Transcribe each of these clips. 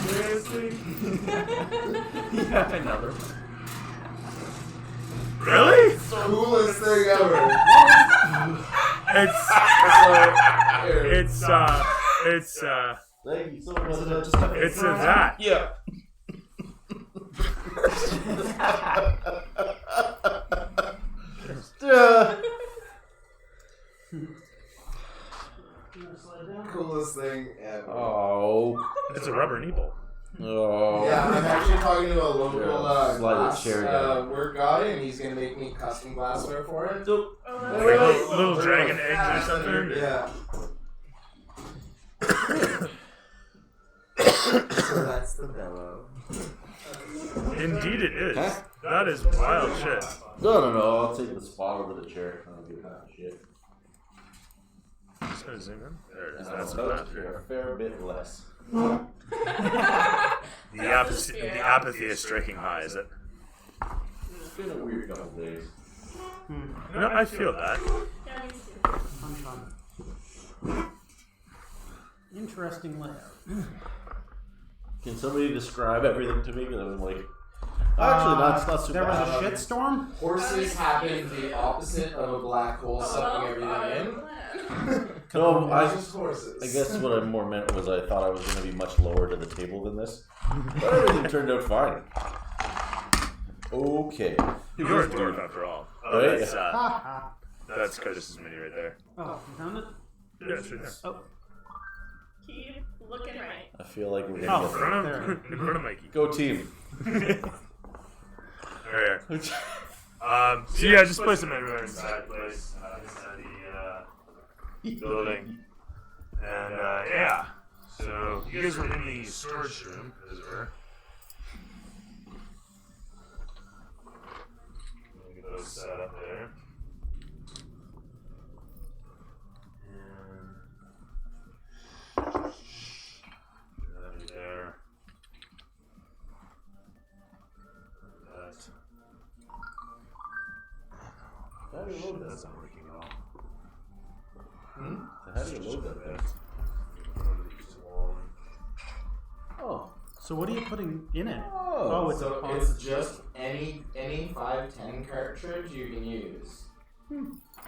Seriously? You have another one. Really? Coolest thing ever. It's Thank you so much. it's a that. Yeah. Coolest thing ever. Oh. It's a rubber nipple. Oh. Yeah, I'm actually talking to a local Slide glass the chair down. work guy, and he's gonna make me custom glassware for it. Like little dragon eggs or something. Yeah. So that's the bellow. Indeed, it is. Huh? That is wild shit. No. I'll take the spot over the chair. I don't give a shit. Just gonna zoom in. There it is. That's About what a fair bit less. the apathy is striking high, is it? It's been a weird couple days. No, I feel that. Yeah, me too. Fun. Interesting layout. Can somebody describe everything to me? Because I'm like, actually, not super. There was a shitstorm. Horses happen the opposite of a black hole sucking everything in. No, Just horses. I guess what I more meant was I thought I was going to be much lower to the table than this. But everything turned out fine. Okay. You're a dwarf after all. Oh, Right? that's Curtis's mini right there. Oh, you found it? Yeah, it's right there. Oh, Keep looking right. I feel like we're In going to front there. of, in front of Mikey. go team. Right here. So yeah, just place them everywhere inside the place, inside the building. And yeah, so you guys were in the storage room, as it were. Get those set up there. And that there. That. How do you load that? That's not working at all. How do you load that thing? Oh. so what are you putting in it? Oh. it's So a it's just any 510 cartridge you can use.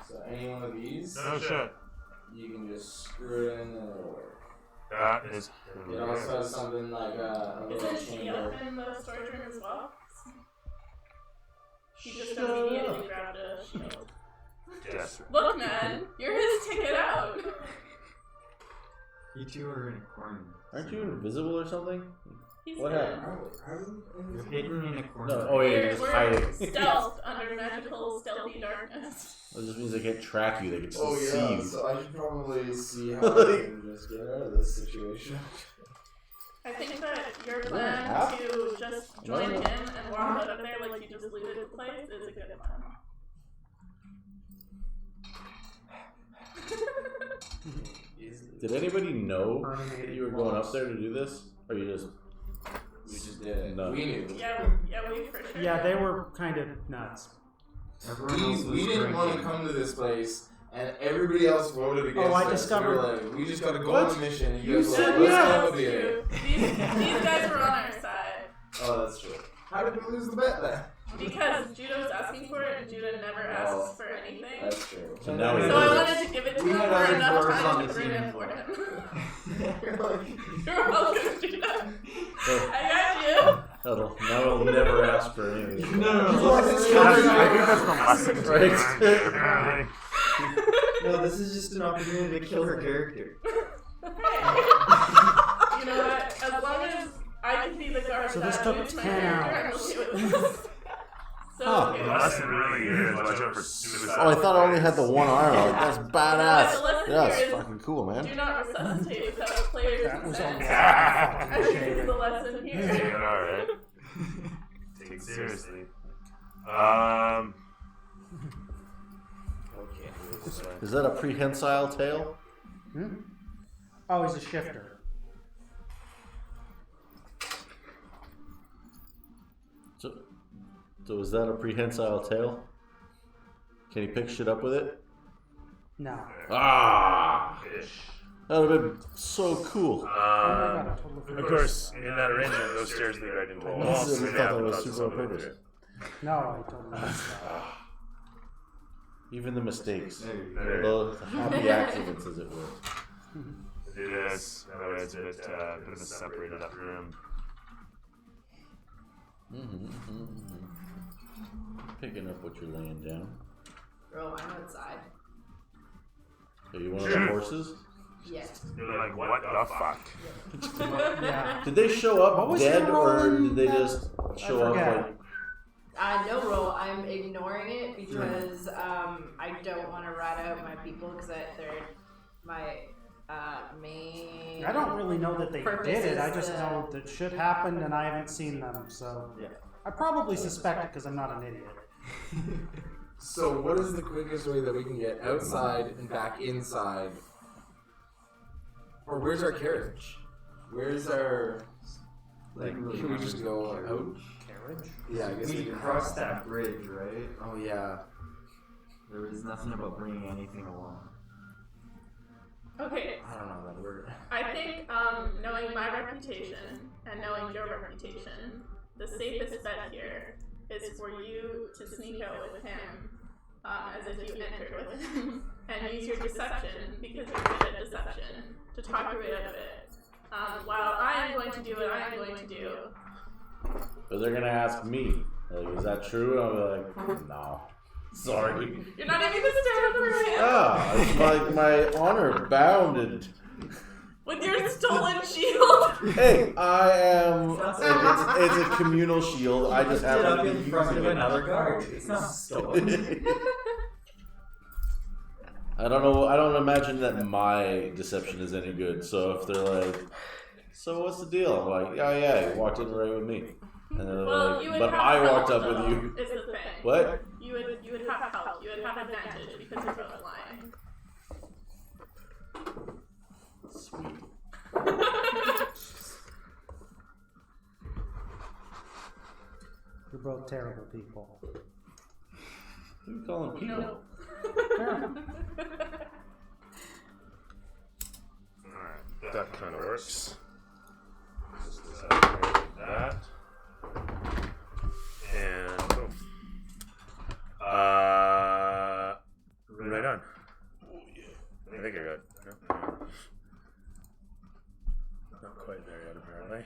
So any one of these, No shit. you can just screw it in and it'll work. That is. It also has something like a little Isn't she chamber. up in the storage room as well? She just immediately grabbed a shield. Desperate. Look, man, you're his ticket out. You two are in a corner. Aren't you invisible or something? He's What good. happened? You're hidden in a corner. No. Oh yeah, you're just We're hiding. stealth under magical stealthy darkness. That just means they can't track you. They can just Oh see yeah, you. so I should probably see how I can just get out of this situation. I think that your Yeah, plan half. to just join him and walk out of there like you just looted the place is a good plan. Did anybody know that you were going up there to do this? Or you just... We just did it. No. We knew. Yeah, we for sure. Yeah, they were kind of nuts. Everyone else was We didn't want to drinking. come to this place, and everybody else voted against I us. discovered- We were like, we just got to go What? on a mission. You You guys said were like, let's yeah. go up here. These guys were on our side. Oh, that's true. How did we lose the bet then? Because Judah was asking for it and Judah never asks for anything. That's true. So now we So know I that- wanted to give it to We him had for other enough dwarves time on to the bring team. it for him. You're like, You're welcome, Judah. Oh, I got you. now we'll never ask for anything. No, I think that's the lesson. Right. no, this is just an opportunity to kill her character. You know what? As long as I can be the guard So that this took moves my 10 character, hours. I'm okay with this. So Huh. okay. The lesson really is watch out for suicide. Oh, I thought I only had the one arm. Like, that's The badass. lesson Yeah, that's here is fucking cool, man. do not resuscitate without players' That was consent. all. I think this is the lesson here. Yeah, alright. Take it seriously. Okay. Is that a prehensile tail? Oh, he's a shifter. So is that a prehensile tail? Can he pick shit up with it? No. Ah! Fish. That would have been so cool. Oh my god, I totally Of forgot. course, in that arrangement, those stairs lead right into the wall. I So thought they that have to was cut super something on purpose. into it. No, I totally missed that. Even the mistakes. There you The happy accidents, as it were. Do this. That way it's a bit of a separated up room. Picking up what you're laying down. Bro, I'm outside. Are you one of the horses? Yes. You're like, what the fuck? Yeah. Did they show What up was dead, your or role did they in just show up forget. like? No roll. I'm ignoring it because I don't want to rat out my people because they're my main. I don't really know that they Purpose did it. I is just the- know that shit happened and I haven't seen them, so. Yeah. I probably suspect it because I'm not an idiot. So, what is the quickest way that we can get outside and back inside? Or where's our carriage? Where's our? Like, Can we just go out? Carriage? Yeah, I guess we we can crossed that bridge, right? Oh yeah. There was nothing about bringing anything along. Okay. I don't know that word. I think knowing my reputation and knowing your reputation, the safest bet here is for you to sneak out with him, as if you entered with him, and use your deception because you're good at deception to talk your way out of it. While I am going to do what I am going to do. But they're gonna ask me, like, is that true? And I'll be like, no. Sorry. You're not even gonna stand up for him Ah, it's like my honor bounded. with your stolen shield. Hey, I am. It's a communal shield. I just Get happen up to in be front of using another it. guard. It's not stolen. I don't know. I don't imagine that my deception is any good. So if they're like, "So what's the deal?" I'm like, yeah, you walked in right with me." And they're Well, you like, would "But have I walked help, up with though, you." Is the thing. What? You would have help. You would have advantage because you're both lying. Sweet. You're both terrible people. Who are you calling people? No. Alright, that kind of works. Just separate that. And boom. Right on. I think I got. No. Not quite there yet, apparently.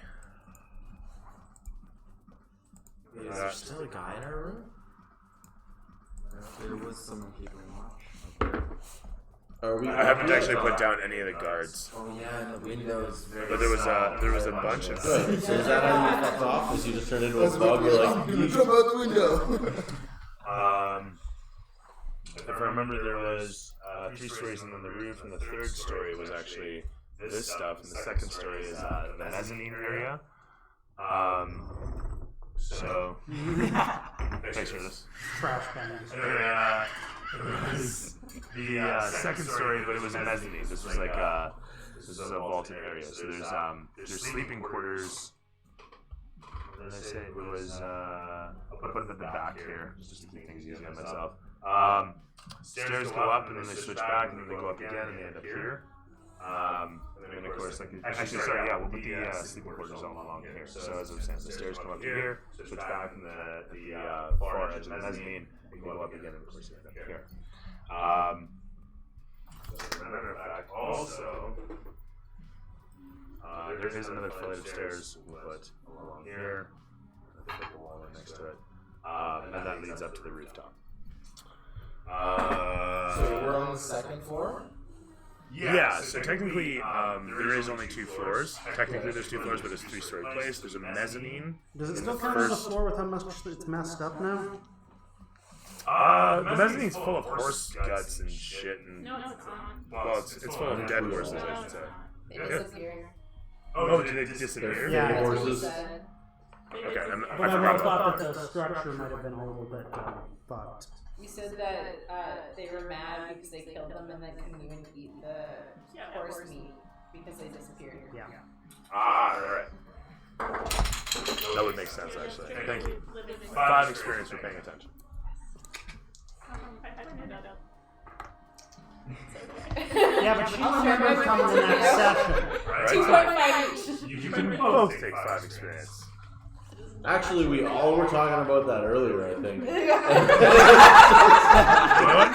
Is there still a guy in our room? There was someone keeping watch. Are we? I haven't actually put down any of the guards, Oh yeah, and the windows. but there was a bunch of them. Good. So is that how you fucked off? Is you just turned into a bug? You're like, Jump out the window. If I remember, there was 3 stories and then the roof, and the 3rd story was actually this stuff, and the 2nd story is the mezzanine area. So, thanks for this. Trash bangers. Anyway, it was the 2nd story, but it was a mezzanine. This was like this is a vaulted area. So there's sleeping quarters. What did I say? It was I'll put it at the back here, just to keep things easy on myself. Stairs go up and then they switch back and then they go up again and they end up here. And then of course, like actually, sorry, yeah, we'll put the sleeping quarters all along here. So as I was saying, the stairs come up to here, switch back, and the far edge of the mezzanine and go up again and of course end up here. As a matter of fact, also there is another flight of stairs we'll put along here. I'll put the wall right next to it, and then that leads up to the rooftop. So we're on the 2nd floor? Yeah, so technically there is only 2 floors. Technically there's 2 floors, but it's a 3-story place. There's a mezzanine. Does it in still the count as a first- floor with how much it's messed up now? The mezzanine's full of horse guts and shit and No, it's not. well, it's full of dead horses, I should say. They disappeared. Oh, did they disappear? Yeah. That's what we Horses. said. They Okay, disappeared. I But I forgot thought about that the structure might have been a little bit fucked. You said that they were mad because they killed them and then couldn't even eat the horse meat because they disappeared. Yeah. alright. That would make sense, actually. Thank you. 5 experience for paying attention. I figured it out. It's okay. Yeah, but she remembered coming in that session. Right? 2.5 each. You can both take 5 experience. Actually, we all were talking about that earlier, I think. You know what?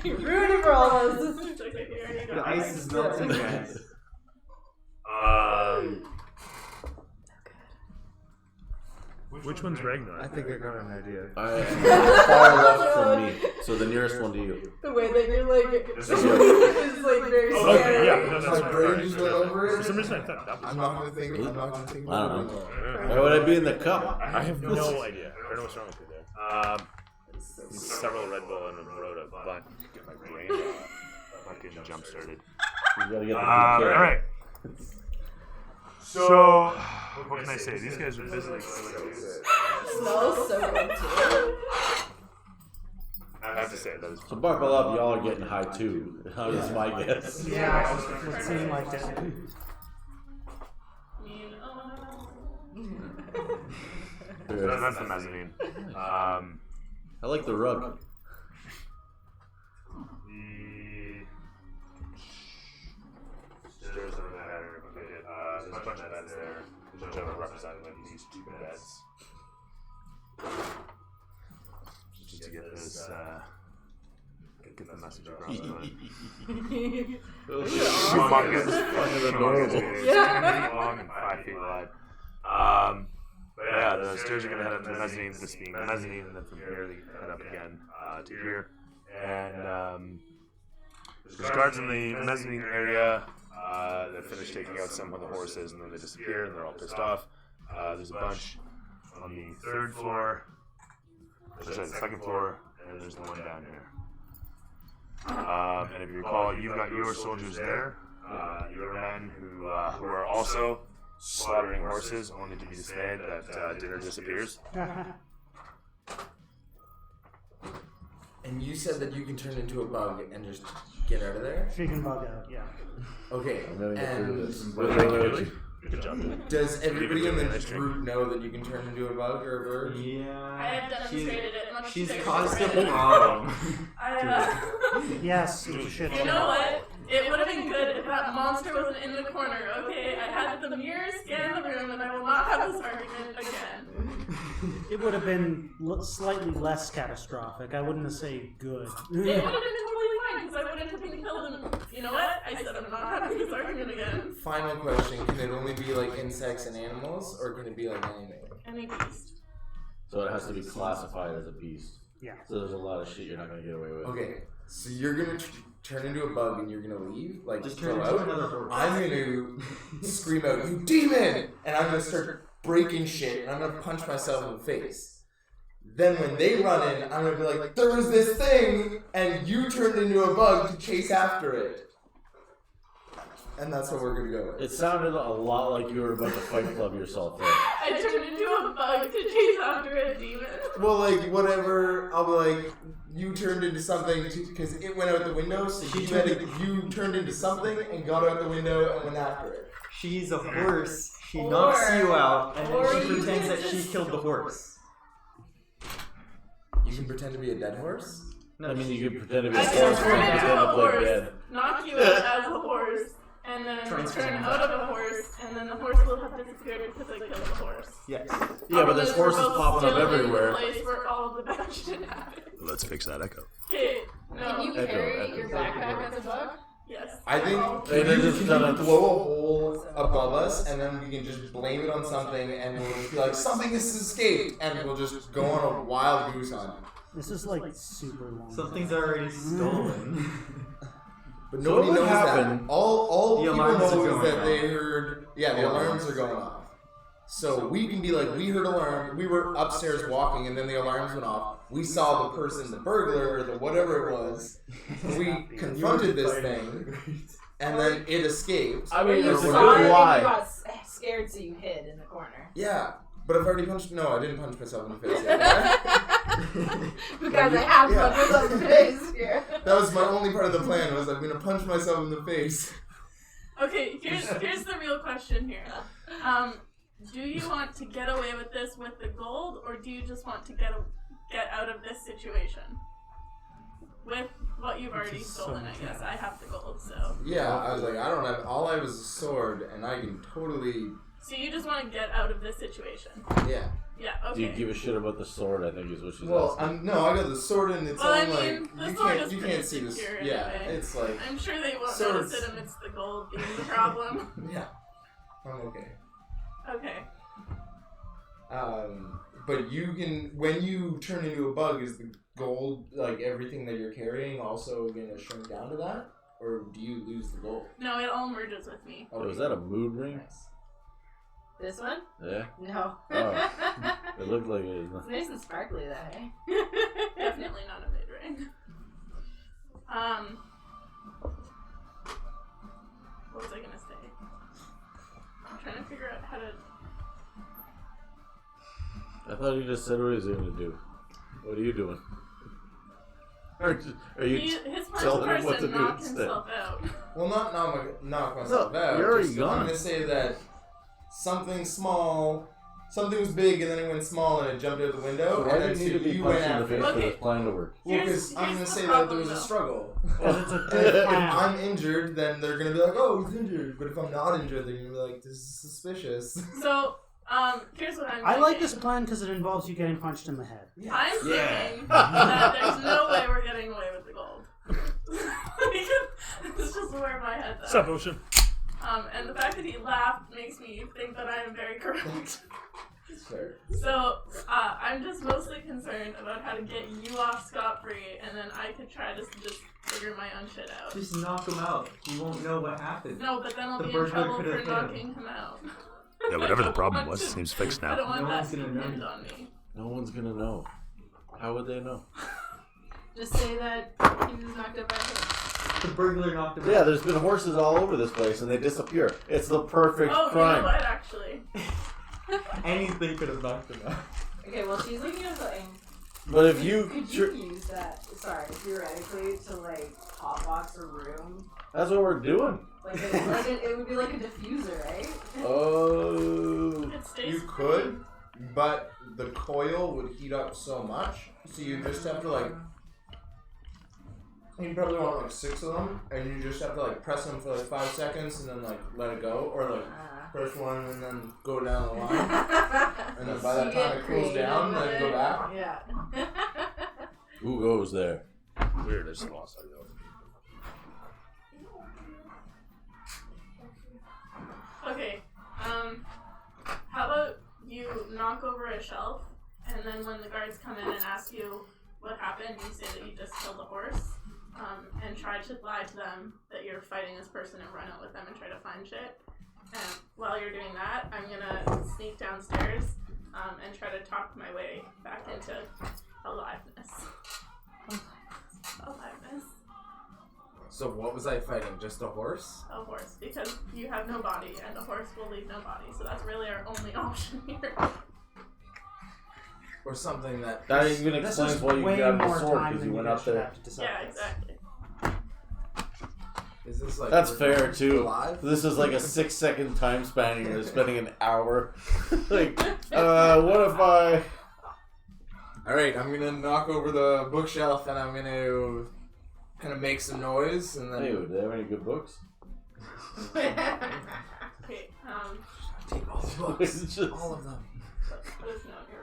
You ruined it for all of us. The ice is melting, guys. Which one's Ragnar? I think I got an idea. Far left from me, so the nearest one to you. The way that you're like, This is is like very Oh, okay, scary. yeah, no, that's My right. brain just went over For it. some reason, I thought that was. I'm not gonna think. I'm not gonna think. I don't about know. it. Why would I be in the cup? I have no idea. I don't know what's wrong with you there. Several Red Bull and a Rhoda, but get my brain fucking jump started. You gotta get the All PK. right. So, what can I say? These guys are busily. Smells so good too. I have to say that is. So buckle up, y'all are getting high too. That's my guess. Yeah, it would seem like that. That's the mezzanine. I like the rug. The stairs over there. There's a bunch of beds there. There's a bunch of represented like these 2 beds. Just to get this, get the message across. Humongous. Yeah. Long and 5 feet wide. But yeah, the stairs are gonna head up to the mezzanine, this being the mezzanine, and then from here they head up again to here. And there's guards in the mezzanine area. They finish taking out some of the horses, and then they disappear, and they're all pissed off. There's a bunch on the 3rd floor. Sorry, the 2nd floor, and there's the one down here. And if you recall, you've got your soldiers there, your men who are also slaughtering horses, only to be dismayed that dinner disappears. And you said that you can turn into a bug and just get out of there. She can bug out, yeah. Okay. I'm gonna get through And this. Good job. does everybody in the Nice drink. group know that you can turn into a bug or a bird? I Yeah. have demonstrated it much She's better caused a than problem. Yes, it's a shit You show. know what? It would have been good if that monster wasn't in the corner, okay? I had the mirror scan the room and I will not have this argument again. It would have been slightly less catastrophic. I wouldn't say good. It would have been totally fine because I wouldn't have been killed and you know what? I said I'm not having this argument again. Final question: can it only be like insects and animals, or can it be like anything? Any beast. So it has to be classified as a beast. Yeah. So there's a lot of shit you're not gonna get away with. Okay, so you're gonna turn into a bug and you're gonna leave, like Just throw turn into out. another horse. I'm gonna scream out, "You demon!" and I'm gonna start breaking shit, and I'm gonna punch myself in the face. Then when they run in, I'm gonna be like, "There was this thing," and you turned into a bug to chase after it. And that's what we're gonna go with. It sounded a lot like you were about to fight club yourself there. I turned into a bug to chase after a demon. Well, like, whatever, I'll be like, you turned into something, because it went out the window, so you turned into something and got out the window and went after it. She's a horse. She knocks you out, and or then she you pretends can that she just- killed the horse. You can pretend to be a dead horse? No, I mean, you could pretend to be a I horse can and turn into pretend a to play horse, dead. knock you out as a horse, and then turn out of a horse, and then the horse will have disappeared because I killed the horse. Yes. Yeah, but there's Otherwise, we're horses both popping up still in everywhere. the place where all of the bad shit happened. Let's fix that echo. Okay, Can no. you Echo, carry echo. your backpack as a bug? Yes. I think They can just you done it. blow a hole above us, and then we can just blame it on something, and we'll just be like, something has escaped, and we'll just go on a wild goose hunt. This is like super long. Something's already stolen. But So nobody what knows happened- that. All The people alarms are know is going that off. they heard. Yeah, the alarms are going off. So we can be like, we heard alarm. We were upstairs walking, and then the alarms went off. We saw the person, the burglar, or the whatever it was. We confronted this thing, and then it escaped. I Or mean, you it's a saw it good and lie. you got scared, so you hid in the corner. Yeah, but I've already punched. No, I didn't punch myself in the face yet. did I? Because I have Yeah. punched on the face here. That was my only part of the plan. Was I'm gonna punch myself in the face. Okay, here's the real question here. Do you want to get away with this with the gold, or do you just want to get out of this situation with what you've already Which is so stolen, I much guess. better. I have the gold, so. Yeah, I was like, I don't have. All I have is a sword, and I can totally. So you just want to get out of this situation. Yeah. Yeah, Do you okay. give a shit about the sword? I think is what she's Well, asking. no, I got the sword, and it's Well, I on mean, the like sword is you pretty can't see this. secure Yeah, anyway. it's like I'm sure they won't Swords. notice it amidst the gold being the problem. yeah, I'm okay. Okay. But you can when you turn into a bug, is the gold like everything that you're carrying also gonna shrink down to that, or do you lose the gold? No, it all merges with me. Oh, is that a mood ring? Nice. This one? Yeah. No. Oh. It looked like it. It's nice and sparkly, that, eh? Definitely not a mid ring. What was I gonna say? I'm trying to figure out how to. I thought you just said what he was going to do. What are you doing? Are you? His tell first him what to person do knocked instead? himself out. Well, knock myself No, out. you're already Just- gone. I'm gonna say that something small, something was big, and then it went small, and it jumped out the window, Why and do then you need to be you went punched in the after face it. for Okay. this plan to work? Well, Here's- because I'm here's gonna the say that problem, there was a though. struggle. Because it's a good If plan. I'm injured, then they're gonna be like, "Oh, he's injured." But if I'm not injured, they're gonna be like, "This is suspicious." So, here's what I'm I like thinking. this plan because it involves you getting punched in the head. I'm Yeah. thinking that there's no way we're getting away with the gold. It's just where my head's at. Stop, Ocean. And the fact that he laughed makes me think that I am very correct. Fair. So, I'm just mostly concerned about how to get you off scot-free, and then I could try to just figure my own shit out. Just knock him out. You won't know what happened. No, but then I'll The be in burglar trouble could've for hit him. knocking him out. Yeah, whatever I the don't problem want was, to- seems fixed I now. don't want No that one's to gonna know. depend on me. No one's gonna know. How would they know? Just say that he was knocked out by him. The burglar knocked him Yeah, out. there's been horses all over this place and they disappear. It's the perfect Oh, you know crime. what, actually? Anything could have knocked him out. Okay, well, she's looking at something. But if you, Could you use that, sorry, theoretically, to, like, hotbox a room? that's what we're doing. Like, it would be like a diffuser, right? Oh, It stays You could, but the coil would heat up so much, so you just have to like. You probably want like 6 of them, and you just have to like press them for like 5 seconds and then like let it go, or like press one and then go down the line, and then by So that you time get it cools down, creative then go with back. it. Yeah. who goes there? Weird, I just lost audio. Okay, how about you knock over a shelf, and then when the guards come in and ask you what happened, you say that you just killed a horse, and try to lie to them that you're fighting this person and run out with them and try to find shit. And while you're doing that, I'm gonna sneak downstairs, and try to talk my way back into aliveness. Aliveness. So what was I fighting? Just a horse? A horse, because you have no body, and the horse will leave no body, so that's really our only option here. Or something that. That even This explains is why you way grabbed the more sword time because than you you went guys up should there. have to decide Yeah, this. exactly. Is this like. That's we're fair going too. Live? This is like a 6-second time span. And you're spending an hour. Like, what if I? Alright, I'm gonna knock over the bookshelf and I'm gonna kind of make some noise and then. Hey, do they have any good books? Okay, Take all the It's books. just- All of them. let us know when you're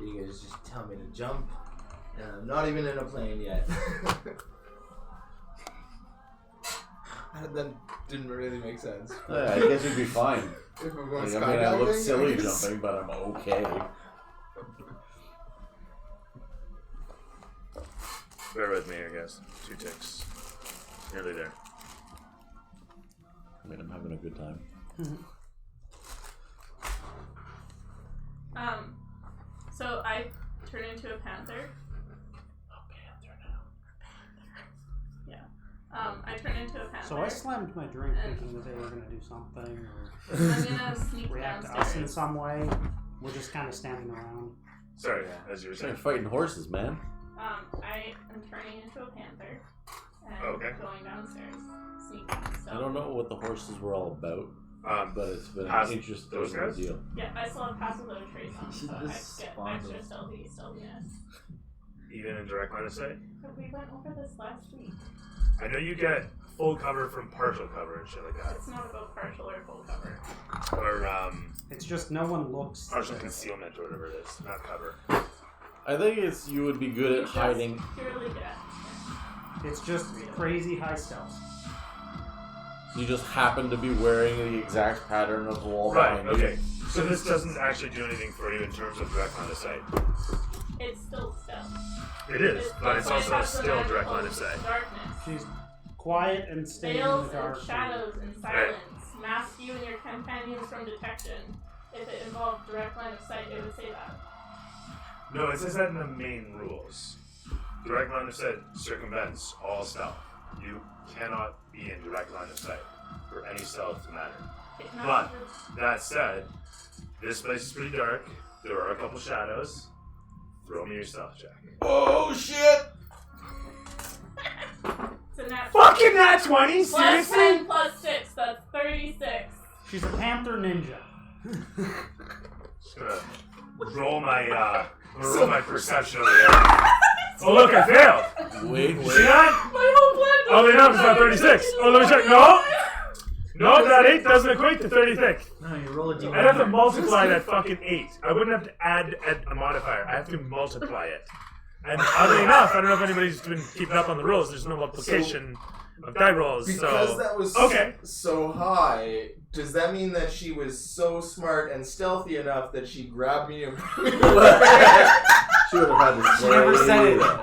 ready. You guys just tell me to jump. And I'm not even in a plane yet. That didn't really make sense. Yeah, I guess you'd be fine. If we're going Like, I mean, I look skydiving, silly I guess. jumping, but I'm okay. Bear with me, I guess. 2 ticks. Nearly there. I mean, I'm having a good time. So I turn into a panther. I turn into a panther. So I slammed my drink And- thinking that they were going to do something or I'm gonna sneak react to us in downstairs. some way. We're just kind of standing around. Sorry, as you were It's like saying. fighting horses, man. I am turning into a panther and Okay. going downstairs, sneaking. So I don't know what the horses were all about. But it's been Pass an interesting those guys? deal. Yeah, I still have passive load trace on, She so I just get spawned extra it. stealthiness. Even in direct line of sight. But we went over this last week. I know you get full cover from partial cover and shit like that. It's not about partial or full cover. Or It's just no one looks. partial concealment or whatever it is, not cover. I think it's you would be good at Just hiding. Purely get. It's just crazy high stealth. You just happen to be wearing the exact pattern of the wall Right, behind you. okay. So this doesn't actually do anything for you in terms of direct line of sight. It's still stealth. It is, but it's That's also why it has the still direct magical line of sight. Darkness. She's quiet and staying in Veils the dark. and shadows and silence mask you and your companions from detection. If it involved direct line of sight, it would say that. No, it says that in the main rules. Direct line of sight circumvents all stealth. You cannot be in direct line of sight for any stealth to matter. It But matters. that said, this place is pretty dark. There are a couple shadows. Throw me your stealth check. Oh shit! It's a nat Fucking nat 20? plus Seriously? 10 plus 6, that's 36. She's a panther ninja. Just gonna roll my perception over here. Oh look, I failed. Wait, See wait. that? My whole plan. Oh, they know it's not 36. Oh, let me check. No, no, that 8 doesn't equate to 36. No, you roll a d100. I'd have to multiply that fucking 8. I wouldn't have to add a modifier. I have to multiply it. And oddly enough, I don't know if anybody's been keeping up on the rules. There's no multiplication of die rolls. Because So that was okay. so high, does that mean that she was so smart and stealthy enough that she grabbed me and She would have had to say never said it. that.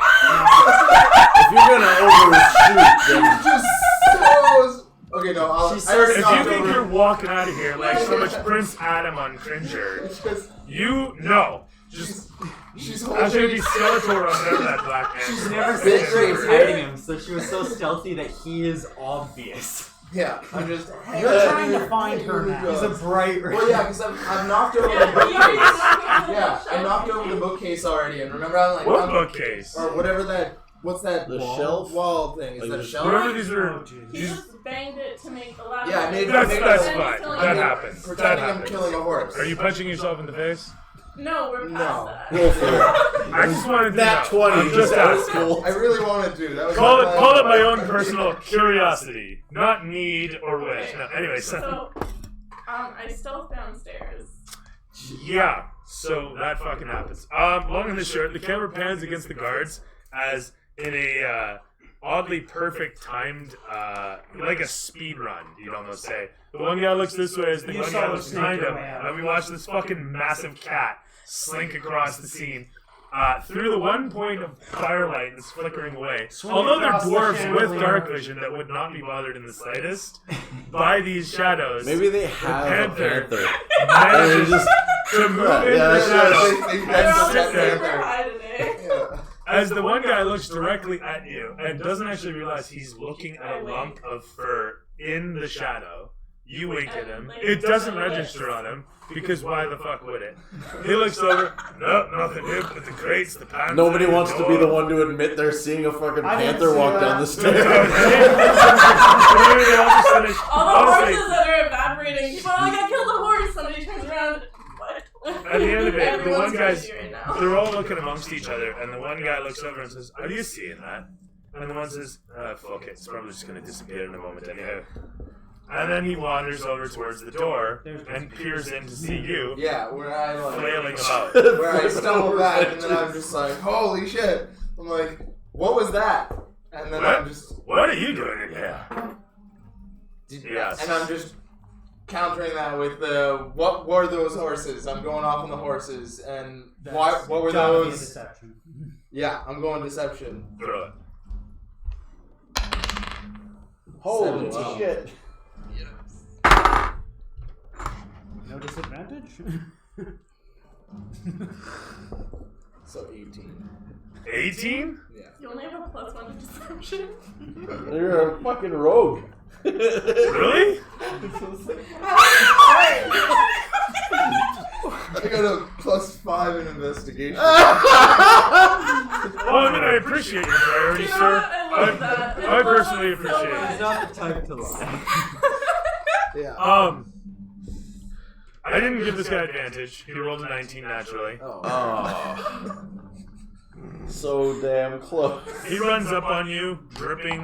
If you're gonna overshoot, then just so... Okay, no, She I so already If knocked you think over- you're walking out of here like so much Prince Adam on Cringer, Just- you know. Just she's I'm gonna holding... be Skeletor on there, that black man. She's never said she was hiding him, so she was so stealthy that he is obvious. Yeah, I'm just... You're trying to find her now. He's a bright Well, yeah, because I've knocked over the Yeah, bookcase. you already knocked over the Yeah, I shelf. knocked over the bookcase already, and remember I'm like... What I'm- bookcase? Or whatever that... What's that The wall? shelf? Wall thing. Is Like that a the- shelf? Remember these are. Oh, jeez. He just banged it to make the loud Yeah, I made- That's I made- fine. killing That him. happens. That Pretending I'm happens. killing a horse. Are you punching yourself in the face? No, we're past No. that. roll for it. I just wanted to Nat know. 20. I'm just that was asking. cool. I really wanted to. That was Call my it plan. my own personal curiosity, not need or wish. No, anyway, So, I stealth downstairs. yeah, so that fucking happens. Long and the short, the camera pans against the guards as in a oddly perfect timed, like a speed run, you'd almost say. The one guy looks this way as the You one saw guy him looks sneak behind him, away out. and we watch this fucking massive cat slink across the scene. Through the one point of firelight that's flickering away. Swing Although they're across the dwarves with chandelier. dark vision that would not be bothered in the slightest by these shadows, Maybe they have a panther. panther. And they manages just to move Yeah, into the that's shadows. They- They're all sit just there. super high today. Yeah. As the one guy looks directly at you and doesn't actually realize he's looking at a lump of fur in the shadow. You wink at him. It doesn't register on him because why the fuck would it? He looks over. No, nothing new but the crates, the pants. nobody wants to be the one to admit they're seeing a fucking I didn't panther see walk that. down the So, stairs. All the honestly, horses that are evaporating. People are like, I killed a horse. Somebody turns around. What? at the end of it, the Everyone's one guy's, crazy right now. they're all looking amongst each other, and the one guy looks over and says, "Are you seeing that?" And the one says, "Fuck it, it's probably just gonna disappear in a moment anyhow." And then he wanders over towards the door and peers in to see you Yeah, where I like, flailing about. where I stumble back, and then I'm just like, holy shit! I'm like, what was that? And then I'm just, What are you doing in here? Yes. and I'm just countering that with the, what were those horses? I'm going off on the horses, and why? That's What were gotta be a those? deception. Yeah, I'm going deception. Throw it. Holy 17. shit. No disadvantage? So 18. 18? Yeah. You only have a +1 to deception. You're a fucking rogue. Really? I got a +5 in investigation. Well, I mean, I appreciate your priority, You know sir. what? I love that. I personally love it so appreciate it. He's much. not the type to lie. Yeah. I didn't give this guy advantage. He rolled a 19 naturally. Oh. So damn close. He runs up on you, dripping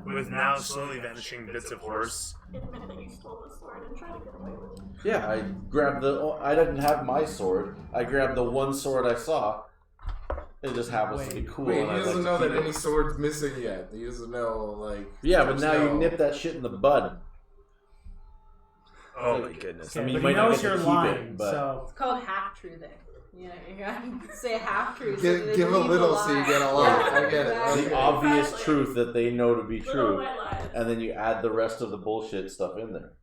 with now slowly vanishing bits of horse. Admit that you stole the sword and tried to get away with it. Yeah, I grabbed I didn't have my sword. I grabbed the one sword I saw. It just happens to be cool. Wait, and he I'd doesn't like to know keep that it. any sword's missing yet. He doesn't know, like... Yeah, but just now you know. nip that shit in the bud. Oh my goodness. I mean, you But might he not knows get to you're keep lying, it, but so It's called half-truthing. You know, you gotta say half-truth. Give a little so you get a lot. I get it. exactly. the obvious Exactly. truth that they know to be Little true, white lies. and then you add the rest of the bullshit stuff in there.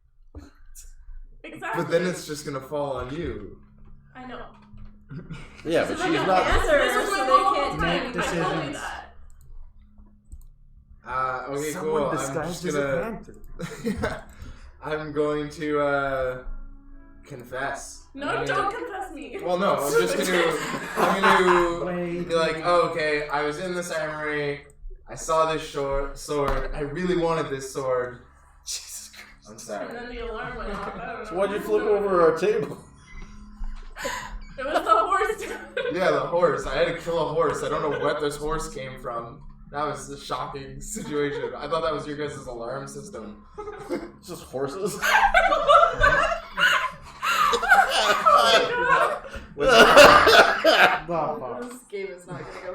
Exactly. But then it's just gonna fall on you. I know. Yeah, but she's not. Answer, This was so my they role can't all the make time. I told you decisions. that. Okay, Someone cool. I'm disguised just as a gonna... panther. I'm going to, confess. No, I'm don't gonna- confess me. Well, no, I'm just I'm gonna Wait. be like, oh, okay, I was in this armory, I saw this sword, I really wanted this sword. Jesus Christ. I'm And sorry. then the alarm went off. I don't So know. why'd you flip over our table? It was the horse. Yeah, the horse. I had to kill a horse. I don't know what this horse came from. That was a shocking situation. I thought that was your guys' alarm system. It's just horses. well, fuck. This game is not gonna go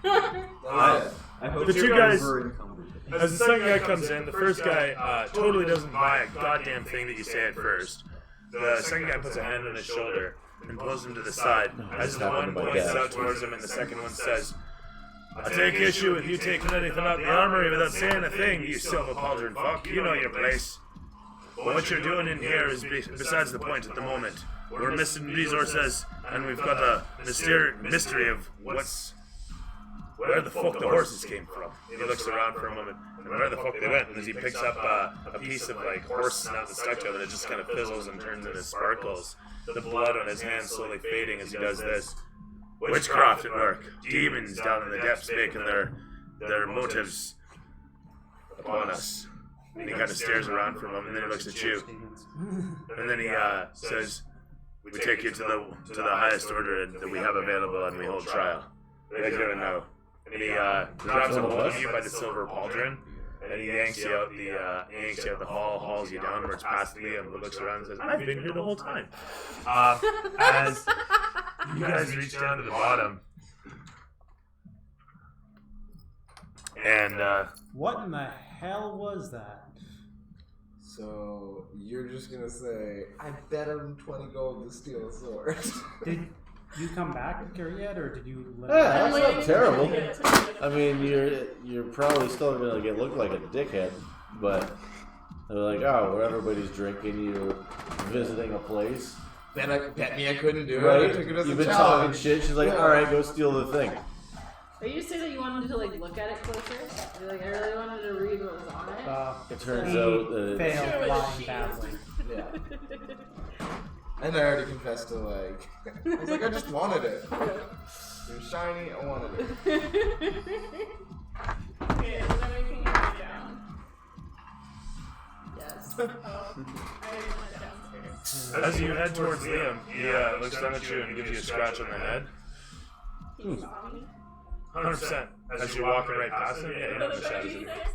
very far. I hope The you two guys- were encumbered. As the second guy comes in, the first guy totally doesn't buy a goddamn thing that you say at first. The second guy puts a hand on his shoulder and pulls him to the side. As the one points out towards him and the second one says, I take issue with you taking anything out the armory without saying a thing, you silver pauldron fuck. You know your place. But what you're doing in here is besides the point at the moment. We're missing resources, and we've got a mystery of where the fuck the horses came from. He looks around for a moment, and where the fuck they went, and as he picks up a piece of like horse snout that's stuck to it, it just kind of fizzles and turns into sparkles. The blood on his hand slowly fading as he does this. Witchcraft at work. Demons down in the depths making their motives upon us. And he kind of stares around for a moment, and then he looks at you, and then he says, "We take you to the highest order that we have available, and we hold trial right here and now." And he grabs a hold of you by the silver pauldron, and he yanks you out the hall, hauls you downwards past Liam, who looks around and says, "I've been here the whole time." As you guys reach down to the bottom, and What in the hell was that? So, you're just gonna say, I bet him 20 gold to steal a sword. Did you come back here yet, or did you let Yeah, I'm that's not waiting terrible. for you to get to I mean, you're probably still gonna look like a dickhead, but they're like, oh, where everybody's drinking, you're visiting a place, Bet me I couldn't do it. I right? took it as You've a been talking challenge. shit. She's like, all right, go steal the thing. Are you saying that you wanted to like look at it closer? You're like, I really wanted to read what was on it. It turns he out that it's, failed lying badly. Yeah. And I already confessed to like, I was like, I just wanted it. It was shiny, I wanted it. Okay, is everything you write down? Yes. Oh, I didn't write it downstairs. as you head towards Liam, he looks down at you and gives you a scratch on the head. He saw me. 100%. As you're walking right past him, yeah, you know The the shadows of 36?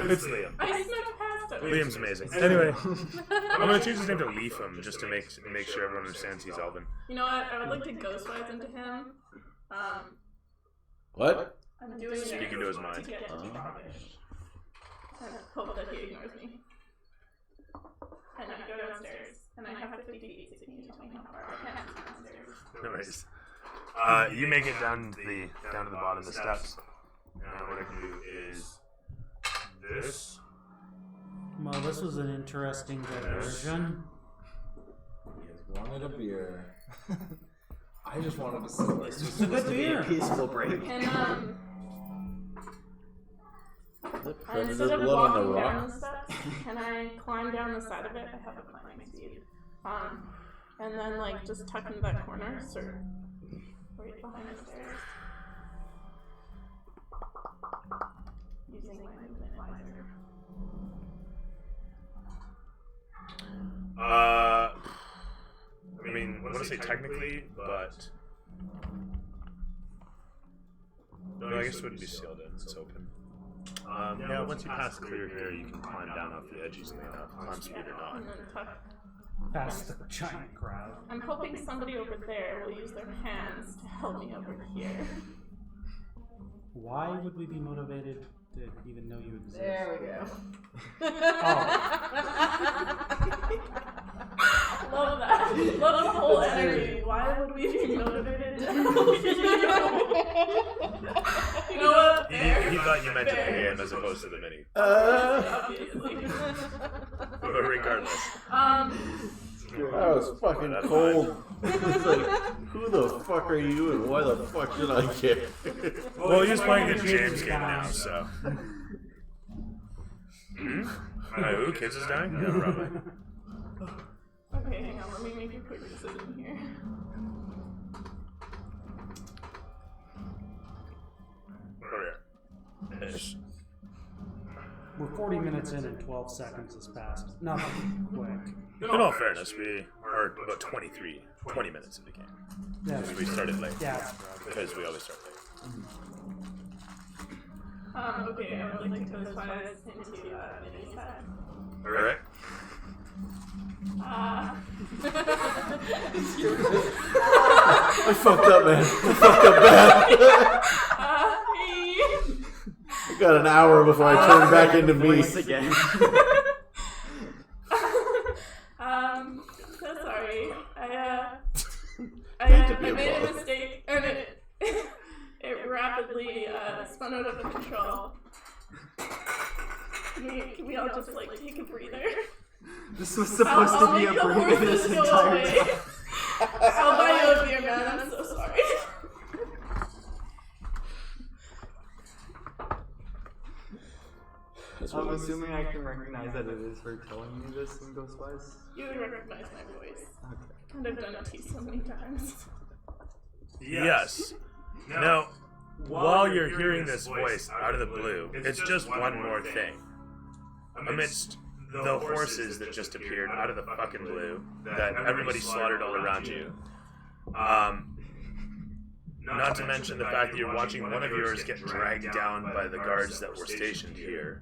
it. It's Liam. I snuck past him. Liam's amazing. Anyway, I'm gonna change his name to Leafham just to make sure everyone understands he's Elven. You know what? I would like to ghostwise into him. what? I'm doing Speaking it to his mind. to get to Troggish. And hope that he ignores me. And I go downstairs, and I have 50 feet, so can you tell me how far I can downstairs? No worries. You make it down to the bottom of the steps. And what I can do is this. Well, this was an interesting diversion. You guys wanted a beer. I just wanted to sip It's a good beer. Peaceful break. And The instead predator of blood on the walking down rock. the steps, can I climb down the side of it? I have a climbing speed. And then like just tuck into that corner, sort of right behind the stairs. Using my movement visor. want to say technically, but no, I guess it wouldn't be sealed in. It's open. Yeah, once you pass clear here, you can climb down off the edge easily enough. Climb speed or not. And then tuck. Past the giant crowd. I'm hoping somebody over there will use their hands to help me over here. Why would we be motivated to even know you exist? There we go. Love that. Love the whole energy. Why would we be motivated to help you? You know what? He thought you meant the game as opposed to the mini. Obviously. But regardless. That was fucking cold. It's like, who the fuck are you and why the fuck should I care? Well, he's playing the James game now, so. Who? Kids is dying? Yeah, probably. Okay, hang on. Let me make a quick decision here. Over here. Ish. We're 40 minutes in and 12 seconds has passed. Nothing quick. In all fairness, we are about 20 minutes in the game. Yeah, Because we started late. yeah. Because we always start late. Okay, I would like to codify this into mini set. Alright? I fucked up, man. I fucked up bad. Hey. I got an hour before I turn back into me. Voice again. So sorry. I to be a made a boss. mistake, and it rapidly spun out of control. Can we all just like take a breather? This was supposed to be a make the breather this horses go entire away. time. I'll buy you a beer, man. I'm so sorry. I'm assuming I can recognize that it is her telling me this in Ghostwise. You would recognize my voice. Okay. And I've done it to you so many times. Yes. Now, while you're hearing this voice out of the blue, it's just one more thing. Amidst the horses that just appeared out of the fucking blue, that everybody slaughtered all around you. Not to mention the fact that you're watching one of yours get dragged down by the guards that were stationed here.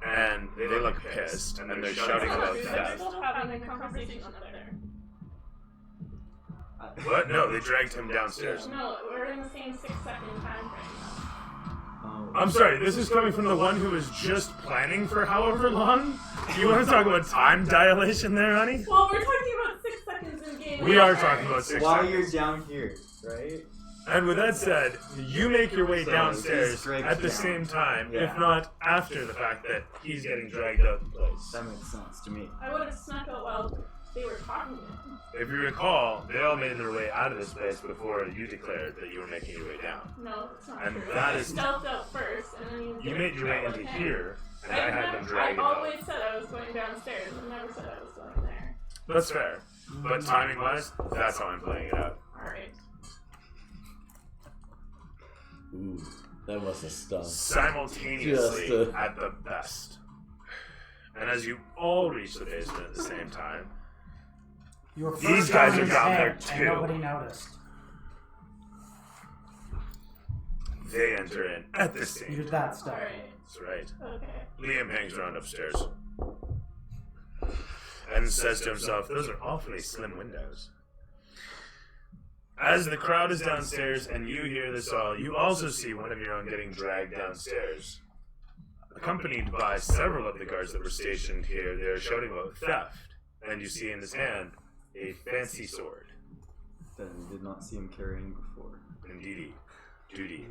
And they look pissed, and they're shouting about I'm theft. still having a conversation up there. What? No, they dragged him downstairs. No, we're in the same 6-second time frame now. I'm sorry, this is coming from the one who was just planning for however long? Do you want to talk about time dilation there, honey? Well, we're talking about 6 seconds in game. We are talking about 6 While seconds. you're down here, right? And with that said, you make your way So downstairs he's dragged at the down. same time, Yeah. if not after the fact that he's getting dragged out the place. That makes sense to me. I would have snuck out while they were talking to him. If you recall, they all made their way out of this place before you declared that you were making your way down. No, it's not And true. that I is- stealthed out first, and then You made your way into here, and I had them dragged I out. always said I was going downstairs. I never said I was going there. That's fair. But timing-wise, that's how I'm playing it out. Alright. Ooh, that must have stung. Simultaneously Just, at the best. And as you all reach the basement at the same time, You were These first guys on are his down head, there and too. nobody noticed. they enter in at the same You did time. that stuff. Alright. That's right. Okay. Liam hangs around upstairs and says to himself, "Those are awfully slim windows." As the crowd is downstairs and you hear this all, you also see one of your own getting dragged downstairs, accompanied by several of the guards that were stationed here. They're shouting about theft, and you see in his hand a fancy sword. That I did not see him carrying before. Indeedy. Duty.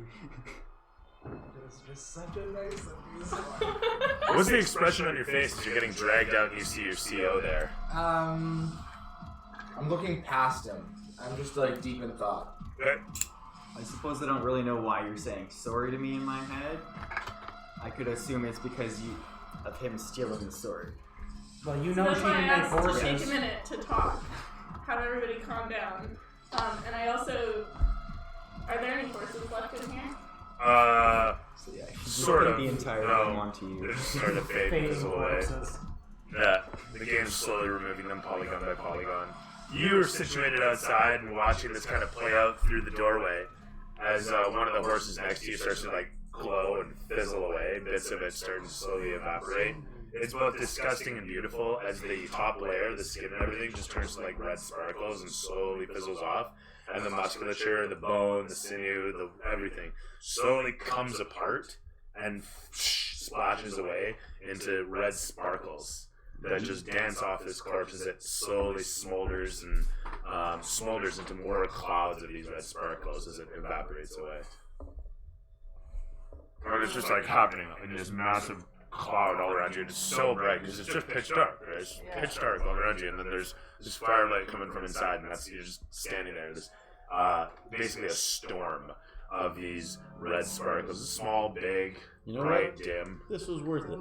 It's just such a nice abuse. What's the expression on your face as you're getting dragged out and you see your CO there? I'm looking past him. I'm just like deep in thought. Okay. I suppose I don't really know why you're saying sorry to me in my head. I could assume it's because of him stealing the sword. Well, you So know that's she why I can make asked to take horses. a minute to talk. Have everybody calm down. And I also... Are there any horses left in here? So yeah, he just Sort put of. the entire No. thing onto They're you. just starting to fade Fading this away. corpses. Yeah, the game's slowly removing them polygon by polygon. you're situated outside and watching this kind of play out through the doorway as one of the horses next to you starts to like glow and fizzle away. Bits of it starting to slowly evaporate. It's both disgusting and beautiful as the top layer, the skin and everything, just turns to like red sparkles and slowly fizzles off. And the musculature, the bone, the sinew, the everything slowly comes apart and splashes away into red sparkles that just dance off this corpse as it slowly smolders and smolders into more clouds of these red sparkles as it evaporates away. And it's just like happening in this massive cloud all around you. It's so bright because it's just pitch dark, right? It's pitch dark all around you, and then there's this firelight coming from inside, and that's you're just standing there. This basically a storm of these red sparkles, small, big, You know bright, what? dim. This was worth it.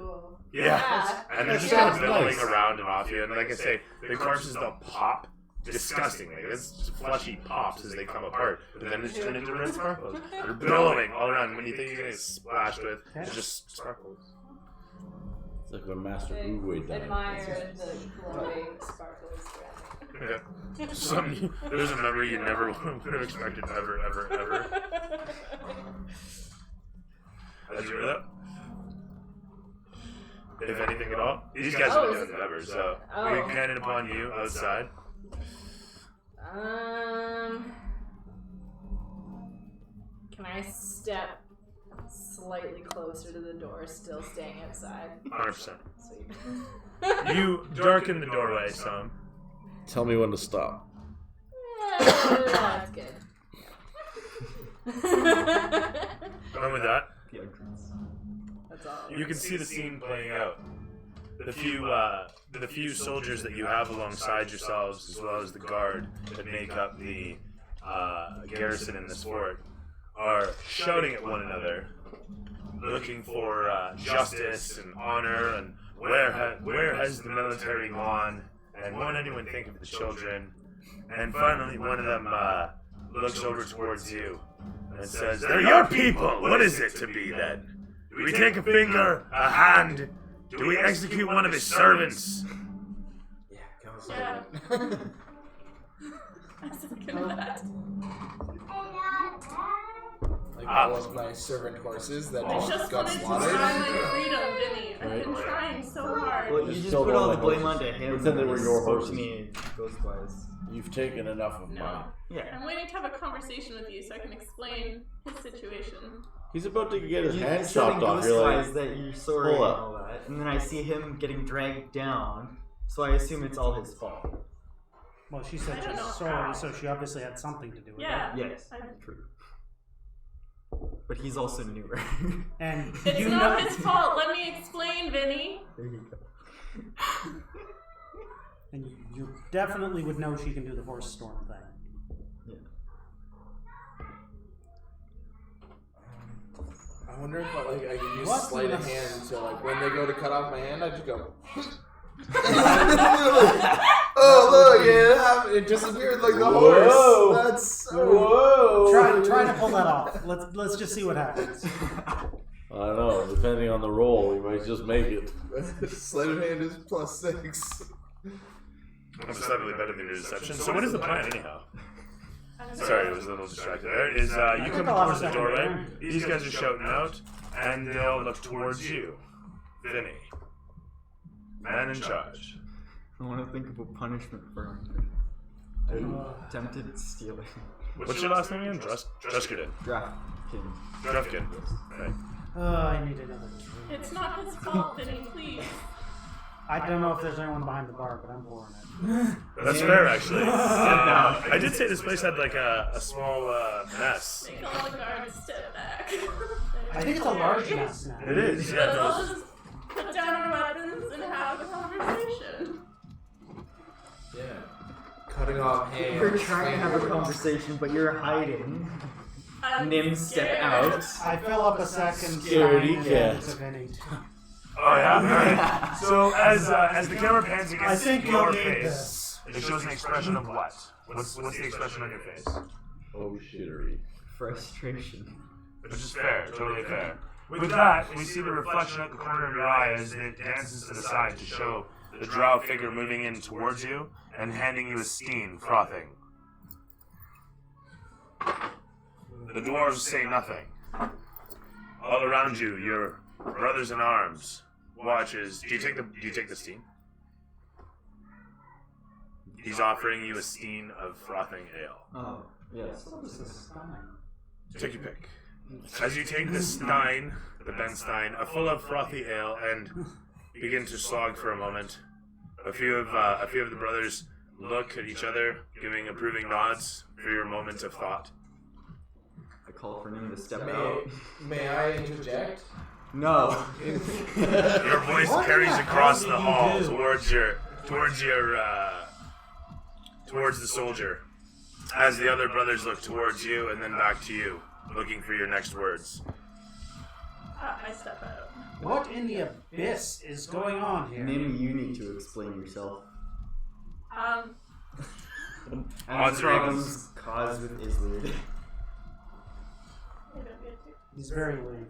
Yeah, and they're just kind of billowing around and off you, and like I say, the corpses they'll pop disgustingly. It's fleshy pops as they come apart, but then it's turned into red sparkles. They're billowing all around. When you think you're getting splashed with, it's just sparkles. It's like when Master They Uwe died. admire the glowing, sparkling ceramic. Yeah. There's a memory you never would have expected ever. Did you hear that? If anything at all. These guys have been doing it ever, so we're counting upon you outside. Can I step slightly closer to the door, still staying outside? 100%. Sweet. You darken the doorway some. Tell me when to stop. That's good. Going with that, That's all. you can see the scene playing out. The few soldiers that you have alongside yourselves, as well as the guard that make up the garrison in this fort, are shouting at one another, looking for justice and honor, and where has the military gone, and won't anyone think of the children? And finally, one of them looks over towards you and says, "They're your people. What is it to be then? Do we take a finger, a hand? Do we execute one of his servants?" Yeah, come on. Yeah. I second that. Like all of my servant horses that I just got wanted to slaughtered. try my freedom, Vinny. I've been Right. trying so hard. Well, you Just just killed put all all my the blame horses. onto him. Pretend they were He your spoke horses. to me ghost-wise. You've taken enough of No. mine. Yeah. I'm waiting to have a conversation with you so I can explain his situation. He's about to get his You hand said in chopped off. You're like, ghost-wise that you're sorry and hold up. all that, and then I see him getting dragged down, so I assume it's all his fault. Well, she said I don't she's know sorry, how. so she obviously had something to do with Yeah. Yes, true. But he's also newer. it. And It's you not know, his fault. Let me explain, Vinny. There you go. and you definitely would know she can do the horse storm thing. Yeah. I wonder if I could use What sleight of the- hand to like when they go to cut off my hand, I just go. Oh look, it happened. It disappeared like the Whoa. horse. That's so. Whoa! Try to pull that off. Let's just see what happens. I don't know. Depending on the roll, you might just make it. Sleight of hand is +6. I'm slightly better than your deception. So what is the plan anyhow? Sorry, it was a little distracted there. Is you come towards the doorway, these guys are shouting out, and they'll look towards you. Vinny. Man in charge. I want to think of a punishment for him. I'm tempted stealing. What's your last name again? Druskardin. Draft king. Drufkin. Okay. I need another. It's not his fault, Vinny, please. I don't know if there's anyone behind the bar, but I'm pouring it. That's fair, actually. I did say this place had like a small mess. Make all the guards step back. I think it's a large mess now. It is, Let's yeah. all just put down our weapons and have a conversation. Yeah. Cutting off hands. We're trying to have a conversation, but you're hiding. I'm Nim, step scared. out. I fill up a second. Scaredy sign cat. to Vinny. Oh yeah. Alright. So as the camera pans I against think your you'll need face, it shows an expression of what? What's the expression on your face? Oh shittery. Frustration. Which is fair, totally fair. With that, we see the reflection at the corner of your eye as it dances to the side to show the drow figure moving in towards you and handing you a stein, frothing. The dwarves say nothing. All around you, your brothers in arms watches. Do you take the stein? He's offering you a stein of frothing ale. Oh, yes. What is this stein? Take your pick. As you take the stein, the Ben Stein, full of frothy ale, and begin to slog for a moment, a few of the brothers look at each other, giving approving nods for your moment of thought. I call for Nim to step out. May I interject? No. Your voice carries across the hall towards the soldier, as the other brothers look towards you and then back to you, looking for your next words. I step out. What in the abyss is going on here? Nim, you need to explain yourself. Odds or problems caused with Islid. He's very lame.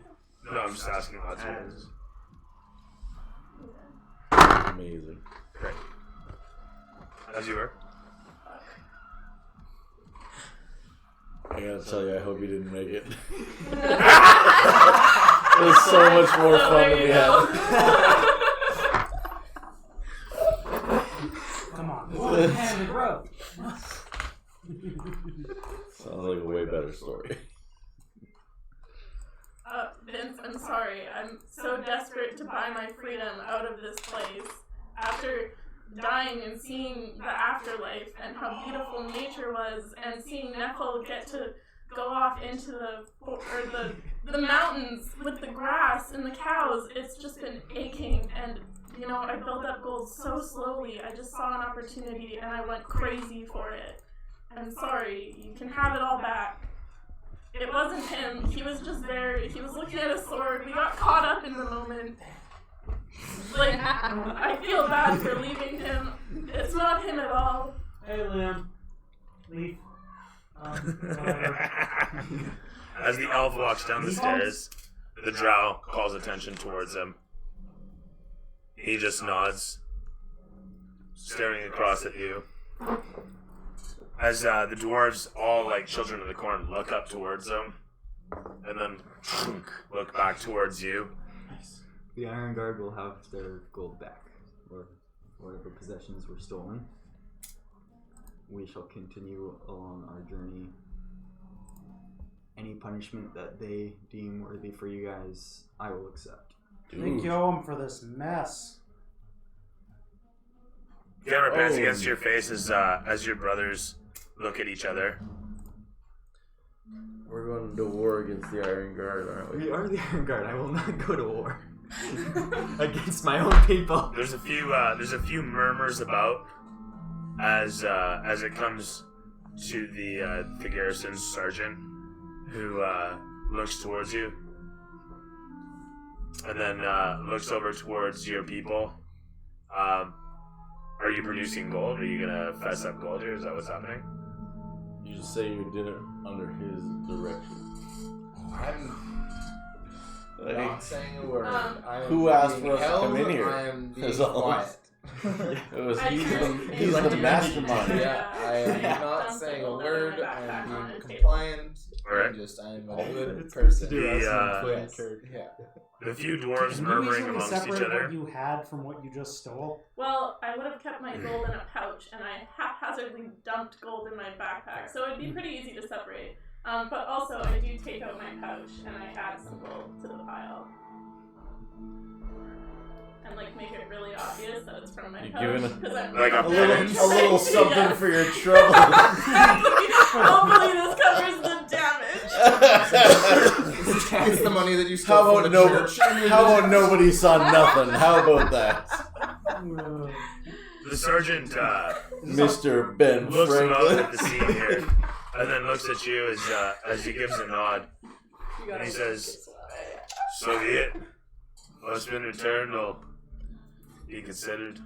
No, I'm just asking odds or ends. Amazing. Great. As you were. I gotta tell you, I hope you didn't make it. It was so much more fun to be had. Come on. One hand in the road. Sounds like a way better story. Vince, I'm sorry. I'm so desperate to buy my freedom out of this place. After dying and seeing the afterlife and how beautiful nature was, and seeing Nephil get to go off into the mountains with the grass and the cows, it's just been aching. And you know, I built up gold so slowly. I just saw an opportunity and I went crazy for it. I'm sorry. You can have it all back. It wasn't him. He was just there. He was looking at a sword. We got caught up in the moment. Like, I feel bad for leaving him. It's not him at all. Hey, Liam. Leaf. As the elf walks down the stairs, the drow calls attention towards him. He just nods, staring across at you. As the dwarves, all like children of the corn, look up towards him, and then look back towards you. The Iron Guard will have their gold back, or whatever possessions were stolen. We shall continue along our journey. Any punishment that they deem worthy for you guys, I will accept. Thank you owe him for this mess. Camera pans against your face as your brothers look at each other. We're going to war against the Iron Guard, aren't we? We are the Iron Guard. I will not go to war against my own people. There's a few murmurs about as it comes to the garrison sergeant, who looks towards you and then looks over towards your people. Are you producing gold? Are you gonna fess up gold here? Is that what's happening? You just say you did it under his direction. I'm not saying a word. Who asked for us to come in here? I am being That's all. quiet. It was he's Like the mastermind. Yeah, I am not saying a word. I am being compliant. Alright. I'm a good person. The Yeah. the few dwarves Can you murmuring easily amongst separate each other. what you had from what you just stole? Well, I would have kept my gold in a pouch, and I haphazardly dumped gold in my backpack, so it'd be pretty easy to separate. But also, I do take out my pouch, and I add some gold to the pile. And, like, make it really obvious that it's from my You're pouch. giving 'Cause I'm like a little something Yes. for your trouble. Hopefully this covers the damage. It's the money that you stole How from about the church. How about nobody saw nothing? How about that, The sergeant Mr. Ben looks about Franklin? at the scene here, and then looks at you as he gives a nod, and he says, "So be it. What's been returned will be considered.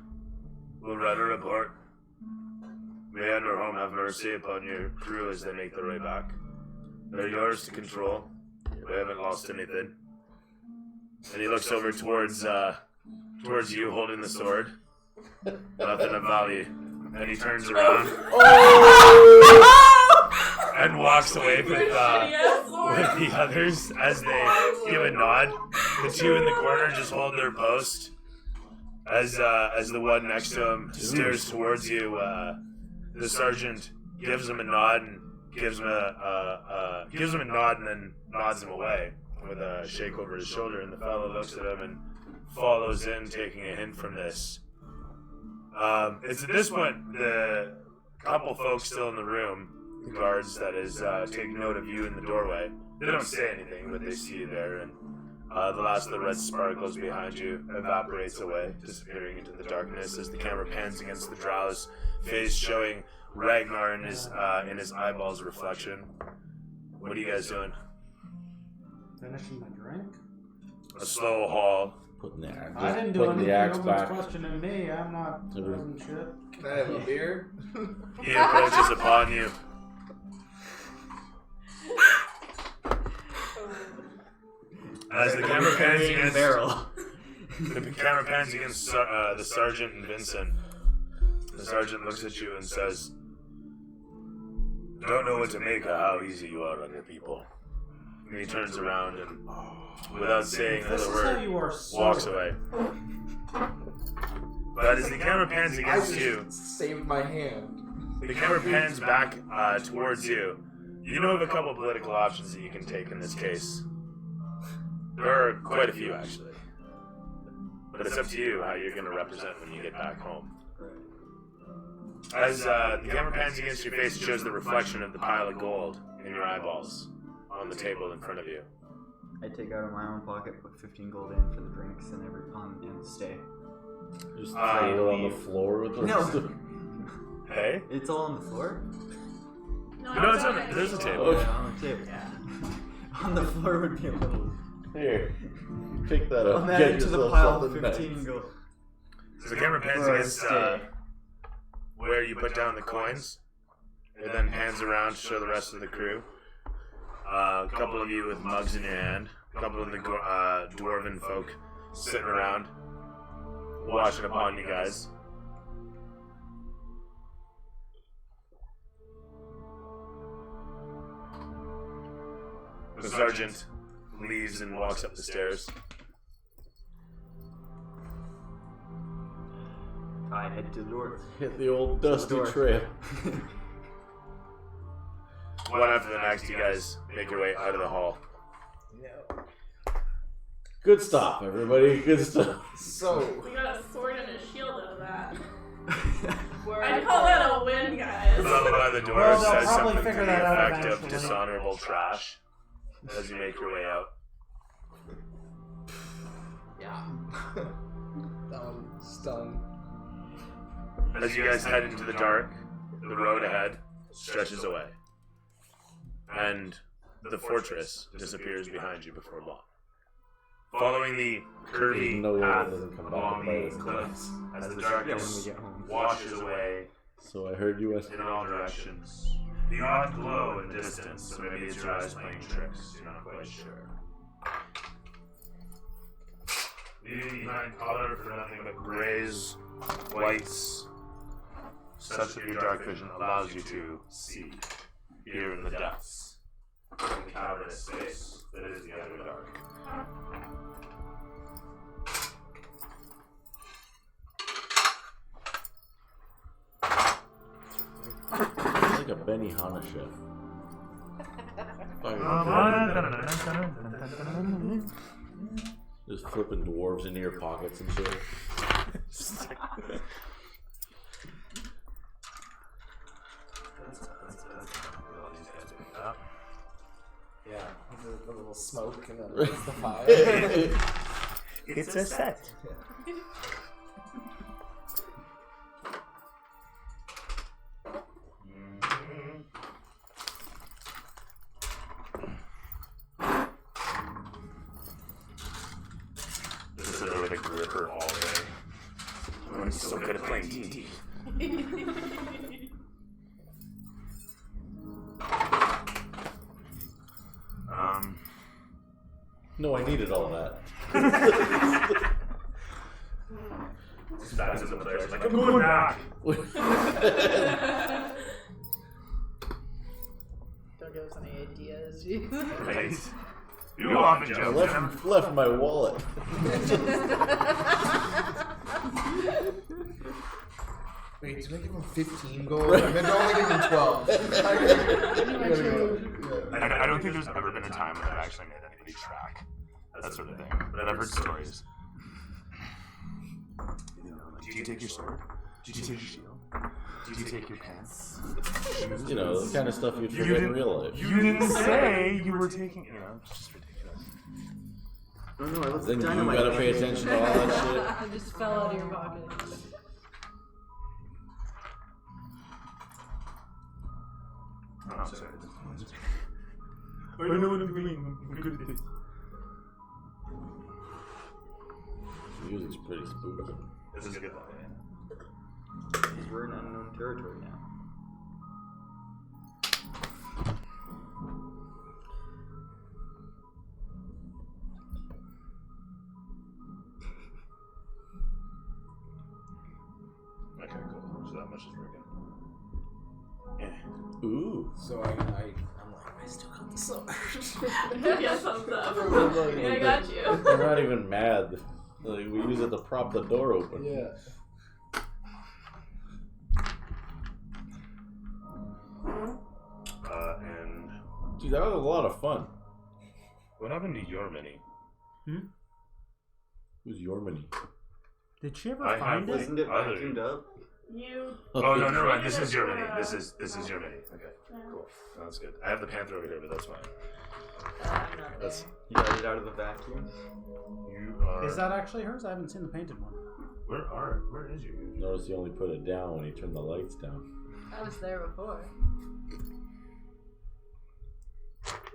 We'll write a report. May Underhome have mercy upon your crew as they make their way back. They're yours to control. We haven't lost anything." And he looks over towards you holding the sword. Nothing of value. And he turns around and walks away with the others as they give a nod. The two in the corner just hold their post as the one next to him stares towards you. The sergeant gives him a nod and gives him a nod and then nods him away with a shake over his shoulder. And the fellow looks at him and follows in, taking a hint from this. It's at this point the couple folks still in the room, the guards that is taking note of you in the doorway. They don't say anything, but they see you there, and the last of the red sparkles behind you evaporates away, disappearing into the darkness as the camera pans against the Drow's face, showing Ragnar in his eyeballs reflection. What are you guys doing? Finishing my drink? A slow haul. I didn't do anything. No one's questioning me. I'm not doing shit. Can I have a beer? He approaches upon you. As the camera pans against the camera pans against the sergeant and Vincent, the sergeant looks at you and says, "Don't know what to make of how easy you are on your people." And he turns around and, without saying another word, walks away. But as the camera pans against you, saved my hand. The camera pans back towards you. You know of a couple political options that you can take in this case. There are quite a few, actually. But it's up to you how you're going to represent when you get back home. As the camera pans against your face, it shows the reflection of the pile of gold in your eyeballs on the table in front of you. I take out of my own pocket, put 15 gold in for the drinks and and stay. Just throw it on the floor with the rest of it. Hey? It's all on the floor? No, it's on there's a table. Yeah, on the table. Yeah. On the floor would be a little... Here, pick that up. I'm Get adding to the yourself pile something 15 nice. gold. So the camera pans For a against stay. where you put down the coins. It then pans around to show the rest of the crew. A couple of you with mugs in your hand. A couple of the dwarven folk sitting around, watching upon you guys. The sergeant leaves and walks up the stairs. I head to the door. Hit the old dusty Door. trail. One after the next, you guys make your way out of the hall. Good stuff, everybody. Good stuff. So, We got a sword and a shield out of that. I'd call that a win, guys. The fellow by the door Well, they'll says probably something to figure the that out effect of eventually. dishonorable trash as you make your way out. yeah. Stunned. As you guys head into the dark, the road ahead stretches away. And the fortress disappears behind you before long. Following the curvy No way path it doesn't come back along and bite the us. cliffs as the when we darkness get home. washes away So I heard you went. in all directions. The odd glow in the distance, so maybe it's your eyes playing tricks, you're not quite sure. Leaving behind color for nothing but grays, whites, such that your dark vision allows you to see here in the depths, in the cavernous space that is the Underdark. It's like a Benihana chef. Just flipping dwarves into your pockets and shit. Yeah. The little smoke and then there's the fire. It's a set. This is a really big gripper all day. I'm so good at playing D&D. No, I needed all that. It's stabs him in the place. He's like, I'm going back. Don't give us any ideas. Right? You often I joke. left my wallet. Wait, did I give him 15 gold? I meant to only give him 12. I don't think there's ever been a time when I've actually made anybody track that sort of thing. But I've heard stories. Do you take your sword? Do you take your shield? Do you take your pants? You know, the kind of stuff you'd forget in real life. You didn't say you were taking. You know, it's just ridiculous. No, I left Then you dynamite. gotta pay attention to all that shit. It just fell out of your pocket. Oh, sorry. I know what I'm doing. I'm good at this. Music's pretty spooky. This is a good one. Because we're in unknown territory now. Okay, cool. So that much is working. Ooh. So I'm like, I still got the sword. Yeah, thumbs up. Yeah, I got you. They're not even mad. Like, we use it to prop the door open. Yeah. And Dude, that was a lot of fun. what happened to your mini? Who's your mini? Did she ever I find have it? Isn't it Other- vacuumed up? You. Oh no, never mind. This is your mini. This is your mini. Okay, cool. No, that's good. I have the panther over here, but that's fine. I'm not That's there. You got it out of the vacuum? you are. Is that actually hers? I haven't seen the painted one. Where is your? Notice you only put it down when you turn the lights down. I was there before.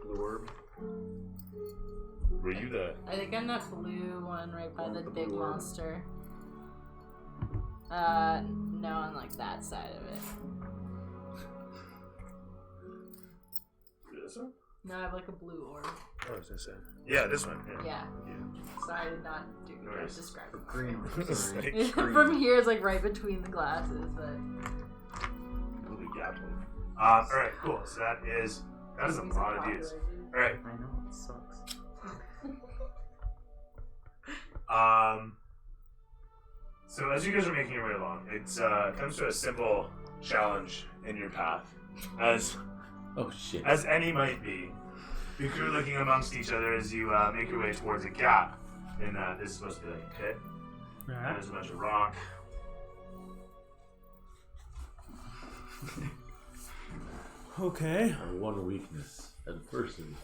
Blue orb? Were you the? I think I'm that blue one right by the The big blue orb. monster. No, on like that side of it. This one? No, I have like a blue orb. Oh, was I say? Yeah, this one. Yeah. Yeah. Sorry, I did not do Nice. describe it. Green orb, It's sorry. like green. From here, it's like right between the glasses, but Really gapped. All right, cool. So that is a lot of dudes. All right. I know, it sucks. So as you guys are making your way along, it comes to a simple challenge in your path, as Oh shit. any might be. You crew looking amongst each other as you make your way towards a gap. In this is supposed to be like a pit, and Right. there's a bunch of rock. Okay. Our one weakness. Adversity.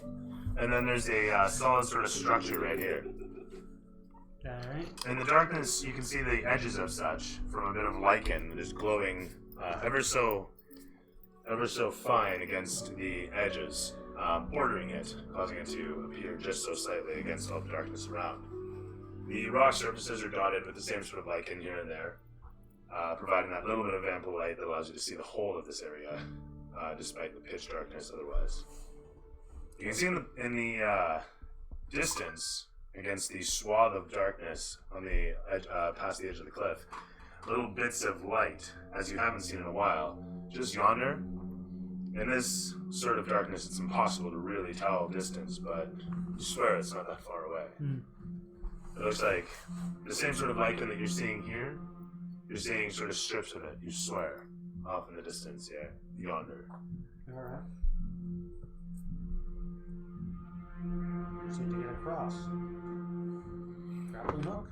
And then there's a solid sort of structure right here. Alright. In the darkness, you can see the edges of such from a bit of lichen that is glowing ever so fine against the edges, bordering it, causing it to appear just so slightly against all the darkness around. The rock surfaces are dotted with the same sort of lichen here and there, providing that little bit of ample light that allows you to see the whole of this area, despite the pitch darkness otherwise. You can see in the distance, against the swath of darkness on the edge, past the edge of the cliff, little bits of light, as you haven't seen in a while, just yonder. In this sort of darkness, it's impossible to really tell distance, but you swear it's not that far away. It looks like the same sort of lichen that you're seeing here. You're seeing sort of strips of it, you swear, off in the distance, yeah, yonder. Alright. Just need to get across. Grappling hook.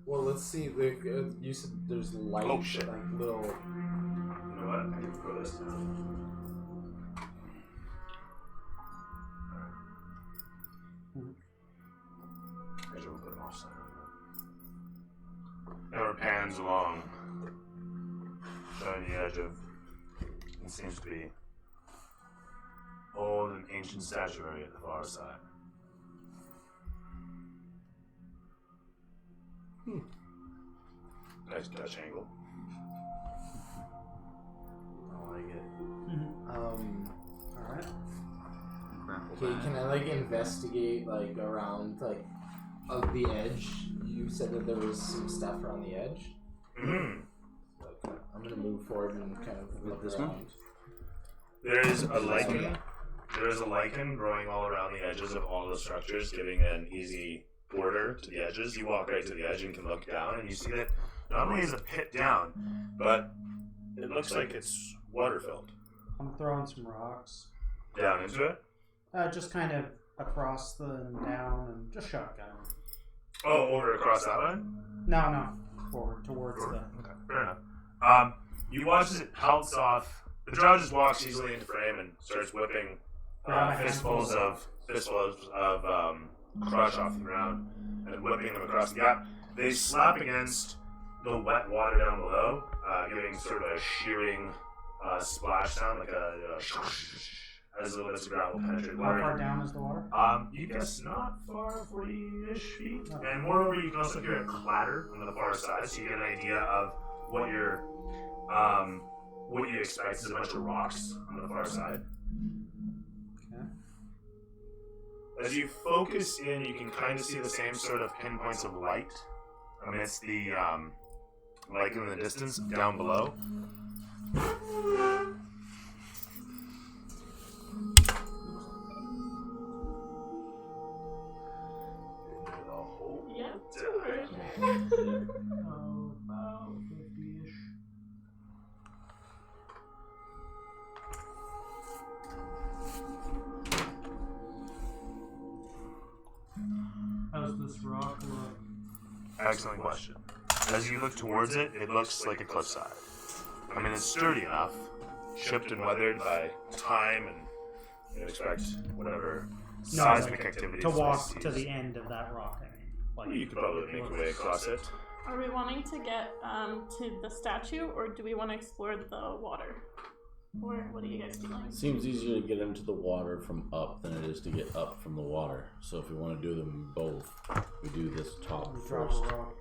Well, let's see. Like, you said there's light, Oh, shit. like little. You know what? I can throw this down. Actually, we'll put it offside. Now it pans along, showing the edge of what seems to be old and ancient statuary at the far side. Nice Dutch angle. I like it. Alright. Grapple Okay, back. can I like investigate like around like of the edge? You said that there was some stuff around the edge. Mm-hmm. Like, I'm gonna move forward and kind of look this around. one? There is a lichen. There is a lichen growing all around the edges of all the structures, giving an easy border to the edges. You walk right to the edge and can look down, and you see that not only is a pit down, but it looks like it's water filled. I'm throwing some rocks. Down into it? Just kind of across and down and just shotgun. Oh, over across that way? No. Forward, towards the... Okay, fair enough. You watch as it pelts off. The drow just walks easily into frame and starts whipping fistfuls of crush off the ground and whipping them across the gap. They slap against the wet water down below, giving sort of a shearing splash sound, like a as a little bit of ground will penetrate the How water. far down is the water? You guess not far, 40-ish feet. And moreover, you can also hear a clatter on the far side, so you get an idea of what you expect is a bunch of rocks on the far side. Okay. As you focus in, you can kind of see the same sort of pinpoints of light amidst the lichen in the distance down below. Yeah. About 50-ish. How's this rock look? Excellent question. As you look towards it, it looks like a cliffside. I mean, it's sturdy enough, chipped and weathered by time, and you'd expect whatever seismic activity. To walk to the end of that rock, I mean. Like, You could probably make your way across it. Are we wanting to get to the statue, or do we want to explore the water? Or what are you guys feeling? Seems easier to get into the water from up than it is to get up from the water. So if we want to do them both, we do this top we drop first. a rock.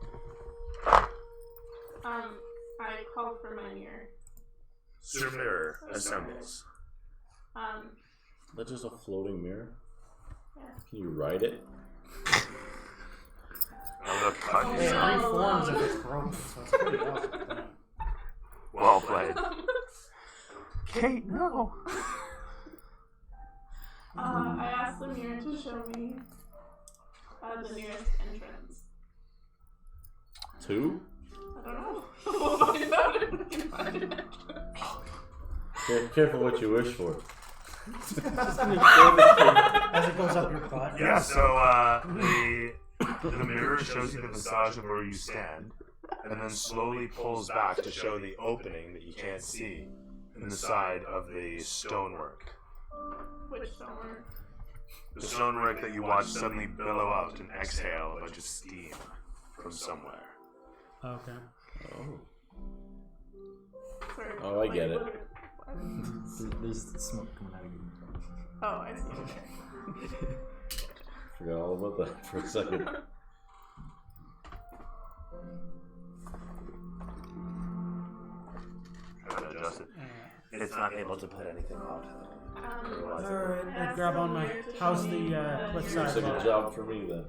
I called for my mirror. Sir Mirror assembles. That's just a floating mirror. Yeah. Can you ride it? I'm gonna cut It you. reforms if it's broken, so it's pretty awesome. Well played. Kate, no. I asked the mirror to show me the nearest entrance. 2? I don't know. We'll find out if we can find an entrance. Careful what you wish for. As it goes up your butt. Yeah, so the mirror shows you the visage of where you stand, and then slowly pulls back to show the opening that you can't see in the side of the stonework. Which stonework? The stonework that you watch suddenly billow out and exhale a bunch of steam from somewhere. Okay. Oh. Sorry, Oh, I get it. There's smoke coming out of you. Oh, I see. Okay. Forgot all about that for a second. Trying to adjust it. It's not able to put anything out. Alright, I grab on my. How's the cliffside It's a good look? job for me then.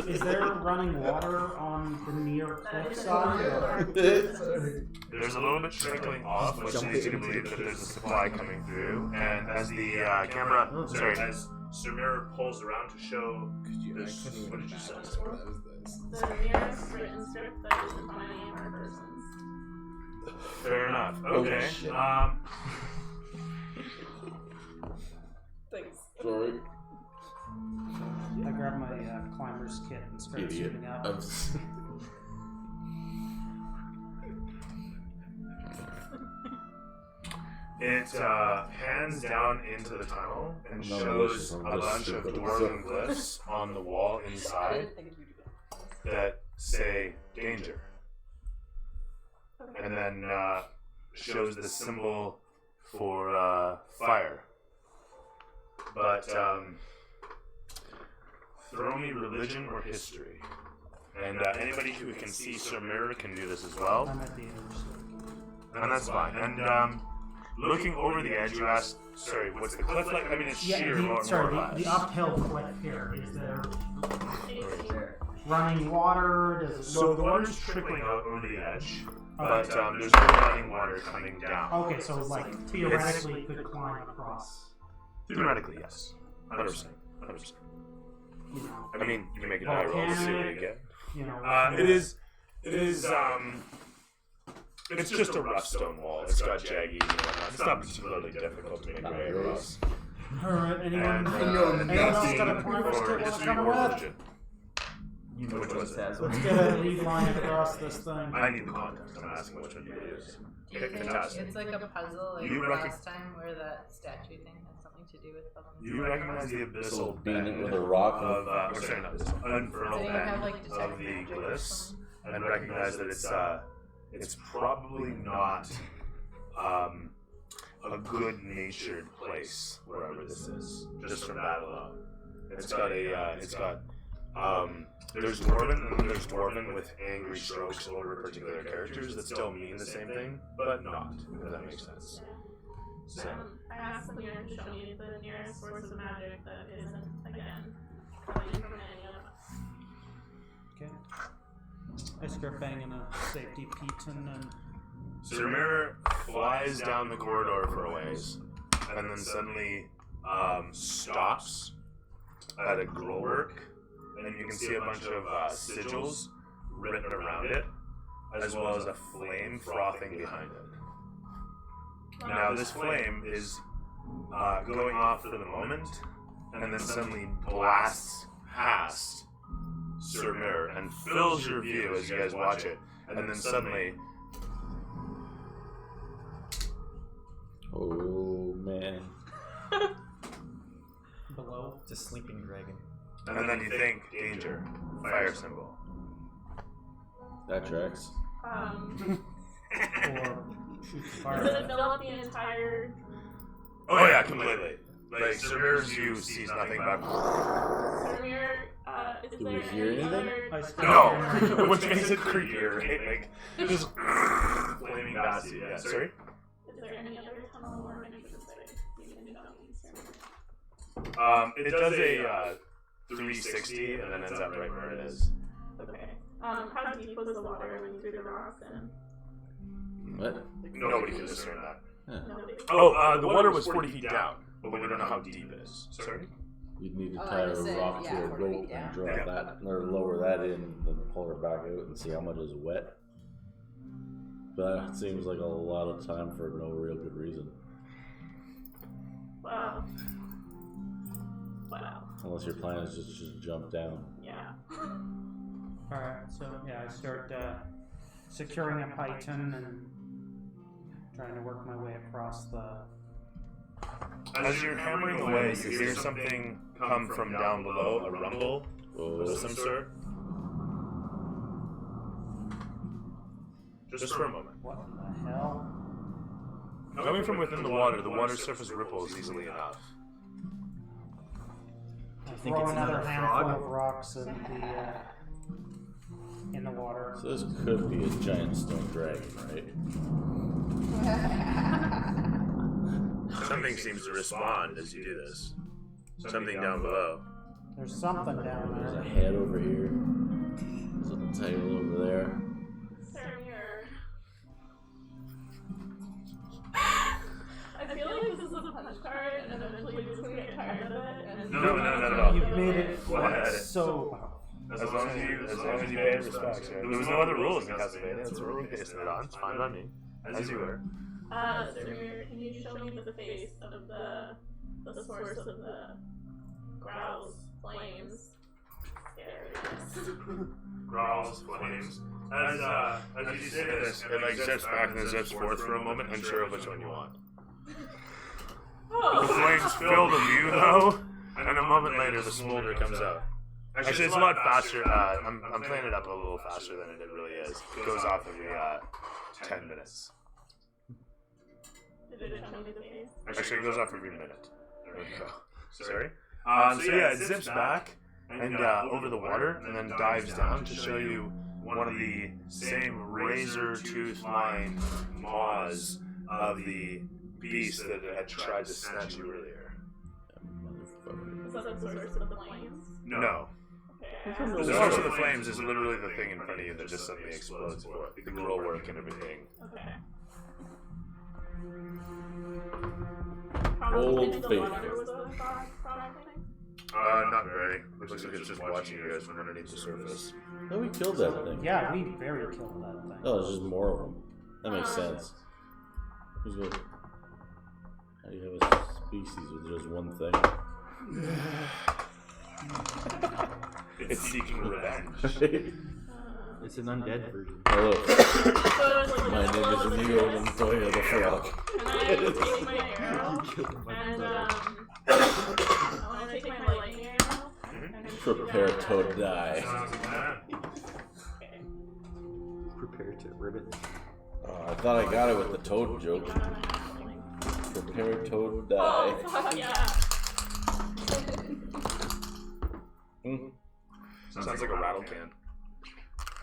Is there running water on the near cliffside? Or? There's a little bit trickling off, which leads you to believe that there's a supply coming through. And as the as Sir Mirror pulls around to show this, what did you say? The nearest written script that is defining our persons. Fair enough. Okay. shit. Thanks. Sorry. I grab my climber's kit and start Idiot. shooting up. It pans down into the tunnel and shows a bunch of dwarven glyphs on the wall inside that say danger. And then shows the symbol for fire. But throw me religion or history. And anybody who can see Sir Mirror can do this as well. I'm at the intersection. And that's fine. And looking over the edge, you ask, sorry, what's the cliff like? I mean, it's sheer more or the less. uphill cliff here. Is there? running water? Does it So the water's trickling out over the edge, but there's no running water coming down. Okay, so like theoretically you could climb across. Theoretically, yes. 100%. 100%. You know, I mean, you can make a die roll to see what you get. you know. It's just a rough stone wall. It's got jaggy and whatnot. It's not particularly difficult to make your way across. All right, anyone? And, anyone else got a nothing climber's for kit want to history come or with? religion. You know Which what was it it? says. Let's get a lead line across this thing. I need the context. I'm asking which one you use. Do you Okay, think fantastic. it's like a puzzle like You reckon- last time where that statue thing had something to do with puzzles? You recognize the abyssal Being it bend with a rock. of, or sorry, not abyssal, infernal Does anyone have, bend like, detect of the magic or glyphs, something? and recognize that it's probably not a good-natured place wherever this is. Just from that alone, it's got there's dwarven and there's dwarven with angry strokes over particular characters that still mean the same thing, but not. If that makes sense. So. I asked the mirror to show me the nearest source of magic that isn't, again, coming from any of us. Okay. I start banging a safety piton and So your mirror flies down the corridor for a ways, and then suddenly stops at a grillwork, and you can see a bunch of sigils written around it, as well as a flame frothing behind it. Now this flame is going off for the moment, and then suddenly blasts past Sir Mirror and fills your view as you guys watch it, and then suddenly Oh man. below. It's a sleeping dragon. and then you think, danger, fire symbol. That tracks. Or shoot the Does fire. it fill up the entire? Oh yeah, completely. Like, Sir Mirror's view sees nothing but... Sir Mirror, is Do we there hear any anything? other? I start No! Which makes it creepier, right? Like, just flaming past you. Yeah, sorry? Is there any other tunnel or entrance that you can show me, sir? It does a 360 and then ends up right where it is. Okay. How deep was the water when you threw the rocks in? What? Nobody can discern that. Huh. Nobody. Oh, the water was 40 feet down, but we don't know how deep it is. Sorry? You'd need to Oh, tie I a just said, rock yeah, to a 40 feet rope down. and drop Yeah. that, or lower that in, then pull her back out and see how much is wet. But that seems like a lot of time for no real good reason. Wow. Wow. Unless your plan is just jump down. Yeah. Alright, so yeah, I start securing a python and trying to work my way across the. As you're hammering away, you hear something come from down below, a rumble of some sort. Just for a moment. What in the hell? Coming from within the water surface ripples easily enough. I think throw it's another another handful frog? of rocks in the water. So this could be a giant stone dragon, right? Something seems to respond as you do this. Something down below. There's something down There's a there. head over here. There's a tail over there. Sir Mirror. I feel like this is a punch card, and eventually you're just gonna get tired of it. And No. You've made it Go ahead. so. As long as you pay respect. There was no other rules in Castlevania. That's what we're basing it on. It's fine by me. As you were. Sir Mirror, can you show me the face of the source of the growls, flames, scariness? Growls, flames. As you say this, it like zips back and then zips forth for a moment, unsure of which one you want. The Oh! flames fill the view though, and a moment later the smolder comes out. Actually, it's a lot faster. I'm playing it up a little faster than it really is. It goes off every 10 minutes. Did it show me the face? Actually, it goes off every minute. There we go. Sorry. So yeah, it zips back and over the water, and then dives down to show you one of the same razor-tooth-lined maws of the beast that had tried to snatch you earlier. That motherfucker. Is that the source of the flames? No. Okay, The source of the flames is literally the thing in front of you that just suddenly explodes for the grill work and everything. Okay. Old the faith. water was the problem thing? Not very. Looks like it's just watching you guys from underneath the surface. No, we killed that thing. Yeah, we very killed that thing. Oh, there's just more of them. That makes sense. Who's good? How do you have a species with just one thing? It's seeking revenge. It's an undead version. Hello. So it's like My name is Leo Montoya the Frog. Can I take my arrow and I want to take my lightning arrow and Prepare to die. Prepare to ribbon. Oh, I thought I got it with the toad joke. Prepare to die. Oh, fuck yeah. Sounds like a rattle can.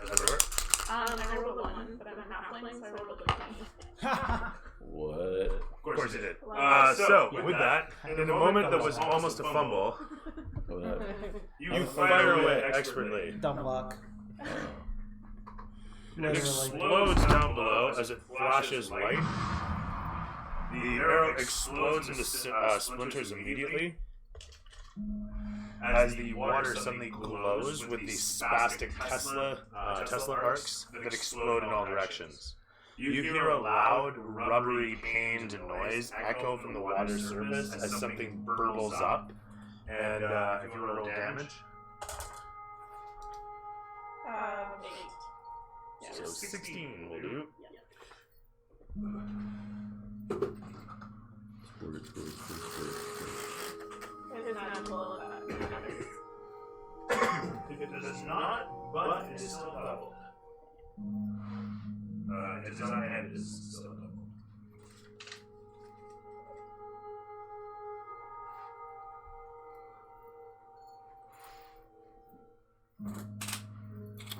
Does that work? I rolled a 1, but I'm a halfling, so I rolled a 20. What? Of course it did. So, with that, in a moment that was almost a fumble, you fire away expertly. Dumb luck. It explodes down below as it flashes light. The arrow explodes into splinters immediately as the water suddenly glows with these spastic Tesla arcs that explode in all directions. You hear a loud, rubbery, pained noise echo from the water's surface as something burbles up. And if you roll damage, 8. so 16 will do. It does not, but it is still double. It does not end, it is still double.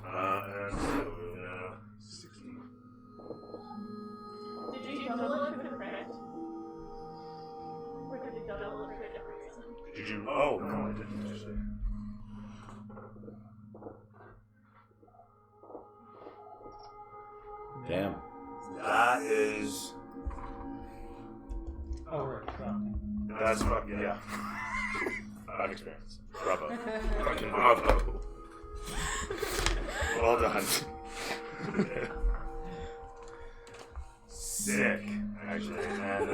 And so, 16. Did you double it for the crit? Or did you double it for a different reason? Did you? Oh, no, I didn't actually. Damn. That is. Oh, right. Okay. That's fucking, yeah. I've experienced. Bravo. Fucking bravo. Well done. Sick, actually. And,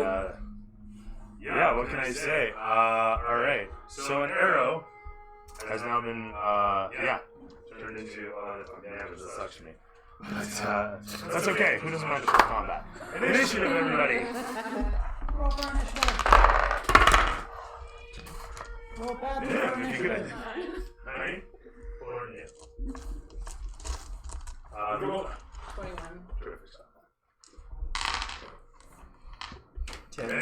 yeah, what can I say? Alright. So an arrow has now been, turned into, damage, that sucks for me. But, that's okay. Who doesn't mind for combat? Initiative, everybody! Roll for initiative. Roll badly Yeah, for pretty initiative. good. 9 for you. Roll. 21. Terrific stuff. 10. 10.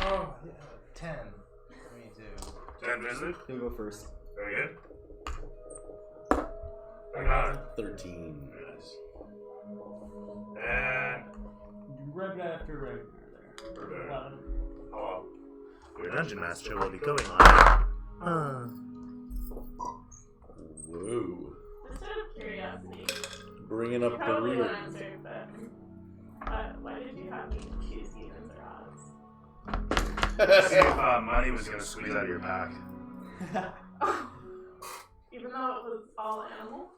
Oh, yeah. 10. Me too. 10 Grizzly. He'll go first. Very good. I got it. 13. Yes. And Right after Ragnar there. 11. oh, your dungeon master will be going on. Whoa. Just out of curiosity, Bringing you up the probably rear. will answer, but why did you have me choose demons or odds? See if money was going to squeeze out of your pack. Even though it was all animal?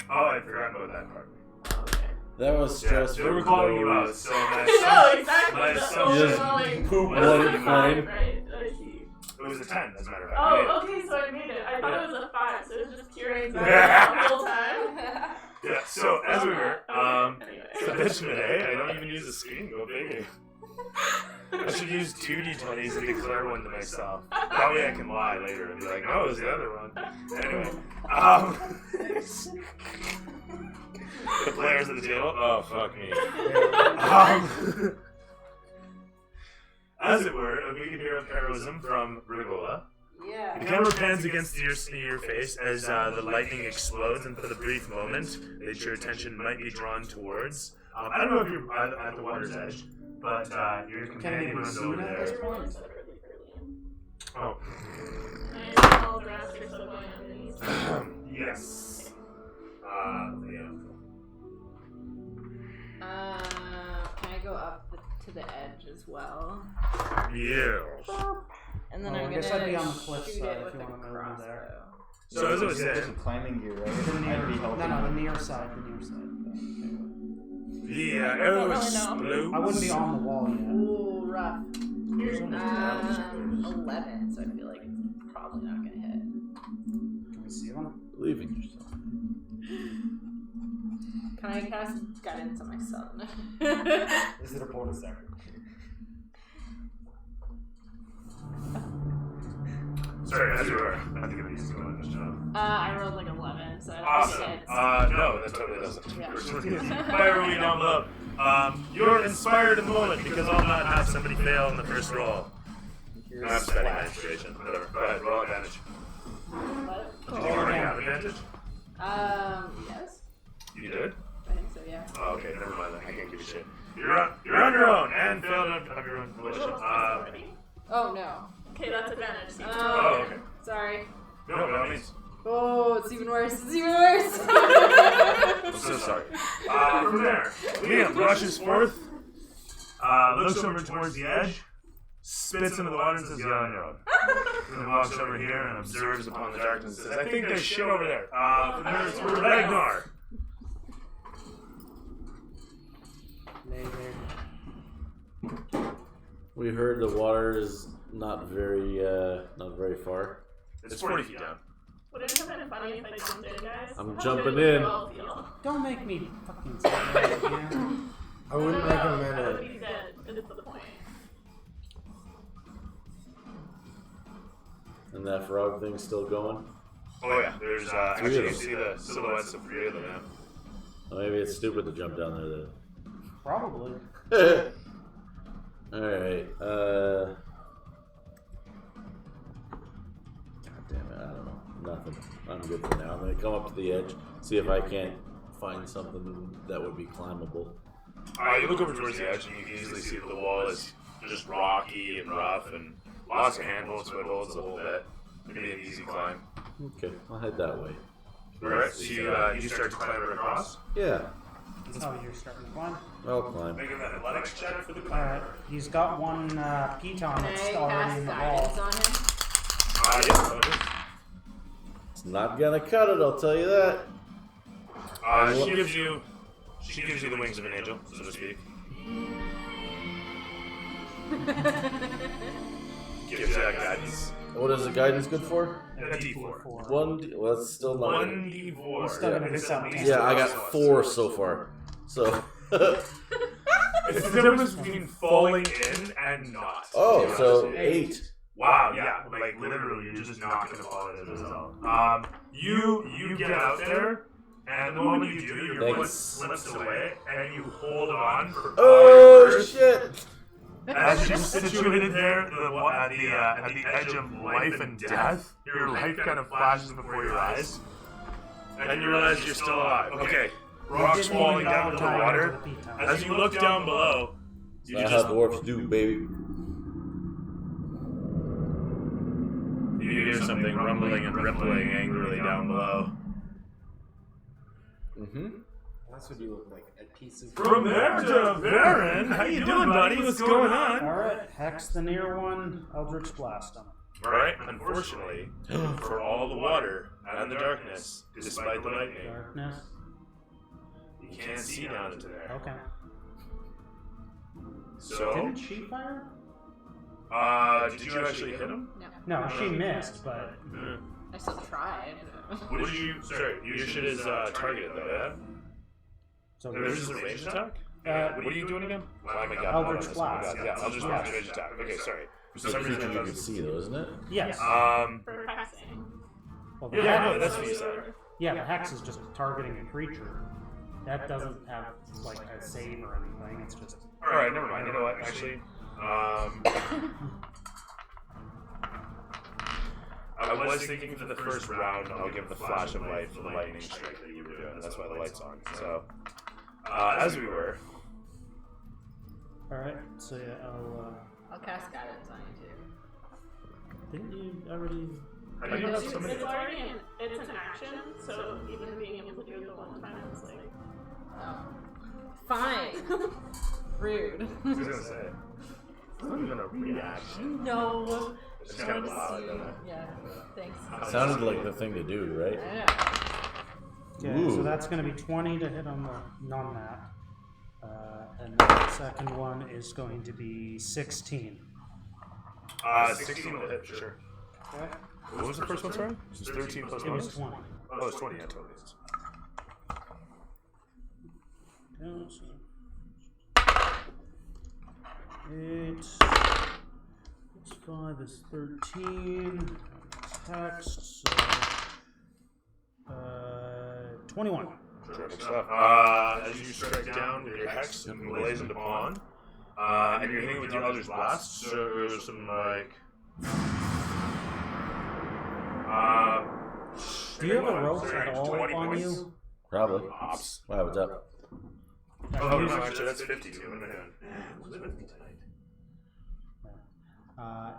Oh, I forgot about that part. Okay. That was Yeah, stressful. they were calling you out, so my No, exactly. my The assumption- overwhelming Poop was bloody that you fine. right? I see. It was a 10, as a matter of fact. Oh, okay, so I made it. I thought it was a 5, so it was just pure anxiety Yeah. the whole time. Yeah, so as we were, Anyway. Benjamin, hey, I don't even use the screen, go figure. I should use 2 d20s and declare one to myself. That way I can lie later and be like, no, it was the other one. Anyway, the players at the table, oh, fuck me. As it were, a big hero of heroism from Rigola. Yeah. The camera pans against your face as the lightning explodes, and for the brief moment that your attention might be drawn towards. I don't know if you're at the water's edge, but your companion runs over there. Everyone's separately brilliant. Oh. Nice. still going underneath? Yes. Yeah. Can I go up to the edge as well? Yes. And then Well, I'm I guess gonna I'd be on the cliff shoot side it if with you a wanna move over there. crossbow. So as I was There's saying, a climbing gear, right? The near, I'd be no, helping. the near side, the near side. the arrow really know. explodes. I wouldn't be on the wall yet. Ooh, rough. Here's one of the arrows. 11, so I feel like it's probably not gonna hit. Can we see them? Believe in yourself. Can I cast guidance on my son? Is it a bonus action? Sorry, as you were. I think I'm used to going this job. I rolled like 11, so Awesome. it hits. No, that totally doesn't. Yeah. Fire away down below. You're inspired in the moment because I'll not have somebody fail in the first roll. I'm spending my inspiration. Whatever. Go ahead, roll advantage. What? Did you already have advantage? Yes. You did? I think so, yeah. Oh, okay, never mind then. I can't give you shit. You're on your own and failed of your own volition. Oh, no. Okay, that's advantage. So Oh, okay. Sorry. No, by all means. Oh, it's even worse. It's even worse. I'm so sorry. From there, Liam rushes forth, looks over towards the edge, spits into the water and says, "You're on your own." And walks over here and observes upon the darkness and says, "I think there's shit over there." From there, it's Ragnar. Lay there. We heard the water is not very far. It's 40 feet down. would it have been funny if I jumped in, guys? I'm How jumping good would in. you all feel? Don't make me fucking say that again. I wouldn't recommend I would it. be dead. Is the point? And that frog thing's still going? Oh yeah, there's actually you can see the silhouettes of 3 of them now. Well, maybe it's stupid to jump down there Probably. then. Alright, God damn it, I don't know. Nothing. I'm good for now. I'm gonna come up to the edge, see if I can't find something that would be climbable. You look over towards the edge and you can easily see that the wall is just rocky and rough and lots of handholds, footholds, the whole bit. It'd be an easy climb. Okay, I'll head that way. Alright, so you start to climb it across. Yeah, Oh, you're starting to climb? I'll climb. Making that athletics check for the Alright, climber. he's got one piton Can that's I already in cast the wall. guidance on him? Yeah, that is. It's not gonna cut it, I'll tell you that. She gives you the wings of an angel, so to speak. Gives you that guidance. What is the guidance good for? A D4. Well, that's still not. 1D4. Still gonna It's miss at out. least Yeah, I got a 4 so far. So. It's the difference between falling in and not. Oh, so 8. Wow, yeah, like literally, you're just not gonna fall into the zone. You get out there, and the moment you do, your foot Thanks. slips away, and you hold on for Oh, all your shit! As you're situated there at the edge of life and death, your life kind of flashes before your eyes, and you realize you're still alive. Okay, rocks Didn't falling even down into the tie water. into the piton. As you look down below, you That's just how dwarfs do, baby. you hear something rumbling and rippling angrily down below. Mm-hmm. That's what you look like. At pieces. From there to Varen, how you doing, buddy? What's going on? Alright, hex the near one, Eldritch Blast him. Alright, unfortunately, for all the water and the darkness, despite the lightning, Darkness. you can't see down into there. Okay. So, Didn't she fire? did you actually hit him? No, she missed, but I still tried. What did you, sorry, your shit is targeted though, yeah? so There's just a range attack? What are you doing again? Oh my god, Eldritch hold on, Blast. yeah, Eldritch Blast, range attack. Okay, sorry. For It's a some reason creature it you can doesn't. see, though, isn't it? yes. For hexing. Well, the Yeah, no, hex, that's what you said. yeah, the hex is just targeting a creature. That doesn't have like a save or anything. It's just Alright, never mind. You know what, actually, I was thinking for the first round, I'll give the flash of light for the lightning strike that you were doing, and that's why the light's on. So, as we were, alright. So yeah, I'll cast guidance on you too. didn't you already? How do you know somebody? It's already it's an action, so even being able to do it the one time is like. Fine. Rude. I was gonna say. It's not even a reaction. No. It's kind of loud, isn't it? Yeah. Thanks. Sounded like the thing to do, right? I know. Okay, so Ooh. that's going to be 20 to hit on the non-nat. And the second one is going to be 16. 16 will hit for sure. Okay. What was the first one, sorry? It was 13 plus It was bonus? 20. Oh, it's 20, yeah, totally. Okay, so 8 plus 5 is 13. Text, so 21. Terrific stuff. As you strike down with your hex and blazoned upon, and you're hitting with your Eldritch Blast, so some like. Do you have a rope at all 20 on points? you? Probably. Ops. Wow, what's up? Oh, no, actually, that's 52. What am I doing?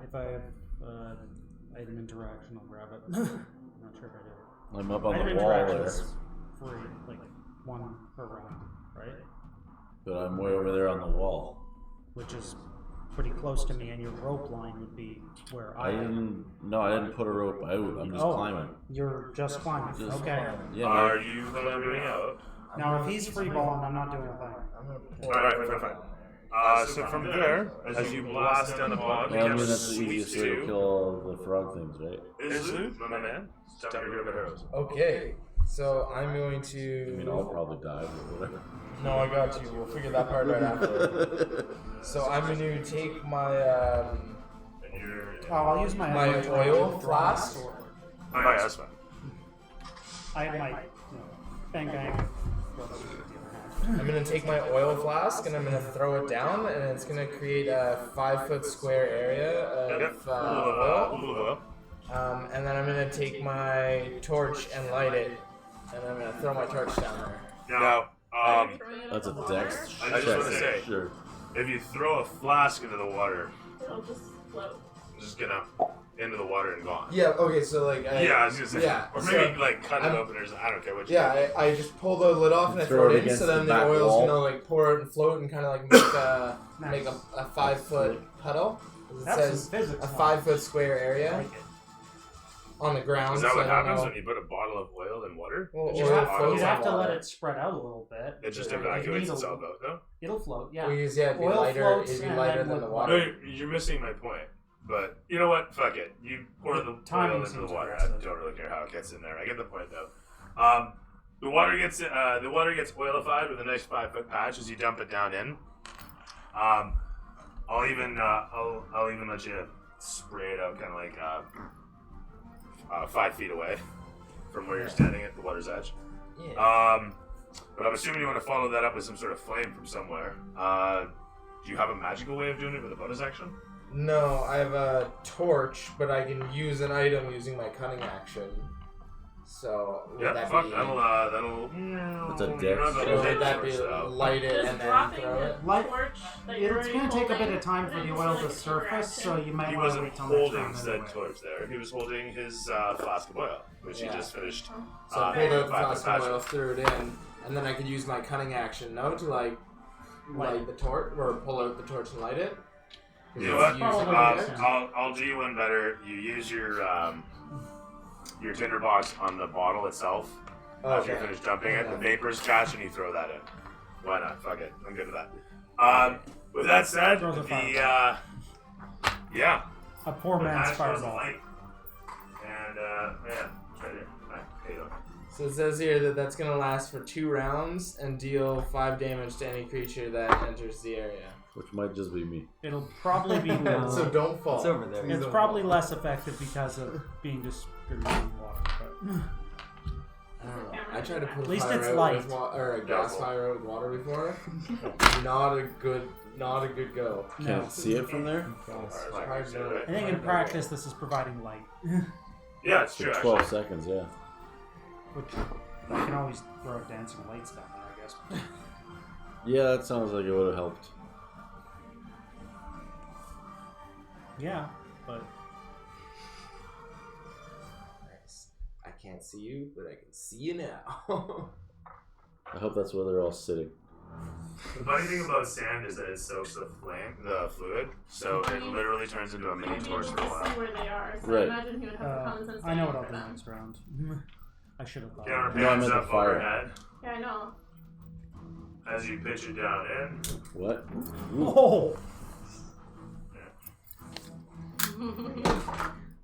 If I have item interaction, I'll grab it. I'm not sure if I do. I'm up on Item the wall interaction there, is free, like one per round, right? but I'm way over there on the wall. Which is pretty close to me, and your rope line would be where I I am. didn't. No, I didn't put a rope out. I'm just Oh. climbing. You're just climbing. Just Okay. Yeah. Are you climbing out? Now, if he's free balling, I'm not doing a thing. I'm gonna pull Alright, fine. So from there, as you blast down the pond, Well, I mean, again, that's the easiest way to sweep kill all the frog things, right? is Luke, my man. It's time to get over arrows. Okay, so I'm going I mean, I'll to. probably die, but whatever. No, I got you. We'll figure that part out after. So I'm going to take my And you're. Oh, I'll use my oil flask. Oh, yeah, that's fine. I have my bang bang. I'm gonna take my oil flask and I'm gonna throw it down, and it's gonna create a 5-foot square area Yep. of A oil. little oil. And then I'm gonna take my torch and light it, and I'm gonna throw my torch down there. Now, That's a dex I just check. wanna say- Sure. if you throw a flask into the water, It'll just float. it's just gonna into the water and gone. Yeah. Okay. So like. Yeah, I was gonna say. Yeah. Or maybe so like cut it I'm- open or something. I don't care what you Yeah, I just pull the lid off and I throw it in, against so then the the back oil's wall. gonna like pour out and float and kind of like make a Nice. make a 5-foot puddle. It That's says some physics. a 5-foot square area Like it. on the ground. Is that so what I don't happens know. when you put a bottle of oil in water? Well, It You just oil have, floats you on have to let water. it spread out a little bit. It just Like, evacuates it'll- itself out, though. It'll float, yeah. Well, it'd be Oil lighter. floats It'd be and lighter then than the with- water. No, you're missing my point. But you know what? Fuck it. You pour the timing oil into the seems water. I aggressive. don't really care how it gets in there. I get the point though. The water gets oilified with a nice 5-foot patch as you dump it down in. I'll even let you spray it out kind of like 5 feet away from where you're standing at the water's edge. Yeah. But I'm assuming you want to follow that up with some sort of flame from somewhere. Do you have a magical way of doing it with a bonus action? No, I have a torch, but I can use an item using my cunning action. So would Yeah, that fuck, be? that'll. It's a you're dex. not So gonna would hit that be yours, though. light it Just and then dropping throw the it? Like, torch that you're It's already going to take a bit holding, of time for and the then oil just, to like, surface, so you might He want to wasn't wait till next holding round said anyway. torch there. He was holding his flask of oil, which he Yeah. just finished. So I pulled out the 5-foot flask patch. of oil, threw it in, and then I could use my cunning action, no, to like light the torch or pull out the torch and light it. You know what? Probably I'll do you one better. You use your tinderbox on the bottle itself. After you finish dumping it, the vapors catch and you throw that in. Why not? Fuck it. I'm good with that. With that said, Throw the the yeah. A poor The man's match goes fireball. light. And yeah, it's right here. Alright, here you go. So it says here that that's gonna last for 2 rounds and deal 5 damage to any creature that enters the area. Which might just be me. It'll probably be So don't fall. It's over there. Please It's don't probably fall. less effective because of being distributed in water. But I don't know. I tried to put At least a fire it's out light. with or a gas fire out with water before. Not a good go. Can't see it from there? It's hard to know. I think in practice this is providing light, Yeah, it's For true. 12 Actually. seconds, yeah. which I can always throw dancing lights down there, I guess. Yeah, that sounds like it would have helped. Yeah, but can't see you, but I can see you now. I hope that's where they're all sitting. The funny thing about sand is that it soaks the fluid, so it literally turns into a mini torch for a See while. where they are. So Right. imagine he would have common sense. I know what I'll for do them. next round. I should have thought. Camera of it. No, I pans meant the up fire. overhead Yeah, I know. as you pitch it down in. What? Oh!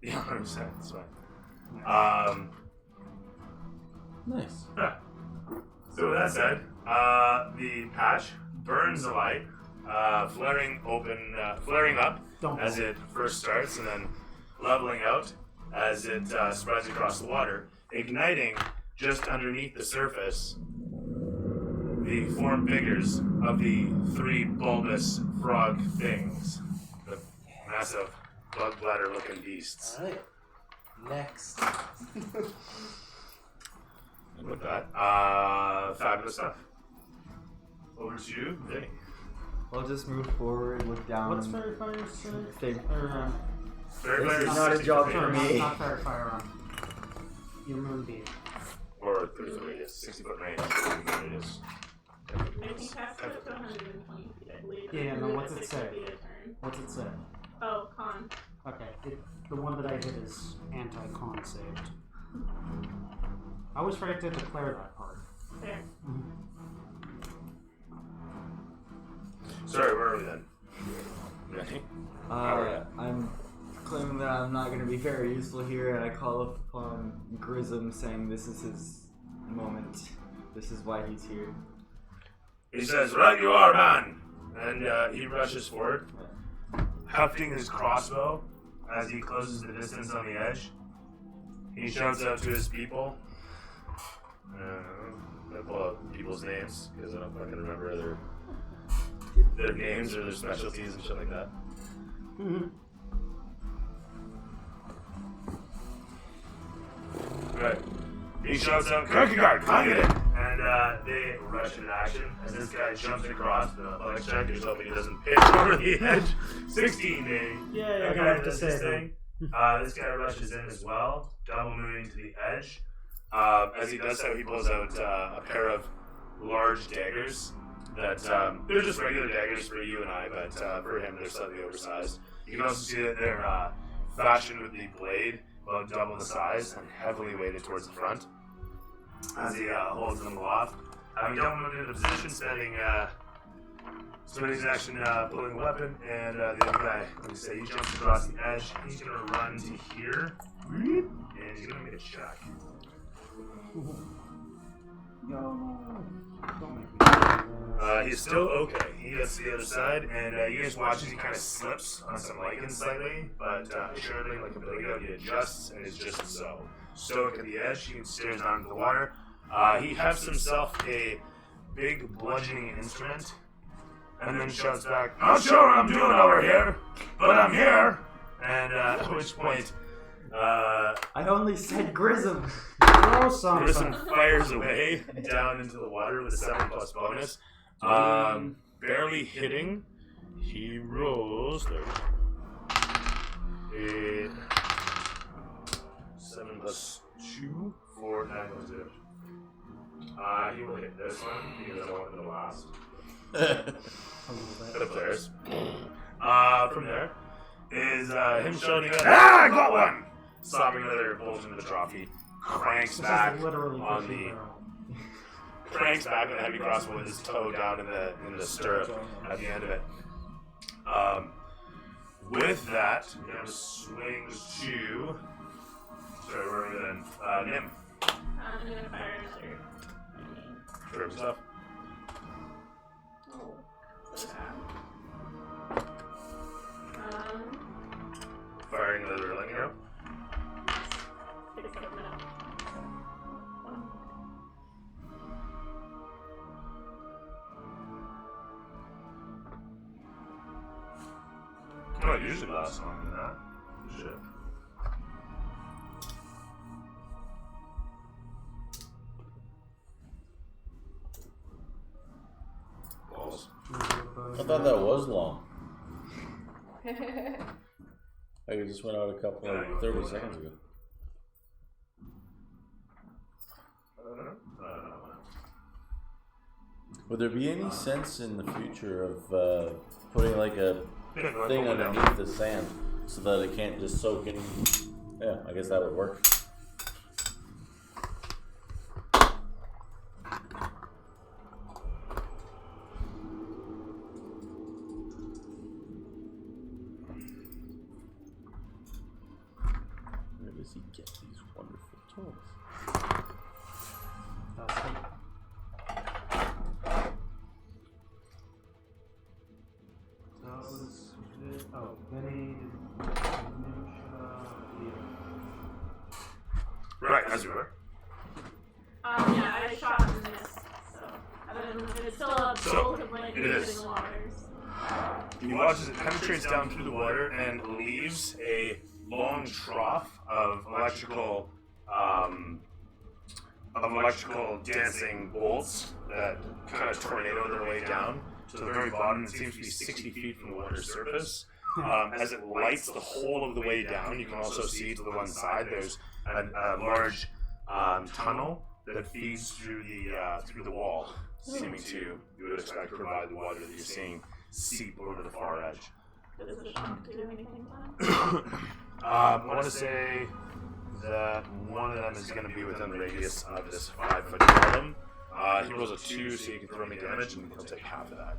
Yeah, 100%. That's fine. Nice. So with that said, the patch burns alight, flaring up Don't as it first starts, and then leveling out as it spreads across the water, igniting just underneath the surface the form figures of the 3 bulbous frog things, the massive blood bladder looking beasts. Alright. Next. And with that, fabulous stuff. Over to you, Vinny. I'll just move forward, look down. What's Fairy Fire's Stay. or, Fairy This Fire's is not a 60 job foot for radius. me. not Fairy Fire your Moonbeam. Or 30 foot radius, 60 foot range, 30 foot radius. I think cast it to 120 feet, I believe. Yeah, and no, move what's it 60 say? feet a turn. What's it say? Oh, con. Okay, the one that I hit is anti-con saved. I always forget to declare that part. There. Sorry, where are we then? Ready? I'm claiming that I'm not going to be very useful here, and I call upon Grism, saying this is his moment. This is why he's here. He says, "Right you are, man!" And he rushes forward, hefting his crossbow as he closes the distance on the edge. He shouts out to his people. I pull out people's names because I don't fucking remember their names or their specialties and shit like that. Right. He shouts out, "Kierkegaard, can I get it?" And they rush into action as this guy jumps across the athletics check. He's hoping he doesn't pitch over the edge. 16, baby. Yeah, That I guy have to does say his that. thing. This guy rushes in as well, double moving to the edge. As he does so, he pulls out a pair of large daggers that they're just regular daggers for you and I, but for him they're slightly oversized. You can also see that they're fashioned with the blade about double the size and heavily weighted towards the front as he holds them aloft. He don't move into position, spending his action pulling a weapon, and the other guy, like I say, he jumps across the edge. He's going to run to here, and he's going to make a check. No. Don't make me. He's still okay. He gets to the other side, and you guys watch as he kind of slips on some lichens slightly, but assuredly, like a billy goat, he adjusts and is just so stoic at the edge. He stares down into the water. He hefts himself a big bludgeoning instrument, and then shouts back, "Not sure what I'm doing over here, but I'm here." And at which point, I only said Grism. Throw something. Grissom fires away down into the water with a 7+ bonus. Barely hitting. He rolls a 7 + 2, 4, 9 + 0. He will hit this one because I want him to last. For the players. From there is him shouting out, "Ah, I got one!" Slapping another bulge into the trophy. Cranks This back is literally on fishing the barrel. cranks back on the heavy crossbow with his toe down in the stirrup at the end of it. With that, Nim swings to. Sorry, where are we then? Nim. I'm gonna fire another. Grab stuff. Oh, so bad. Firing another lightning arrow. Take a second minute. One. Oh, it usually lasts longer than that. Shit. Balls. I thought that was long. Like it just went out a couple, like 30 seconds ago. Would there be any sense in the future of putting like a thing underneath the sand so that it can't just soak in? Yeah, I guess that would work. Where does he get these wonderful toys? Right, as you were. Yeah, I shot and missed. So, it's still a bolt of light using the waters. You watch as it penetrates down through the water and leaves a long trough of electrical dancing bolts that kind of tornado their way down to the very bottom. It seems to be 60 feet from the water's surface. As it lights the whole of the way down, you can also see to the one side there's a large tunnel that feeds through the wall, seeming to, you would expect, provide the water that you're seeing seep over the far edge. Does the shark do anything I want to say that one of them is going to be within the radius of this 5-foot column. He rolls a 2, so you can throw me damage, and he'll take half of that.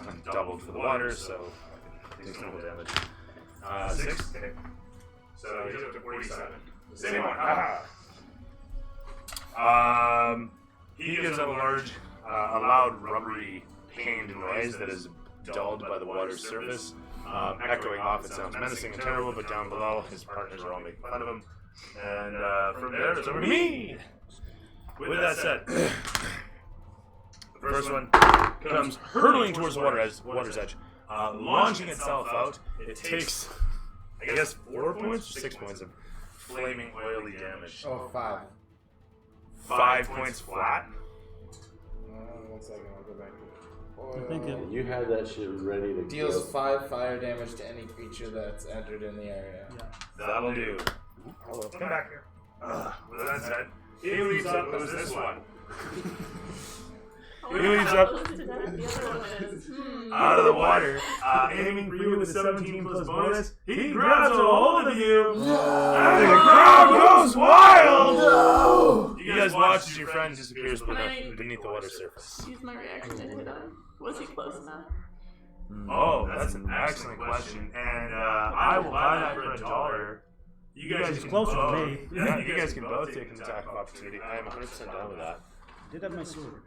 And doubled for the water, so he's no damage. 6. Okay. So he's up to 47. Same one. He gives up a loud, rubbery, pained noise that is dulled by the water's surface. Echoing off, it sounds menacing and terrible, but down below, his partners are all making fun of him. And from there, it's over to me! With that said, the first one comes hurtling towards the water's edge, launching itself out. It takes, I guess, 4 points or 6 points of flaming oily damage. Oh, 5. 5 points flat. 1 second, I'll go back to I think it, You had that shit ready to deals go. 5 fire damage to any creature that's entered in the area. That'll do. Come back here. With that said, he leads up as this one. He leads up out of the water, aiming for you with a 17 plus bonus. He grabs a hold of you, and the crowd goes wild! No! You guys watch as your friend disappears beneath the water surface. Use my reaction to hit him. Was he close enough? Oh, that's an excellent question, and I will buy that for $1. You guys He's can closer to both. me. Yeah, you guys can both take an attack of opportunity. I am 100% down with that. I did have my sword.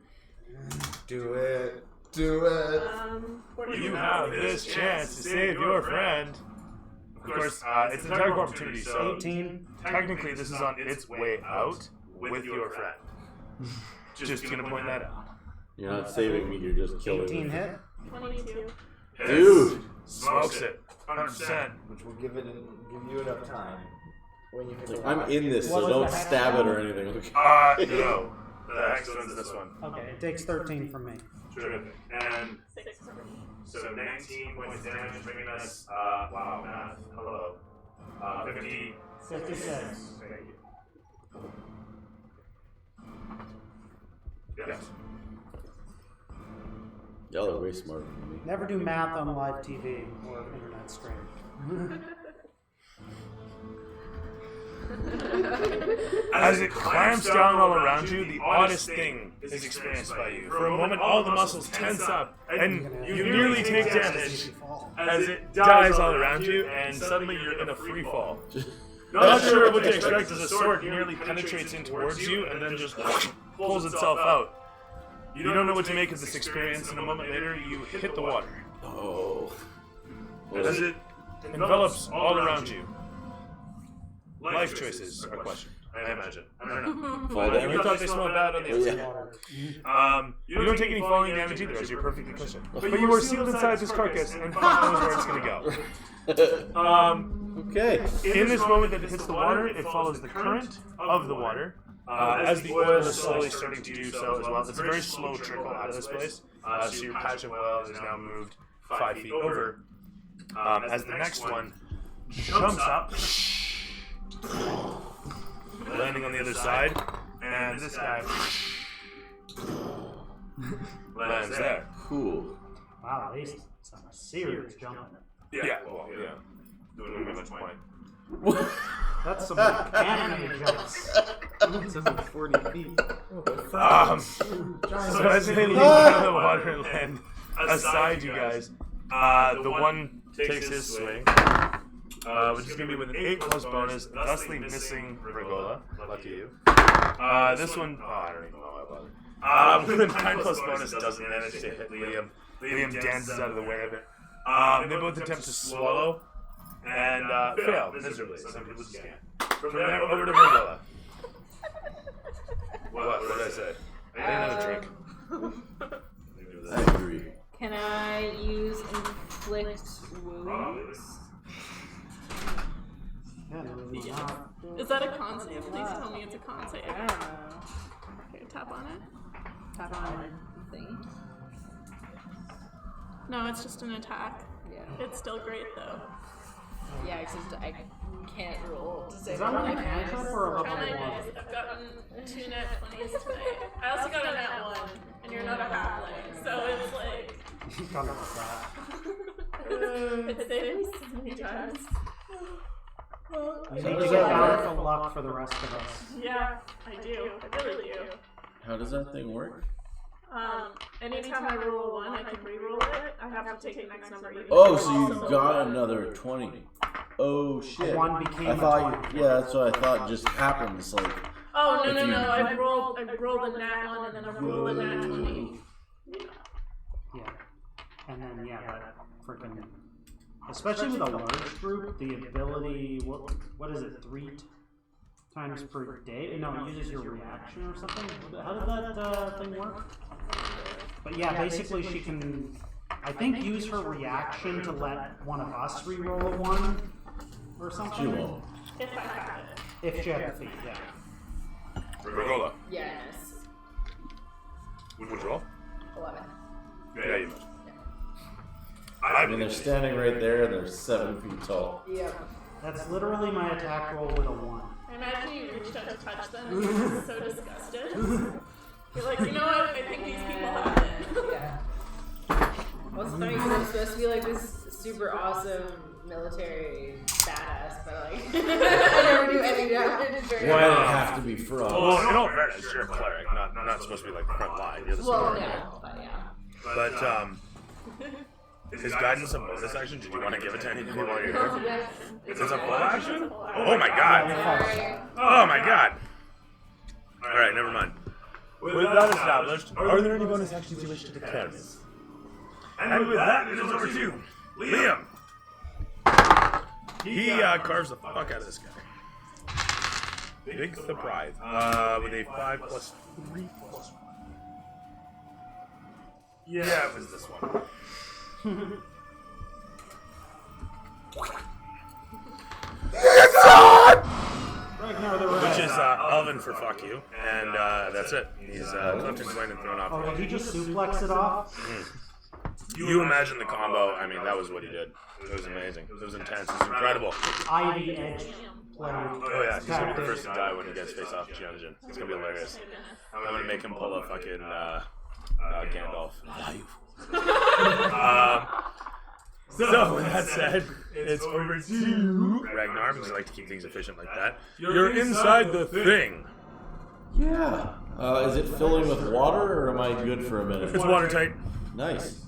Do it. Do it. You have this chance to save your friend. Of course, it's an attack of opportunity, so 18. technically this is on its way out with your friend. Just gonna point that out. You're not saving me, you're just killing 18 me. hit. 22. Dude! Smokes it. 100%. Which will give you enough time. When you hit the I'm in this, so What was don't the hex stab it on? or anything. No. The hex one's this one. Okay, it takes 13 from me. Terrific. And 6 for me. so 19 points of damage, bringing us, wow, math. Hello. 50. 56. Thank you. Yes. Y'all are way smarter than me. Never do math on live TV or internet stream. As it clamps down all around you, the oddest thing is experienced by you. For a moment, all the muscles tense up, and you nearly take damage as it dies all around you, and suddenly you're in a free fall. Not sure what to expect as the sword nearly penetrates in towards you, and then just pulls itself out. You don't know what to make of this experience, and a moment later, you hit the water. Oh. As it envelops all around you. Life choices are questioned, I imagine. I don't know. Fall You damage? thought they smelled bad on the outside. Yeah. You don't take any falling damage either, as you're perfectly cushioned. But you were sealed inside this carcass, and fuck knows where it's gonna go. Okay. In this moment that it hits the water, it follows the current of the water, as the oil is slowly starting to do so as well. It's a very slow trickle out of this place, so your patch of oil is now moved 5 feet over. As the next one jumps up landing on the other side, and this guy lands there. Cool. Wow, they some serious jumping. Yeah, well, yeah. Doing a much point. That's some anime jumps. It says it's 40 feet. So as they leave the water and land aside you guys, the one takes his swing, which is going to be with an 8+ bonus, thusly missing Regola. Lucky you. This one, I don't even know why I bothered. With a 9+ bonus, doesn't manage to hit Liam. Liam dances out of the way of it. They both attempt to swallow and fail miserably. Some people just can't. From there, over to Regola. What did I say? I didn't have a drink. I agree. Can I use inflict wounds? Is that a con save? Please tell me it's a con save. I don't know. Okay, tap on it. Tap on the thing. No, it's just an attack. Yeah. It's still great though. Yeah, except I can't roll to say Is that that like I a cantrip or a Try level my 1? dice. I've gotten 2 nat 20s tonight. I also got a nat 1, and you're not a halfling, so it's like Talking about that. it's saved me so many times. You need to get powerful luck for the rest of us. Yeah, I do. I really do. How does that thing work? Anytime I roll a 1, I can re-roll it. I have to take the next number. Even Oh, so you got another 20. Oh shit. One became I a thought 20. yeah, that's what I thought just happens. Like Oh, no, if you- I rolled a nat 1 and then I rolled a nat 20. Yeah. And then, yeah, that freaking. Especially with a large group, the ability. What is it? 3 times per day? No, it uses your reaction or something? How did that thing work? But yeah, basically she can, I think, use her reaction to let one of us reroll a 1 or something. she won't. If I have it. If she had the feat, yeah. Regola. Yes. Would roll? 11. Yeah, you must. I mean, they're standing right there and they're 7 feet tall. Yeah. That's literally my attack roll with a 1. I imagine you reached out to touch them and you're so disgusted. You're like, you know what? I think these people have it. Yeah. Well, it's funny because I'm supposed to be like this super awesome military badass, but like I never do any damage. Why did it have to be Frog? Well, in all fairness, you're a cleric, not supposed to be like front line. You're the Well, sword. no, but yeah. But is guidance a bonus action? Did you want to give it to anybody while you're here? Yes. It's a full action? Oh my god! Sorry. Oh my god! Alright, never mind. With that established, are there any bonus actions you wish to declare? And with that, it is over to Liam! He carves the fuck out of this guy. Big surprise. With a 5 plus 3 plus 1. Yeah, it was this one. Which is Elvin for fuck you, and that's it. He's clipped and slain and thrown off. Oh, did he just suplex it off? You imagine the combo. I mean, that was what he did. It was amazing. It was intense. It was incredible. Ivy Edge played. Oh yeah, he's gonna be the first to die when he gets face off Jianjin. It's gonna be hilarious. I'm gonna make him pull a fucking Gandalf. So with that said, it's over to Ragnar because I like to keep things efficient like that. You're inside the thing. Yeah. Is it filling with water or am I good for a minute? It's watertight. Nice.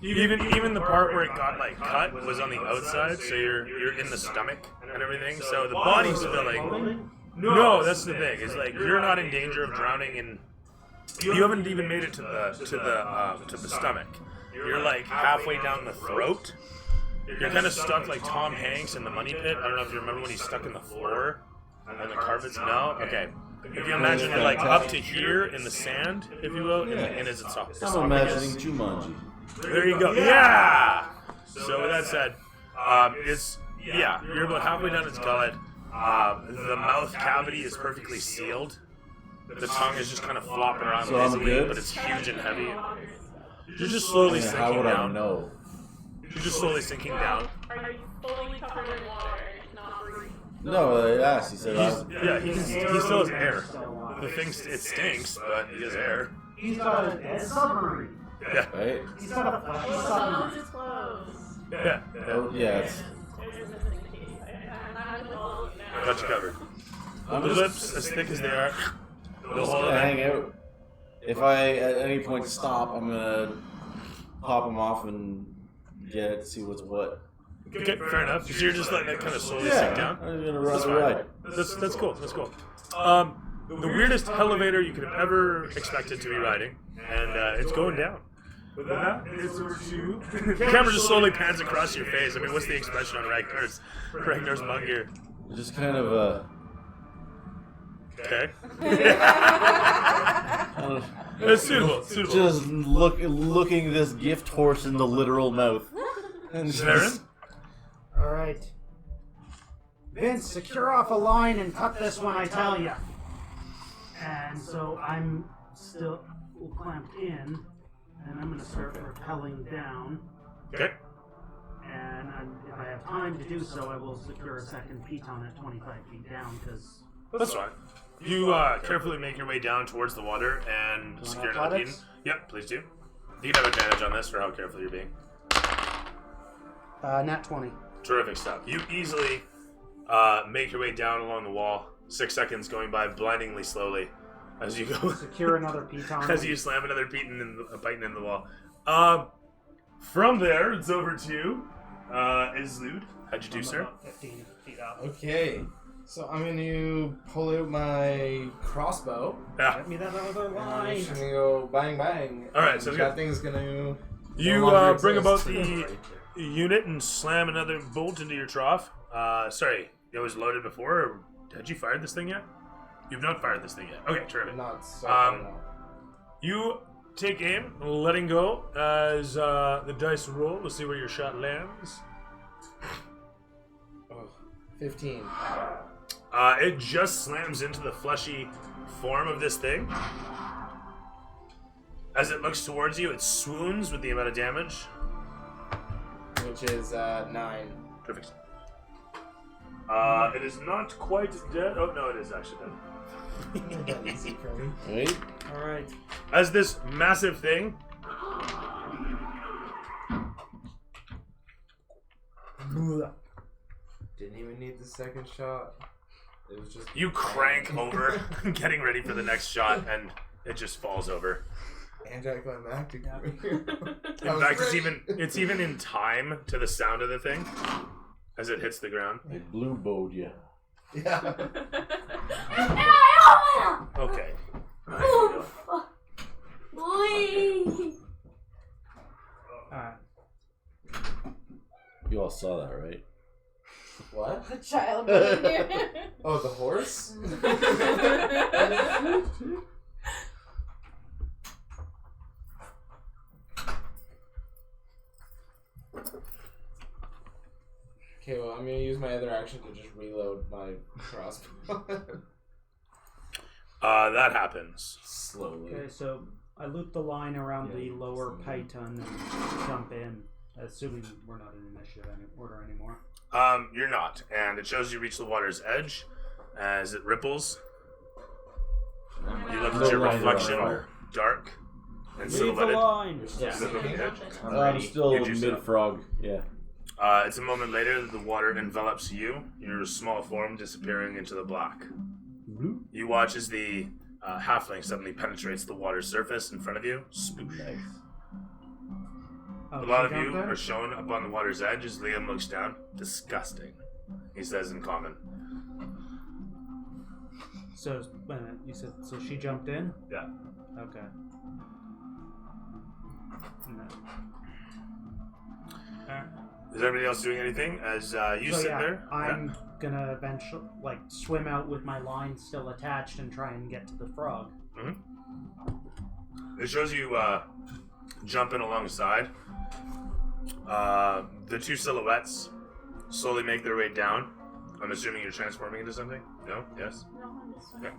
Even the part where it got like cut was on the outside, so you're in the stomach and everything. So the body's filling. No, that's the thing. It's like you're not in danger of drowning, and you haven't even made it to the stomach. You're like halfway down the throat. You're kind of stuck like Tom Hanks in the Money Pit. I don't know if you remember when he's stuck in the floor and the carpets. No, okay. If you imagine you're like up to here in the sand, if you will, in his esophagus. I'm imagining Jumanji. There you go. Yeah. So with that said, you're about halfway down its gullet. The mouth cavity is perfectly sealed. The tongue is just kind of flopping around So I'm lazily, good? but it's huge and heavy. You're just slowly How sinking would I down. know? You're just slowly sinking down. Are you fully covered in water and not breathing? No, I asked. He said, Yeah, he still has air. The thing, it stinks, but he has air. He's got a dead submarine. Yeah. right? He's got a fleshy Close submarine. is close. Yeah. Oh, yeah. It's, There's a missing piece. I'm with all of I now. got you covered. The lips, as thick as they are, I'm they'll just hold gonna it. hang out. If I at any point stop, I'm gonna pop him off and get it, see what's what. Okay, fair enough. So you're just letting it kind of slowly Yeah, sink down. I'm gonna That's run the fine. ride. That's cool. That's cool. The weirdest elevator you could have ever expected to be riding, and it's going down. With that, it's over to the camera just slowly pans across your face. I mean, what's the expression on Ragnar's mug here? Just kind of Okay. uh, It's suitable. Suitable. just looking this gift horse in the literal mouth. And Saren? Alright. Vince, secure off a line and cut this when I tell you. And so I'm still clamped in, and I'm going to start rappelling down. Okay. And if I have time to do so, I will secure a second piton at 25 feet down, because... That's fine. You carefully make your way down towards the water and want secure another athletics? beacon. Yep, please do. You can have advantage on this for how careful you're being. Nat 20. Terrific stuff. You easily make your way down along the wall. 6 seconds going by blindingly slowly as you go. Secure another piton. As you slam another piton in the wall. From there, it's over to Islud. How'd you do, sir? About 15 feet up. Okay, so I'm gonna pull out my crossbow. Yeah. Get me that other And I'm line. just gonna go bang bang. Alright, and sounds that good. thing's gonna. You no longer bring about exist. the unit and slam another bolt into your trough. Sorry, it was loaded before, or had you fired this thing yet? You've not fired this thing yet. Okay, terrific. Not so no. You take aim, letting go as the dice roll. We'll see where your shot lands. 15. It just slams into the fleshy form of this thing. As it looks towards you, it swoons with the amount of damage. Which is 9. Perfect. It is not quite dead. Oh, no, it is actually dead. That easy for me. Right? Alright. As this massive thing Didn't even need the second shot. It was just. you crank over, getting ready for the next shot, and it just falls over. Anticlimactic. In fact, it's even in time to the sound of the thing as it hits the ground. They blue bowed you. Yeah. Okay. Alright. You all saw that, right? What? The child being here. Oh, the horse? Okay, well, I'm gonna use my other action to just reload my crossbow. That happens. Slowly. Okay, so I loop the line around the lower python and jump in, assuming we're not in initiative order anymore. You're not, and it shows you reach the water's edge as it ripples. You look at your lines are on reflection, fire. dark and Leave the silhouetted. line! I'm still You do so. mid-frog, yeah. It's a moment later that the water envelops you, your small form disappearing into the black. You watch as the halfling suddenly penetrates the water's surface in front of you. Spoosh. Oh, A lot she of you jumped there? are shown up on the water's edge as Liam looks down. Disgusting, he says in common. So, wait a minute, you said, so she jumped in? Yeah. Okay. No. Is everybody else doing anything as you So sit yeah, there? I'm gonna eventually, swim out with my line still attached and try and get to the frog. It shows you jumping alongside. The two silhouettes slowly make their way down. I'm assuming you're transforming into something? No? Yes? No, I'm just Okay.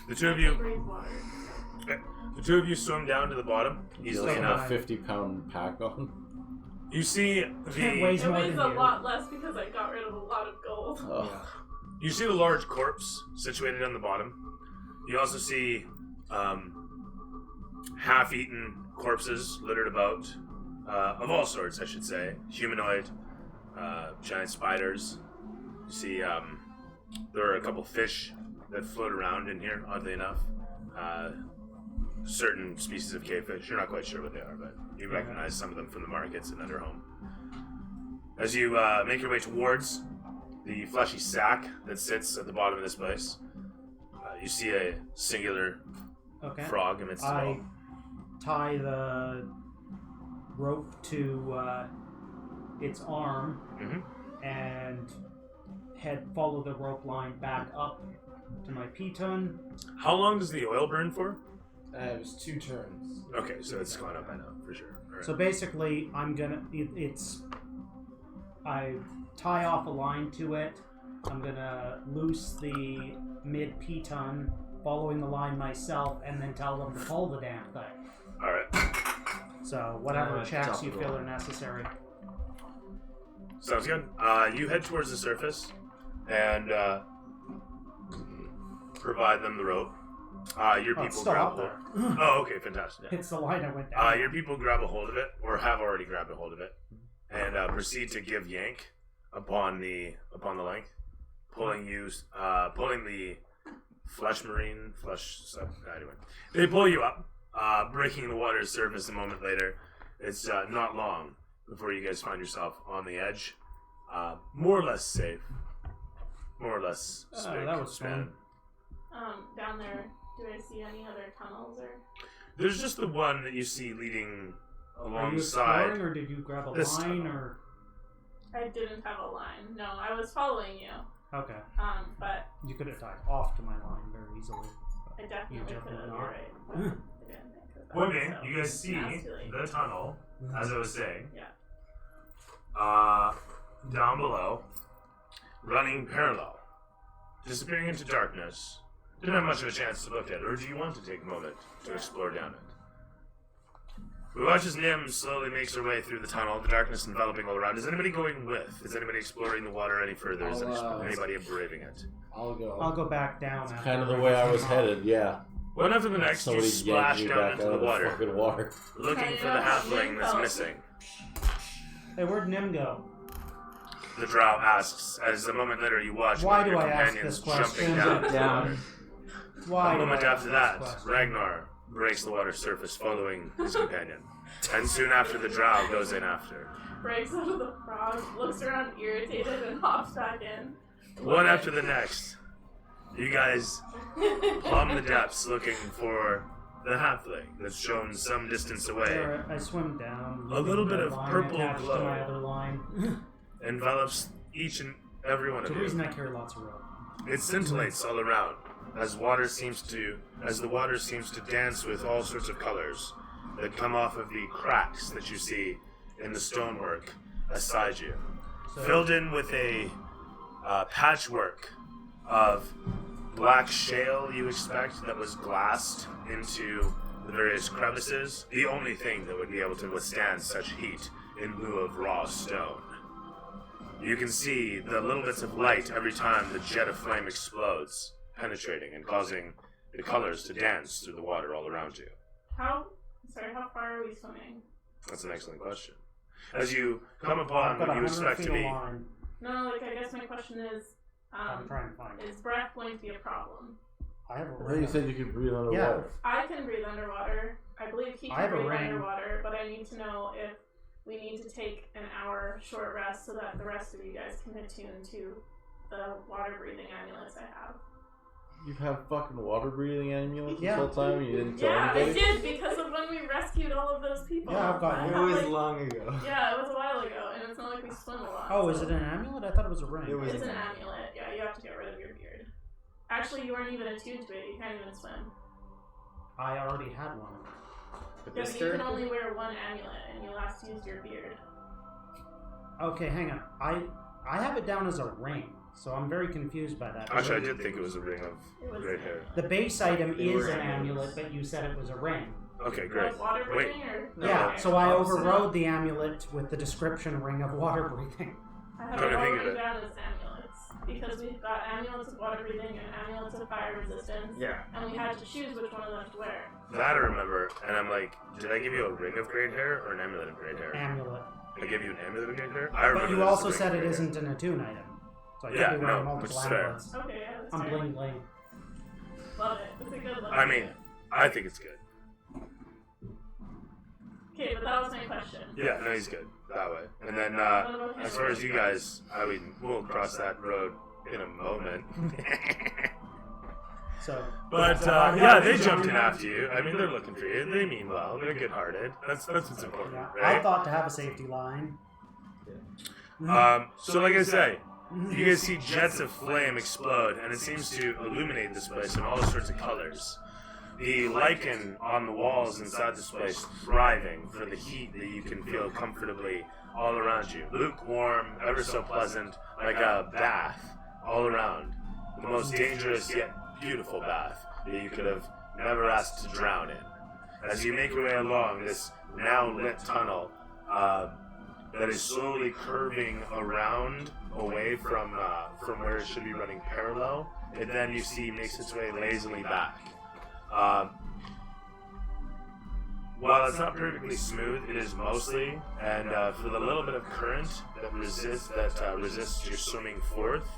The two of you breathe water. okay. The two of you swim down to the bottom, easily So enough. A 50-pound pack on. You see It the weighs It more weighs than a you. lot less because I got rid of a lot of gold. Oh. You see the large corpse situated on the bottom. You also see half-eaten corpses littered about, of all sorts, I should say. Humanoid, giant spiders. You see there are a couple fish that float around in here, oddly enough. Certain species of cavefish. You're not quite sure what they are, but you recognize some of them from the markets in Underhome. As you make your way towards the fleshy sack that sits at the bottom of this place, you see a singular frog amidst it all. I tie the rope to its arm and follow the rope line back up to my piton. How long does the oil burn for? It was 2 turns. Okay, so it's gone up by now, for sure. All right. So basically, I'm gonna. I tie off a line to it. I'm gonna loose the mid piton, following the line myself, and then tell them to pull the damn thing. All right. So whatever checks you feel are necessary. Sounds good. You head towards the surface and provide them the rope. Your people it's still grab up there. Oh, okay, fantastic. It's the line I went down. Your people grab a hold of it, or have already grabbed a hold of it, and proceed to give yank upon the length, pulling the flesh sub. Anyway, they pull you up, breaking the water's surface a moment later. It's not long before you guys find yourself on the edge, more or less safe, more or less. That was fun. Down there, do I see any other tunnels or? There's just the one that you see leading Are you alongside. exploring, or did you grab a this line, tunnel. or? I didn't have a line. No, I was following you. Okay. But You could have tied off to my line very easily. I definitely You could have. definitely You're not. right. I didn't think of that, Point being, so you guys see now it's too late. the tunnel, as I was saying. Yeah. Down below, running parallel, disappearing into darkness. Didn't have much of a chance to look at it, or do you want to take a moment to explore down it? We watch as Nim slowly makes her way through the tunnel, the darkness enveloping all around. Is anybody going with? Is anybody exploring the water any further? Is anybody braving it? I'll go. I'll go back down. It's after kind of the way I was headed, yeah. One after the next, you Somebody splash yanked me down back into out the of the water, fucking water. looking for the halfling that's missing. Hey, where'd Nim go? The drow asks, as a moment later you watch Why one of do your I ask companions this jumping question? down. Why? A moment do I ask after this that, question? Ragnar breaks the water surface following his companion. And soon after, the drow goes in after. Breaks out of the frog, looks around irritated, and hops back in. One after the next, you guys plumb the depths looking for the halfling that's shown some distance away. Alright, I swim down. A little bit the of line purple attached glow. to my other line. Envelops each and every one It's of the reason you. I carry lots of rope. It scintillates all around as the water seems to dance with all sorts of colors that come off of the cracks that you see in the stonework beside you, filled in with a patchwork of black shale you expect that was glassed into the various crevices, the only thing that would be able to withstand such heat in lieu of raw stone. You can see the little bits of light every time the jet of flame explodes, penetrating and causing the colors to dance through the water all around you. How far are we swimming? That's an excellent question. As you come upon I've got what you 100 expect feet to of be... line. No, I guess my question is, I'm trying to find it. is breath going to be a problem? I have a Well, you ring. said you could breathe underwater. Yeah. I can breathe underwater. I believe he I can have a breathe ring. underwater, but I need to know if we need to take an hour short rest so that the rest of you guys can attune to the water breathing amulets I have. You've had fucking water breathing amulets Yeah. this whole time and you didn't tell Yeah, I anybody? did because of when we rescued all of those people. Yeah, I've got I it. It have, was like- long ago. Yeah, it was a while ago, and it's not like we swim a lot. Oh, is so- it an amulet? I thought it was a ring. It was It's an an amulet. Yeah, you have to get rid of your beard. Actually, you weren't even attuned to it. You can't even swim. I already had one. But Yeah, this but you can character- only wear one amulet, and you last used your beard. Okay, hang on. I have it down as a ring, so I'm very confused by that. Actually, I did think it was a ring of It was great hair. The base item They is were an amulets. amulet, but you said it was a ring. Okay, great. Like water Wait, breathing, or Yeah, okay. so I Opposite. overrode the amulet with the description ring of water breathing. I have Come it to all think of written it. down as amulets. because we've got amulets of water breathing and amulets of fire resistance. Yeah. And we had to choose which one of them to wear. That I remember, and I'm like, did I give you a ring of great hair or an amulet of great hair? Amulet. I gave you an amulet of great hair? I remember But you this also as a said ring it of great isn't an attune item. So I Yeah, could be wearing no, multiple which is fair. amulets. Okay, yeah, that's I'm fair. bling bling. Love it. It's a good look. hair. I mean, I think it's good. Okay, but that was my question. Yeah, no, he's good that way. And then, as far as you guys, I mean, we'll cross that road in a moment. So, But yeah, they jumped in after you. I mean, they're looking for you. They mean well. They're good-hearted. That's what's important, yeah, I right? thought to have a safety line. So like I say, you guys see jets of flame explode, and it seems to illuminate this place in all sorts of colors. The lichen on the walls inside this place thriving for the heat that you can feel comfortably all around you. Lukewarm, ever so pleasant, like a bath all around. The most dangerous yet beautiful bath that you could have never asked to drown in. As you make your way along this now lit tunnel, that is slowly curving around away from where it should be running parallel, and then you see makes its way lazily back. While it's not perfectly smooth, it is mostly, and for the little bit of current that resists your swimming forth,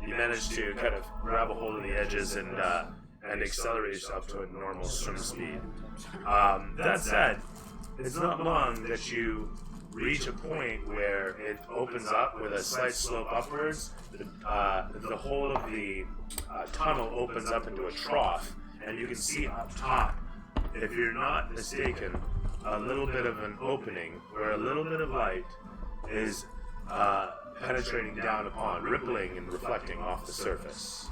you manage to kind of grab a hold of the edges and accelerate yourself to a normal swim speed. That said, it's not long that you reach a point where it opens up with a slight slope upwards. The whole of the tunnel opens up into a trough, and you can see up top, if you're not mistaken, a little bit of an opening where a little bit of light is penetrating down upon, rippling and reflecting off the surface.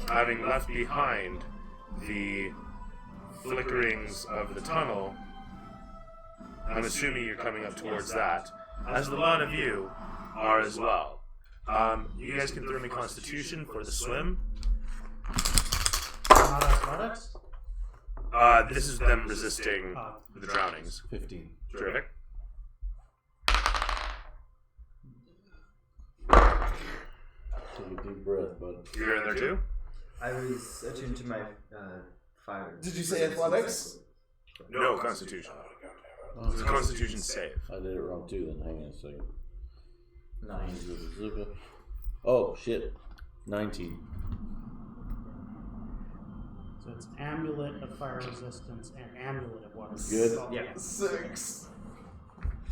Having left behind the flickerings of the tunnel, I'm assuming you're coming up towards that, as a lot of you are as well. You guys can throw me Constitution for the swim. Not athletics? This is them resisting the drownings. 15. Terrific. Take a deep breath, bud. You're in there too? I was attuned to my fire. Did you say athletics? No, Constitution. It's a Constitution save. I did it wrong too then. Hang on a second. 9. Oh, shit. 19. So it's amulet of fire resistance and amulet of water. Good. Yeah. 6.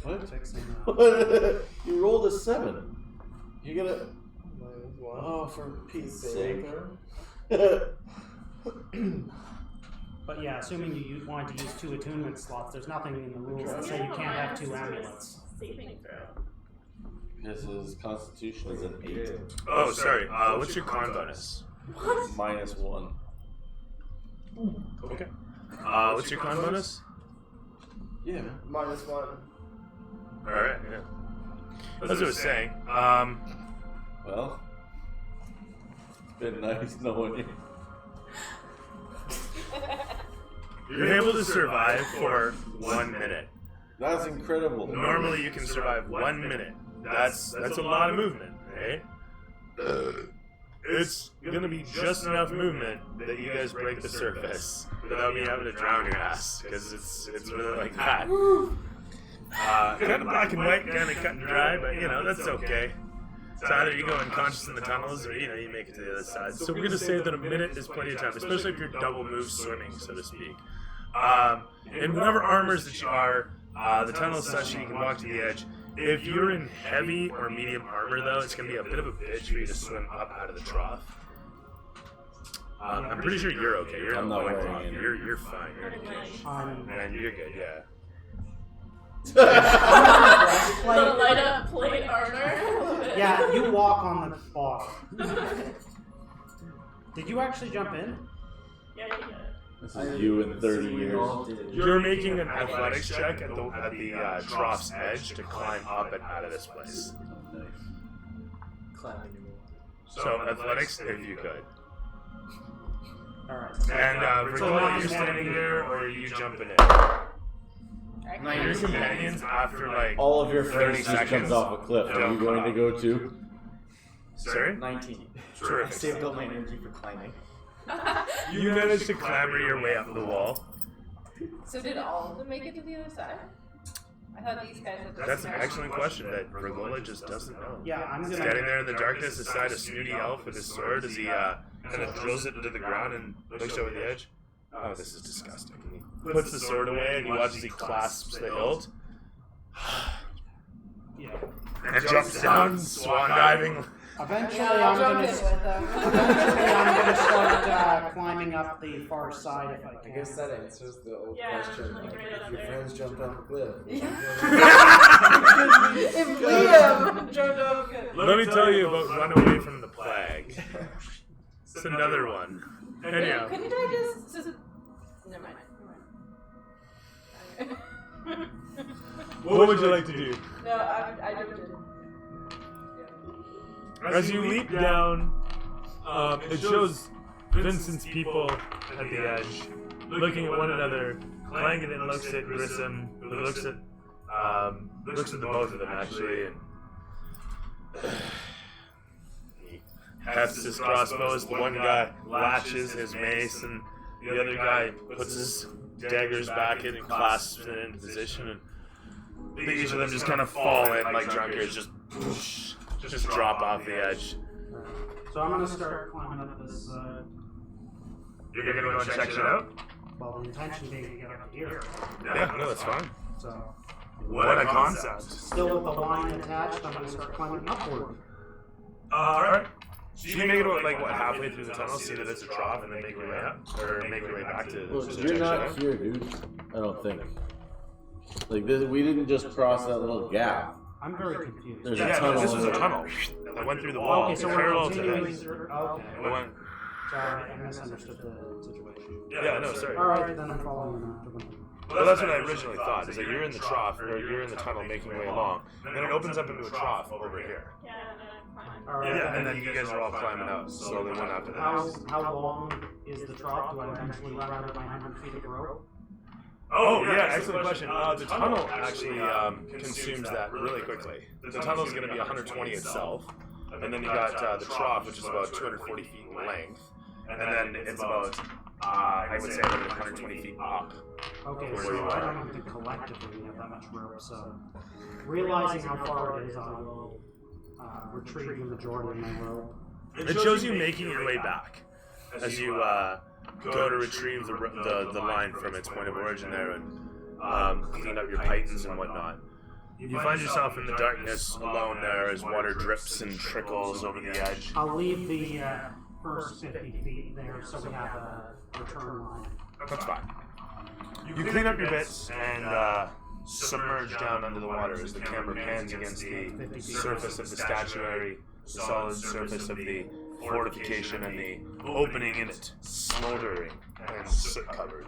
What? 6 and You rolled a 7. You gotta. -1. Oh, for Pete's Saving sake. throw. But yeah, assuming you wanted to use 2 attunement slots, there's nothing in the rules that say you can't have 2 amulets. Saving throw. This is Constitution is an 8. Oh, sorry. What's your con bonus? -1. Okay. What's your con bonus? Yeah, man. -1. Alright, yeah. As I was saying, Well, it's been nice knowing you. you're able to survive for 1 minute. That's incredible. Normally you can survive 1 minute. That's a lot of movement, right? It's gonna be just enough movement that you guys break the surface without me having to drown your ass, because it's really like that. Kind of black and white, kind of cut and dry, but you know that's okay. It's either you go unconscious in the tunnels, or you make it to the other side. So we're gonna say that a minute is plenty of time, especially if you're double move swimming, so to speak. In whatever armors that you are, the tunnel is such that you can walk to the edge. If you're in heavy or medium armor, though, it's going to be a bit of a bitch for you to swim up out of the trough. I'm pretty sure you're okay. You're I'm in not the wearing trough. any. You're fine. You're in a cage. And you're good, yeah. The light up plate armor. Yeah, you walk on the bottom. Did you actually jump in? Yeah, you did. This is you in 30 years. You're making an athletics check at the trough's edge to climb up and out of this place. Climbing. So athletics, if you could. Alright. And Virginia, you're standing there, or are you jumping in? Your companions, after like All of your 30 friends just seconds, comes off a cliff. Are you going to go too? Sorry? 19. I Terrific. saved all my energy for climbing. You managed to clamber your way up the wall. So did all of them make it to the other side? I thought these guys had That's an excellent question that Vergola just doesn't know. Yeah, I'm gonna. Standing there in the darkness beside a snooty elf with his sword as he kind of drills it into the ground and looks over the edge. Oh, this is disgusting. He puts the sword away and you watch as he clasps the hilt. Yeah. And jumps down, swan diving. Eventually, Yeah, I'm I'll gonna. jump in with them. Eventually, I'm gonna start climbing up the far side if I I can. guess that answers the old Yeah, question. like right up Your there. friends jumped off a cliff. If Liam jumped off good. Let me tell you about Run Away from the Plague. It's another one. Anyhow. Couldn't I just never mind. What would you like to do? No, I jumped in. As you leap down, it shows Vincent's people at the edge, looking at one another. Clangeddin looks at Grissom, who looks at the both of them actually, and he hefts his crossbow as the one guy latches his mace, and the other guy puts his daggers back in and clasps it into position, and each of them just kind of fall in like drunkards, just drop off the edge. So I'm gonna start climbing up this. You're gonna go and check it out? Well, the intention being to get up here. Yeah, no, that's fine. So What a concept. still with the line attached, I'm gonna start climbing upward. Alright. So you can make it about, like, what, halfway through the tunnel, see that it's a trough, and then make your way up? Or make your way back to Well, to you're check not it out? here, dude. I don't think. Like this, we didn't just cross that little gap. I'm very confused. There's a Yeah, tunnel. no, this was in a there. tunnel that went through the wall, Okay, so we're parallel to continuing this. through. Okay. It went, Sorry, I misunderstood the situation. yeah, no, sorry. Alright, then I'm following after them. Well, that's what I originally thought, is that you're in the trough, or you're in the tunnel making your way along, and then it opens up into a trough over here. Yeah, and then I'm climbing. Alright, Yeah, and then you guys are all climbing out slowly one after the How, next. how long is the trough? Do I eventually run out of my 100 feet of rope? Oh, yeah, excellent question. The tunnel actually consumes that really quickly. The tunnel is going to be 120 itself, and then you got the trough, which is about 240 feet in length, and then it's about, I would say, about 120 feet up. Okay, Where so you I are. don't think collectively we have that much rope, so realizing how far it is, I will retrieve the majority of my rope. It shows you making your way back as you go to retrieve the line from its point of origin there and clean up your pythons and whatnot. You find yourself in the darkness alone there as water drips and trickles over the edge. I'll leave the first 50 feet there so we have a return line. That's fine. You clean up your bits and submerge down under the water as the camera pans against the surface of the statuary, the solid surface of the fortification, and the opening in it, smoldering and soot covered.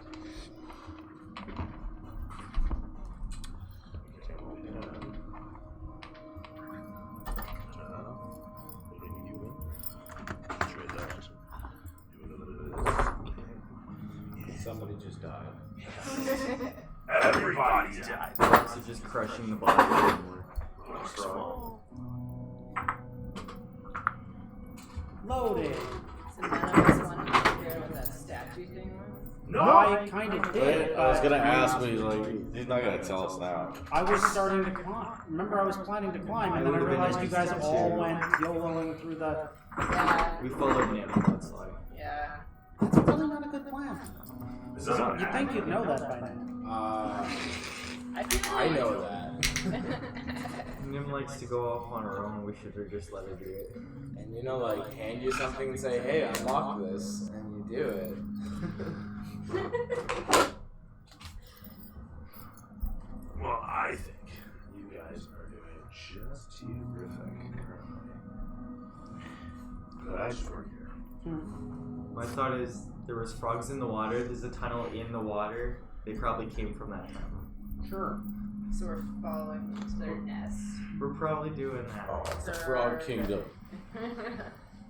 Somebody just died. Everybody died. So just crushing the body anymore. Loading! So none of us wanted to figure out what that statue thing was? No, I kind of did. I was gonna ask, but he's like, he's not gonna tell us now. I was starting to climb. Remember, I was planning to climb, and then I realized you guys all went YOLOing through the. Yeah. We followed Nim, that's why. Yeah. That's really not a good plan. So, You'd think you'd know that by now. I feel I like know that. Nim likes to go off on her own, we should have just let her do it. And you know, like, hand you something and say, hey, unlock this, and you do it. well, I think you guys are doing just terrific currently. Glad you're here. My thought is, there was frogs in the water, there's a tunnel in the water, they probably came from that tunnel. Sure. so we're following their nest. We're probably doing that. Oh, it's the Frog Kingdom.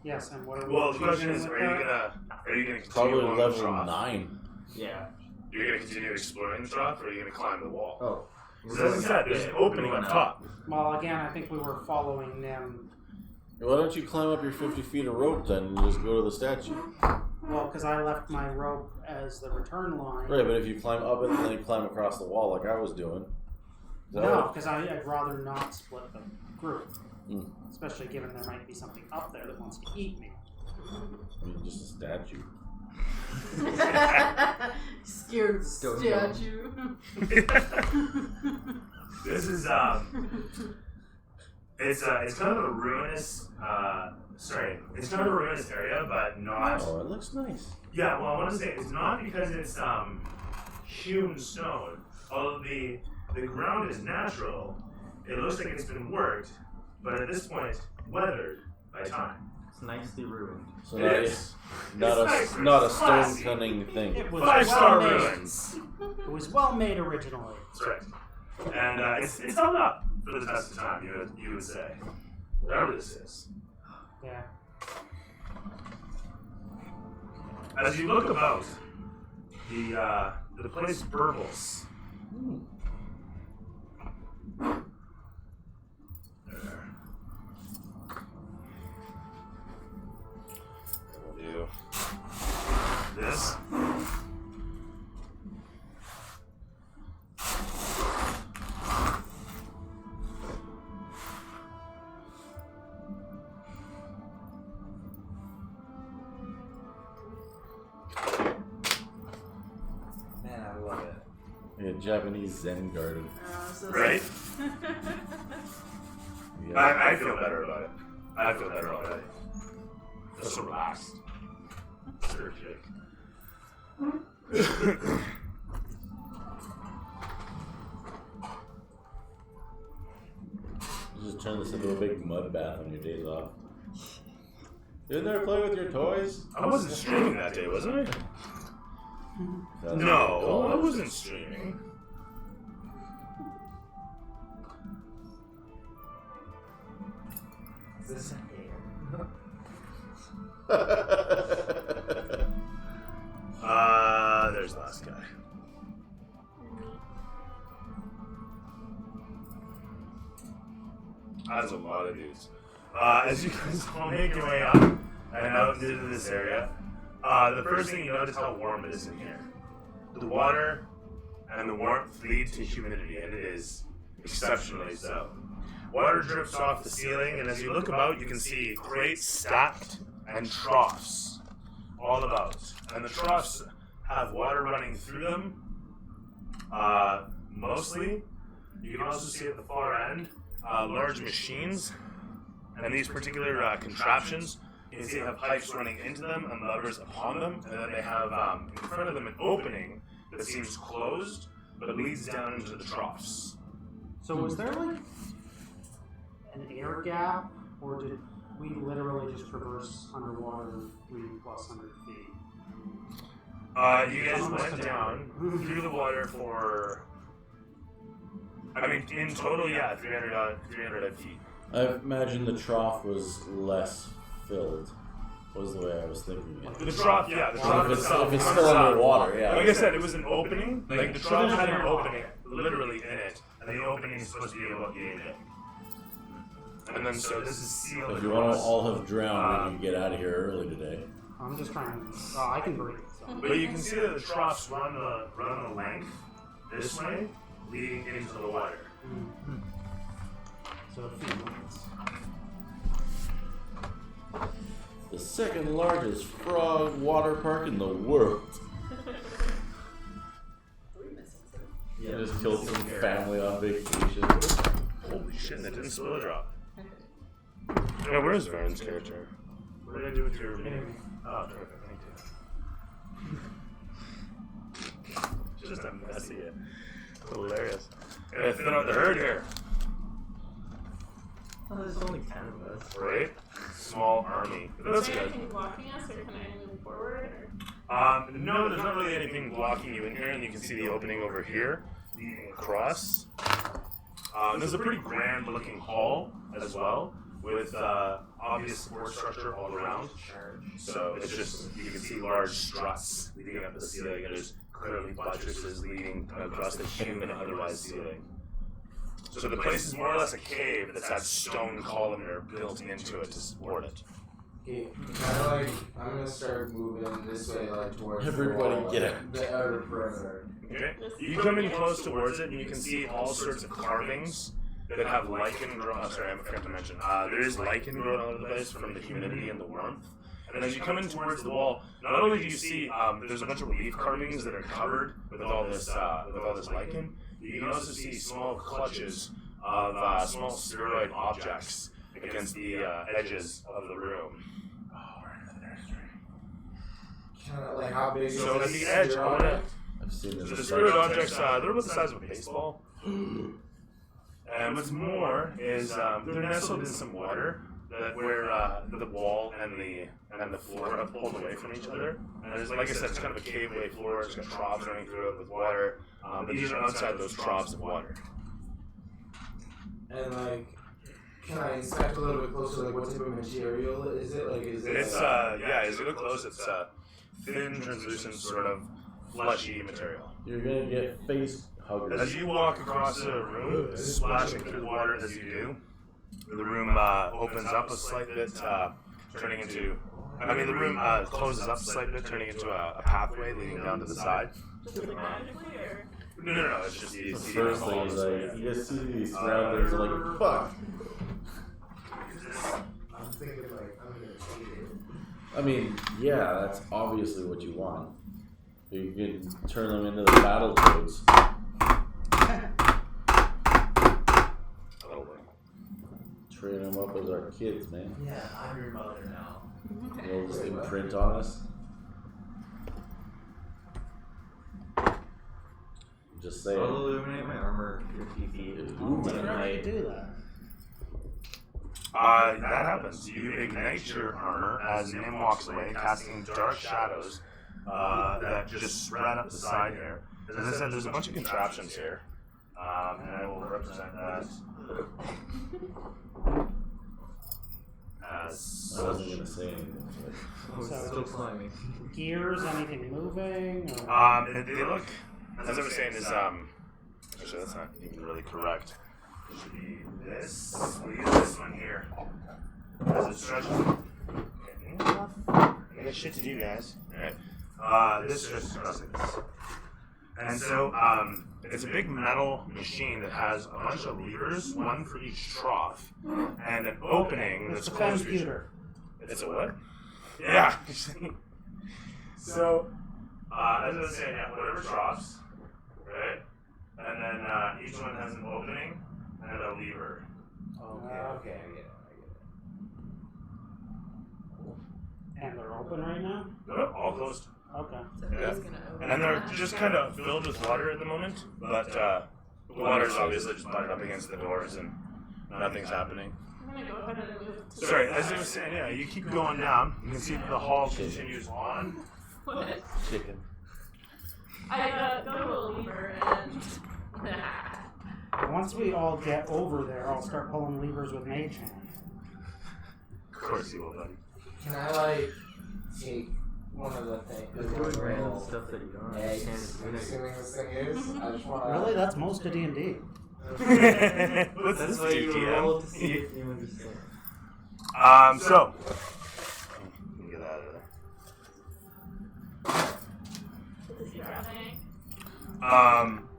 Yes, and what are we Well, the question choosing is, with are you that? gonna continue Probably along the level trough? 9. Yeah. You're gonna continue exploring the trough, or are you gonna climb the wall? Oh. So as I said, there's an opening on top. Well, again, I think we were following them Why don't you climb up your 50 feet of rope then and just go to the statue? Well, because I left my rope as the return line. Right, but if you climb up it and then you climb across the wall like I was doing. No, because I'd rather not split the group. Mm. Especially given there might be something up there that wants to eat me. I mean, just a statue. Scared Stone statue. This is it's kind of a ruinous it's kind of a ruinous area, but not. Oh, it looks nice. Yeah, well, I want to say it's not because it's hewn stone. Although the ground is natural, it looks like it's been worked, but at this point, weathered by time. It's nicely ruined. So It not, is. not It's a not a nice. stone Classy. cunning thing. It was 5-star well made. ruins. It was well made originally. That's right. And it's held up for the test of time, you would say. Whatever this is. Yeah. As you look about, the place burbles. There. We'll do this. Man, I love it. Like a Japanese Zen garden. Right? Yeah. I feel better about it. I feel better already. Just so relaxed. Seriously. You just turn this into a big mud bath on your days off. You in there play with your toys? I wasn't streaming that day, wasn't I? That's No, I wasn't streaming. Is this a game? There's the last guy. That's a lot of dudes. As you guys all make your way up and out into this area, the first thing you notice how warm it is in here. The water and the warmth lead to humidity, and it is exceptionally so. Water drips off the ceiling, and as you look about, you can see crates stacked and troughs all about. And the troughs have water running through them, mostly. You can also see at the far end large machines, and these particular contraptions, you can see they have pipes running into them and levers upon them, and then they have in front of them an opening that seems closed, but it leads down into the troughs. So was there like an air gap, or did we literally just traverse underwater 300+ feet? You guys went down through the water for, I mean, in total, yeah, 300 feet. I imagine the trough was less filled. Was the way I was thinking it. The trough, yeah, the trough If it's, itself if it's was, still underwater, yeah. like I said, it was an opening. Like the trough had an opening, literally in it, and the opening is supposed to be about 8 in. And then so this is sealed. If you want to across. all have drowned, you can get out of here early today. I'm just trying to. Oh, I can breathe. So. But you can see that the troughs run the length this way, leading into the water. So a few minutes. The second largest frog water park in the world. Yeah. Just killed some family on vacation. Holy shit, that didn't spill a drop. Yeah, where's Vern's character? What did I do with your remaining? Oh, terrific, thank you. Just a messy, hilarious. Gotta thin out the herd here, Oh, there's only 10 of us. right? Small army. But that's Is there good. anything blocking us, or can I move forward? Or? No, there's not really anything blocking you in here, and you can see the opening over here, leading across. There's a pretty grand-looking hall as well, with obvious support structure all around. So it's just, you can see large struts leading up to the ceiling, and there's clearly buttresses leading across the human and otherwise ceiling. So So the place is more or less a cave that's had stone columnar built into it to support it. Okay, kind of like I'm gonna start moving this way, like towards Everybody the wall, get out. the outer perimeter. Okay. You come in close towards it, and you can see all sorts of carvings that have lichen growing. Oh, sorry, I forgot to mention. There is lichen growing all over the place from the humidity and the warmth. And as you come in towards the wall, not only do you see there's a bunch of leaf carvings that are covered with all this lichen, you can also see small clutches of small spheroid objects against the edges of the room. Oh, we're in the nursery. Kind of like how big is So at this the edge sphere of it, object? I've seen so this. the spheroid objects, they're about the size of a baseball. And what's more is they're nestled in some water where the wall and the floor have pulled away from each other. And there's, like I said, it's kind of a cave-way floor. It's got troughs running through it with water. But these are outside those troughs of water. And like, can I inspect a little bit closer? Like, what type of material is it? Like, is it? It's yeah, as you look close, it's thin, translucent, sort of fleshy material. You're gonna get face huggers. As you walk across the room, splashing through the water as you do, the room opens up a slight bit, turning into. I mean, the room closes up a slight bit, turning into a pathway leading down to the side. No, it's just The first thing is like, you just see these surroundings, you're like, fuck. I'm thinking like I'm gonna take it. I mean, yeah, that's obviously what you want. You can turn them into the battle toads. Train them up as our kids, man. Yeah, I'm your mother now. They'll just imprint on us. Just saying. I'll illuminate my armor 50 feet. How do you do that? That happens. You ignite your armor as Nim walks away, casting dark shadows that just spread up the side here. As I said, there's a bunch of contraptions here, and I will represent that as I wasn't gonna say anything. Oh, it's still slimy. Gears, anything moving? Or? They look, as I was saying, is actually that's not even really correct. It should be this. We'll use this one here as it stretches. I got shit to do, guys. Alright. This stretches across like this. And so, it's a big metal machine that has a bunch of levers, one for each trough, and an opening that's It's a closed. computer. It's a what? Yeah. So, as I was saying, yeah, whatever troughs, right? And then each one has an opening and a lever. Okay, I get it. And they're open right now? All closed. Okay. So Yeah. who's gonna open And they're it? just kind of filled with water at the moment, but the water's obviously just butted up against the doors and nothing's happening. I'm gonna go ahead and move. Sorry, as I was saying, yeah, you keep going down. You can see that the hall continues on. What? Chicken. I go to a lever and. Once we all get over there, I'll start pulling levers with Mage Hand. Of course you will, buddy. Can I like take one of the things? Just doing random stuff that you don't understand. Eggs. I'm assuming this thing is. I just want to. Really? That's most of D&D. What's That's this why you DM? roll to see if you understand. So. Let me get that out of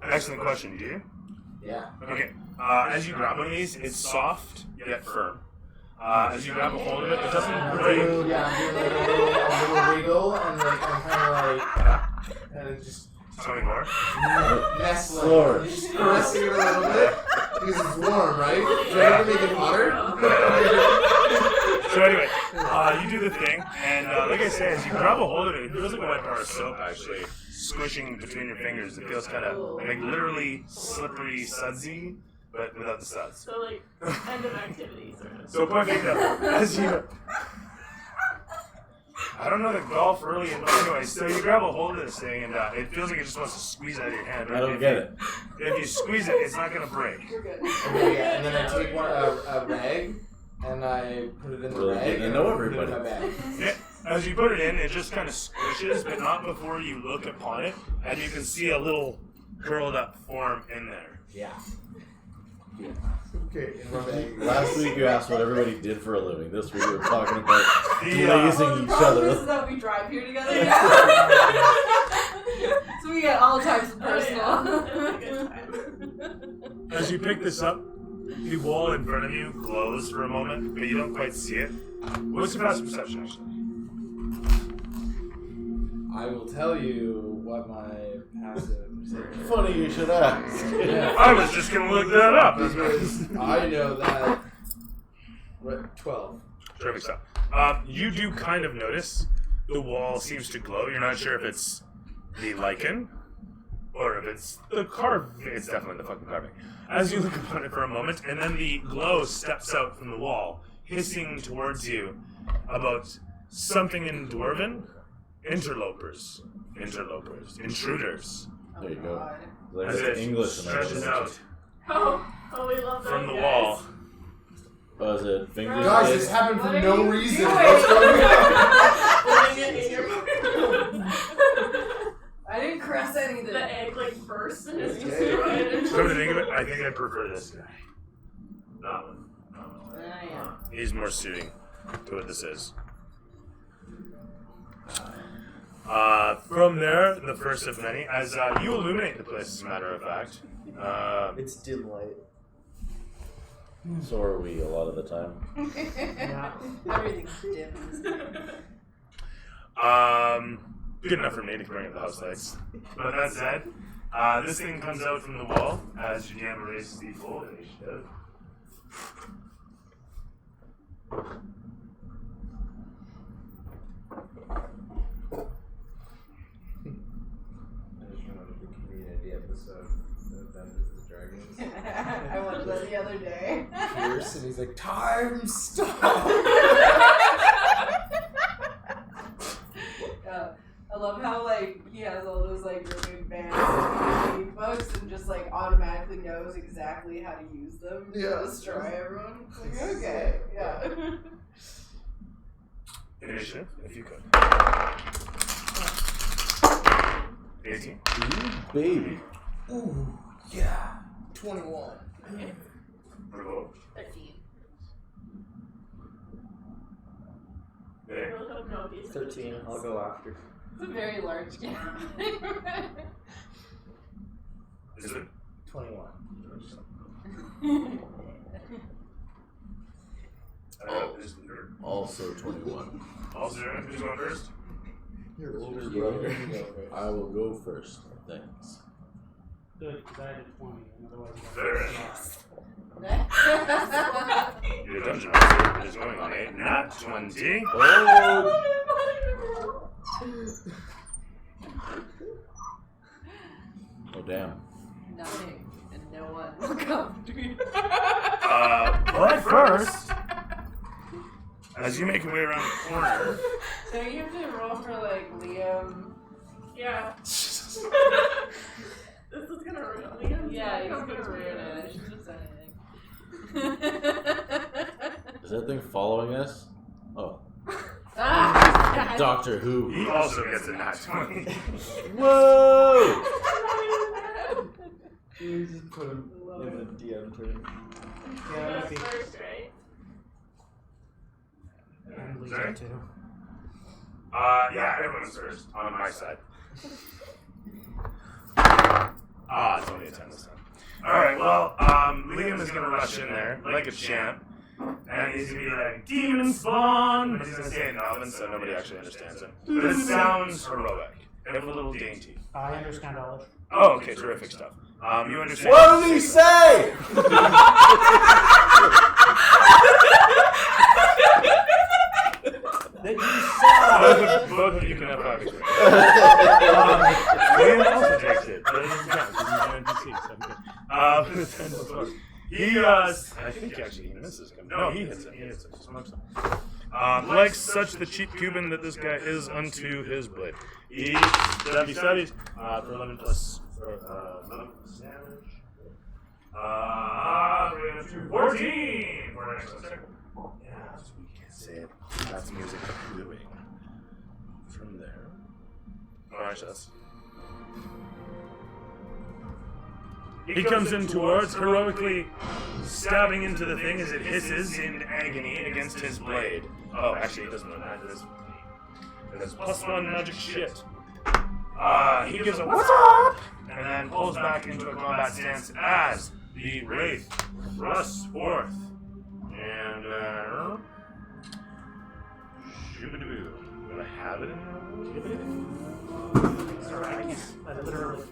there. Excellent question. Do you? Yeah. Okay. As you grab one of these, it's soft yet firm. As you grab a hold of it, it doesn't break. Yeah, I'm doing like a little wiggle, and like I'm kind of like, just Tell me more. nestling, Floor. just caressing it a little bit because it's warm, right? Do I have to make it hotter? So anyway, you do the thing, and like I said, as you grab a hold of it, it feels like a wet bar of soap actually squishing between your fingers. It feels kind of like literally slippery, sudsy, but without the suds. So like end of activity sort of. So perfect. As you, I don't know the golf early, but anyway, so you grab a hold of this thing, and it feels like it just wants to squeeze out of your hand. I don't get it. If you squeeze it, it's not gonna break. Okay, yeah, and then I take a rag and I put it in the Really rag getting to and know I put it in everybody. my bag. Yeah, as you put it in, it just kind of squishes, but not before you look upon it, and you can see a little curled up form in there. Yeah. Okay, and rub egg. Last week you asked what everybody did for a living. This week we were talking about The, glazing The each problem is other. that we drive here together. So we get all types of personal. As you pick this up, the wall in front of you glows for a moment, but you don't quite see it. What's your passive perception, actually? I will tell you what my passive perception. Funny you should ask. Yeah. I was just gonna look that up. Because I know that. What? 12. Terrific stuff. You do kind of notice the wall seems to glow. You're not sure if it's the lichen or if it's the carving. It's definitely the fucking carving. As you look upon it for a moment, and then the glow steps out from the wall, hissing towards you about something in Dwarven. Interlopers. Intruders. There you go. Like As it English and stretches everything. out Oh, we love from the those wall. guys. Was it fingers? Guys, kids? this happened for What are no you reason. doing? What's going on? Putting it in your I didn't caress anything. The egg like bursts and it's just Okay. right into Come to think of it, I think I prefer this guy. That one. Yeah. He's more suiting to what this is. From there, the first of many, as you illuminate the place, as a matter of fact. It's dim light. So are we a lot of the time. Yeah. Everything's dim. Good enough for me to bring up the house lights. But that said, this thing comes out from the wall as Judama raises the full initiative. I just remembered the community episode of Dungeons and Dragons. I watched that the other day. Pierce, and he's like, time stop. I love how like he has all those like really advanced community books and just like automatically knows exactly how to use them to Yeah. destroy everyone. It's like, okay, yeah. Initiative, if you could. 18. Ooh, baby. Ooh, yeah. 21. Revolt. 13. There. 13. I'll go after. It's a very large game. Is it? 21. Is the third. Also 21. Also, who's going first? You're older, You brother. go first. I will go first. Thanks. Good, because I had a 20, and otherwise I Very got Your dungeon master is going on a nat 20. Oh! Oh, damn. Nothing and no one will come to me. But first, as you make your way around the corner, So you have to roll for like Liam. Yeah. This is gonna ruin Liam. Yeah, he's gonna ruin it. I shouldn't have said anything. Is that thing following us? Oh. Ah! Doctor Who. he also gets a nat 20. Whoa! You just put him in the DM turn. That's first, right? and Sorry? Lisa too. Yeah, everyone's first on my side. It's only a 10 this time. Alright, well, Liam is gonna rush in there like a champ. And he's gonna be like, demon spawn! But he's gonna say it in Elven, so nobody actually understands him. But it sounds heroic and a little dainty. I understand Elvish. Oh, okay, terrific stuff. You understand? What did he say? That you saw! Both of you can have 5 experience. Liam also takes it, but it doesn't count because he's an NPC, so I'm good. The 10 plus 1. He, I think actually he misses him. No, he hits him. He hits him. Smokes him. Like such the cheap Cuban that this guy is unto his blade. He studies for 11 plus 11 plus damage. 14 for an excellent second. Yeah, so we can say it. That's music doing. From there. Oh, actually, that's. He comes in towards, heroically stabbing into the thing as it hisses in agony against his blade. Oh, actually, he doesn't know that. It is +1 magic shit. He gives a what's up? And then pulls back into a combat stance as the Wraith thrusts forth. And, shoo-ba-doo. Do I have it in there? Sorry, I can't. I literally.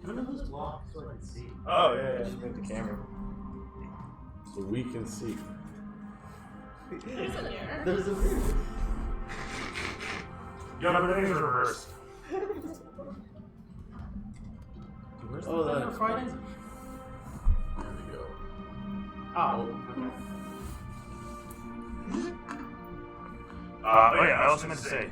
I'm gonna lose block so I can see. Oh, yeah. Just make the camera. So we can see. There's a mirror. There's a mirror. Yeah, but everything's reversed. Where's Oh, the that- Thunder Fridays? There we go. Oh, okay. Oh yeah, I also meant to say.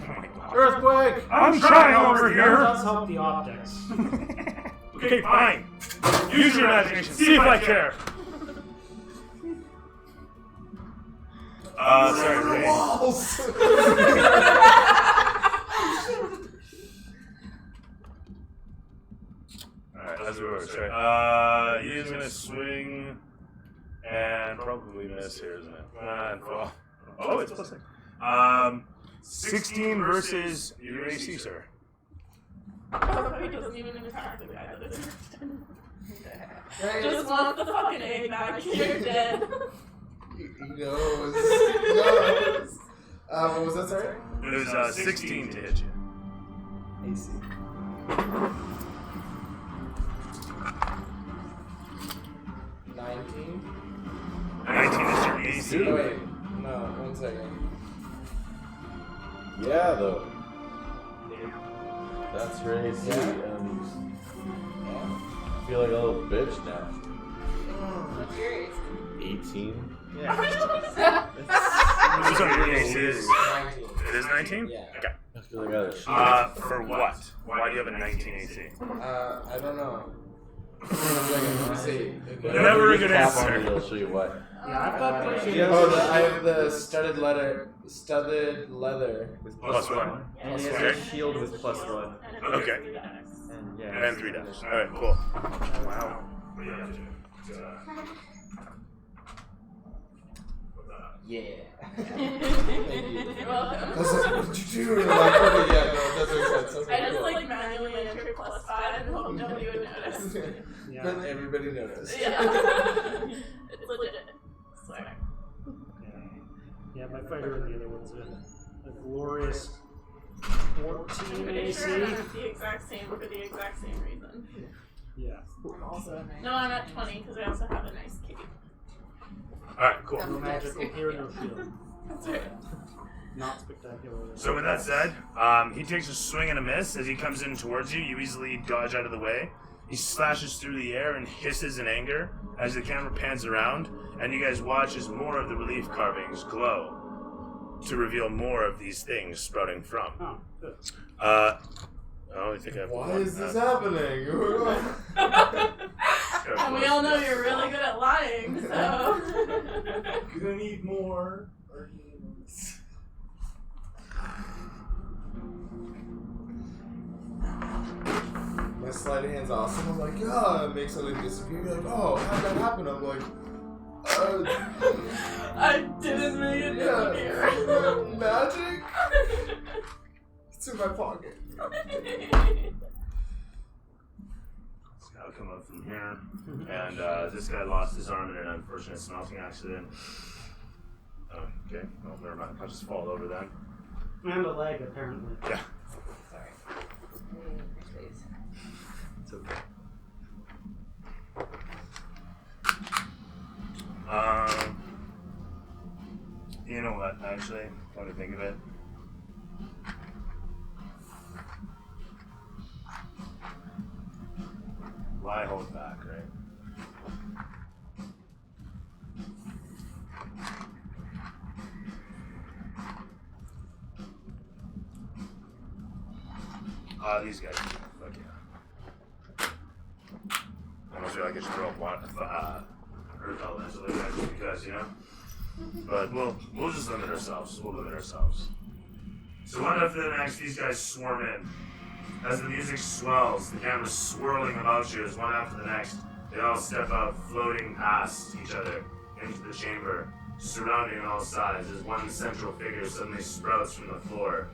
Oh my god. Earthquake! I'm trying over That here! does help the optics. Okay, fine. Use your imagination. See if I care. Sorry, Ray. Walls. Alright, as we were, sorry. He is gonna swing and probably miss here, isn't it? Well, oh, it's +6. 16 versus your AC, sir. Oh, he doesn't even attack the guy that is just wants the fucking egg back. You're dead. He knows. He knows. What was that, sorry? It was 16 to hit you. AC. $19. 19 is your AC. Oh, wait. No, 1 second. Yeah, though. That's your AC, Yeah. and I feel like a little bitch now. What's your AC? 18. This is what your AC is. 19. It is 19? Yeah. Okay. I feel like I got a shit. For what? Why do you have a 19 AC? I don't know. 1 second, let me see. Never a good Tap on answer. it, it'll show you what. Yeah, I've got pretty I have the studded leather With +1. And he has Okay. a shield with +1. Okay. And yeah. And 3 damage. Alright, cool. Wow. Yeah. You're welcome. I was like, what did you do? And I'm like, okay, yeah, no, it does make sense. I Okay, just cool. like manually enter +5 and hope nobody would notice. But everybody noticed. Yeah. It's legit. Swear. Yeah, my fighter and the other one's a glorious 14 Pretty AC. sure I'm at the exact same for the exact same reason. Yeah. Also nice. No, I'm at 20 because I also have a nice cape. Alright, cool. No magical hero, no shield. That's right. Not spectacular. So with that said, he takes a swing and a miss. As he comes in towards you, you easily dodge out of the way. He slashes through the air and hisses in anger as the camera pans around, and you guys watch as more of the relief carvings glow to reveal more of these things sprouting from. Oh, good. I only think I have Why one. is this happening? And we all know you're really good at lying, so. Gonna need more. My sleight of hand's awesome. I'm like, yeah, it makes something disappear. You're like, oh, how'd that happen? I'm like, I didn't make it disappear. magic? It's in my pocket. I'll come up from here. And this guy lost his arm in an unfortunate smelting accident. Okay, well, never mind. I'll just fall over then. And a leg, apparently. Yeah. Sorry. Please. It's okay. You know what, actually, come to think of it. Lie, hold back, right? These guys, fuck yeah. I almost feel like I should throw up Earth Element so those guys because, you know? But we'll just limit ourselves. We'll limit ourselves. So one after the next, these guys swarm in. As the music swells, the camera swirling about you as one after the next, they all step out, floating past each other into the chamber, surrounding on all sides as one central figure suddenly sprouts from the floor.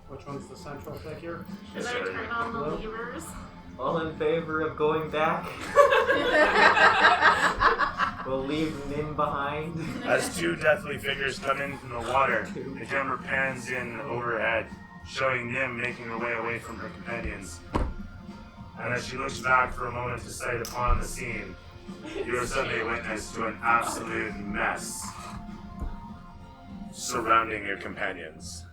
Which one's the central figure? Should I turn on the levers? All in favor of going back? We'll leave Nim behind. As two deathly figures come in from the water, the camera pans in overhead, showing Nim making her way away from her companions. And as she looks back for a moment to sight upon the scene, you are suddenly witness to an absolute mess surrounding your companions.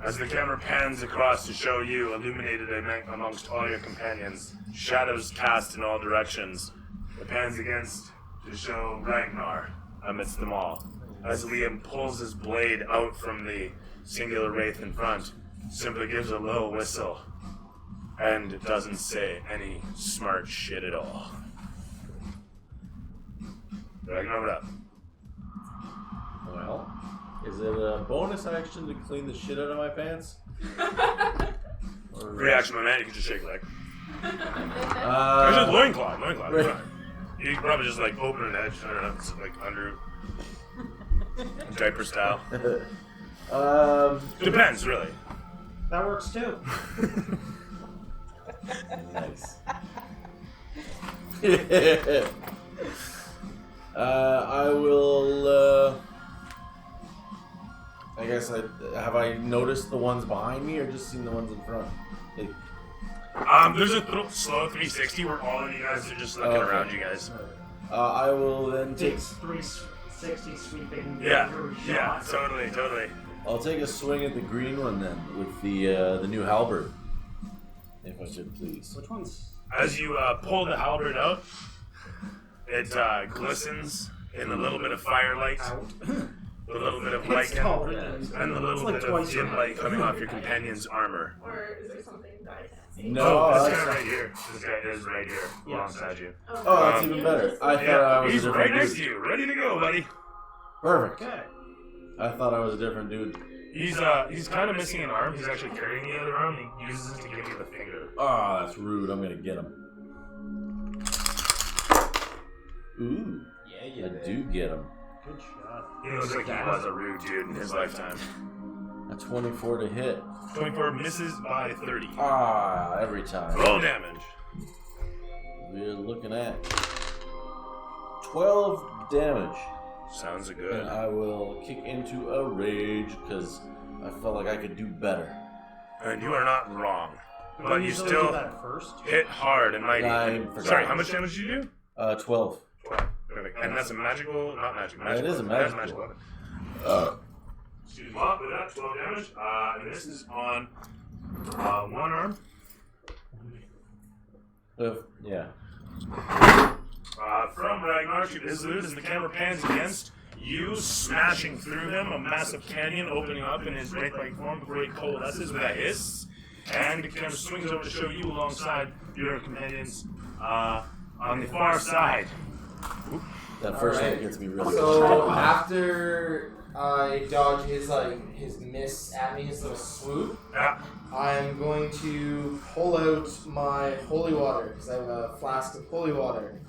As the camera pans across to show you, illuminated amongst all your companions, shadows cast in all directions, it pans against to show Ragnar amidst them all. As Liam pulls his blade out from the singular wraith in front, simply gives a low whistle, and doesn't say any smart shit at all. Ragnar, what up? Well, is it a bonus action to clean the shit out of my pants? Reaction, my man, you can just shake a leg. It's Uh, just loincloth, right. fine. You can probably just like open an edge, I don't know, it's like under diaper style. Depends, really. That works too. Nice. I will. I guess have I noticed the ones behind me, or just seen the ones in front? There's a slow 360 where all of you guys are just looking around you guys. I will then take. Takes 360 sweeping. Yeah, shot. totally. I'll take a swing at the green one then with the new halberd, if I should please. Which one's? As you pull the halberd out, it glistens in a little bit of firelight, Out. a little bit of light, and a little like bit of twice dim your light coming off your companion's armor. Or is there something that I can't see? No, this that's, guy right here. This guy is right here, alongside you. oh, that's even better. I thought I was he's a different right next dude. to you, ready to go, buddy. Perfect. Okay. I thought I was a different dude. He's kind of missing an arm. He's actually carrying the other arm. He uses it to give you the finger. Ah, that's rude. I'm gonna get him. Ooh, Yeah, I do get him. Good shot. He looks like he was a rude dude in his lifetime. A 24 to hit. 24 misses by 30. Ah, every time. Roll damage. We're looking at 12 damage. Sounds And good. I will kick into a rage because I felt like I could do better. And you are not wrong. Don't But you usually still do that first. hit hard and mighty. I forgot. Sorry, how much damage did you do? 12. 12. Perfect. And that's a magical, not magical. It is a That's magical. weapon. Excuse me, with that, 12 damage. And this is on one arm. Yeah. From Ragnar to Islud as the camera pans against you, smashing through him, a massive canyon opening up in his wraith-like form before he coalesces with a hiss. And the camera swings over to show you alongside your companions on the far side. That first Alright. one gets me really So after I dodge his miss at me, his little swoop, Yeah. I'm going to pull out my holy water because I have a flask of holy water,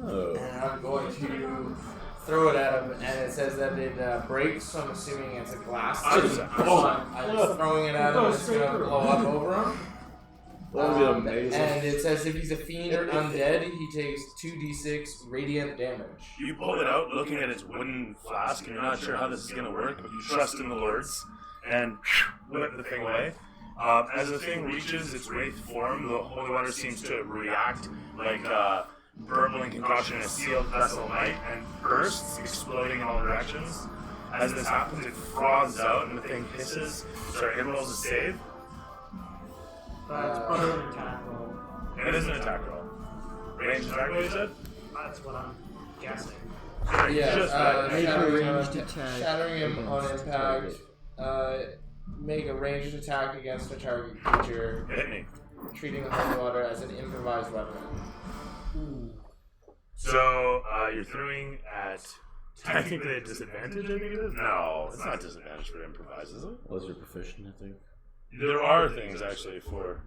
Oh. and I'm going to throw it at him. And it says that it breaks, so I'm assuming it's a glass. Oh. So I'm just throwing it at him, and it's gonna blow up over him. That would be amazing. And it says if he's a fiend or undead, he takes 2d6 radiant damage. You pull it out, looking at its wooden flask, and you're not sure how this is going to work, but you trust in the lords, and whip the thing away. As the thing reaches its wraith form, the holy water seems to react like burbling concoction in a sealed vessel might, and bursts, exploding in all directions. As this happens, it froths out, and the thing hisses. Sorry, it rolls a save. That's probably an attack roll. And it is an attack roll. Range attack roll, you said? That's what I'm guessing. Sorry, Yeah, just shattering him on impact. Make a ranged attack against a target creature, hit me. treating the holy water as an improvised weapon. So you're throwing at technically a disadvantage, I think it is. No, it's not disadvantage for improvise, is it? Unless you're proficient, I think. There are things actually for.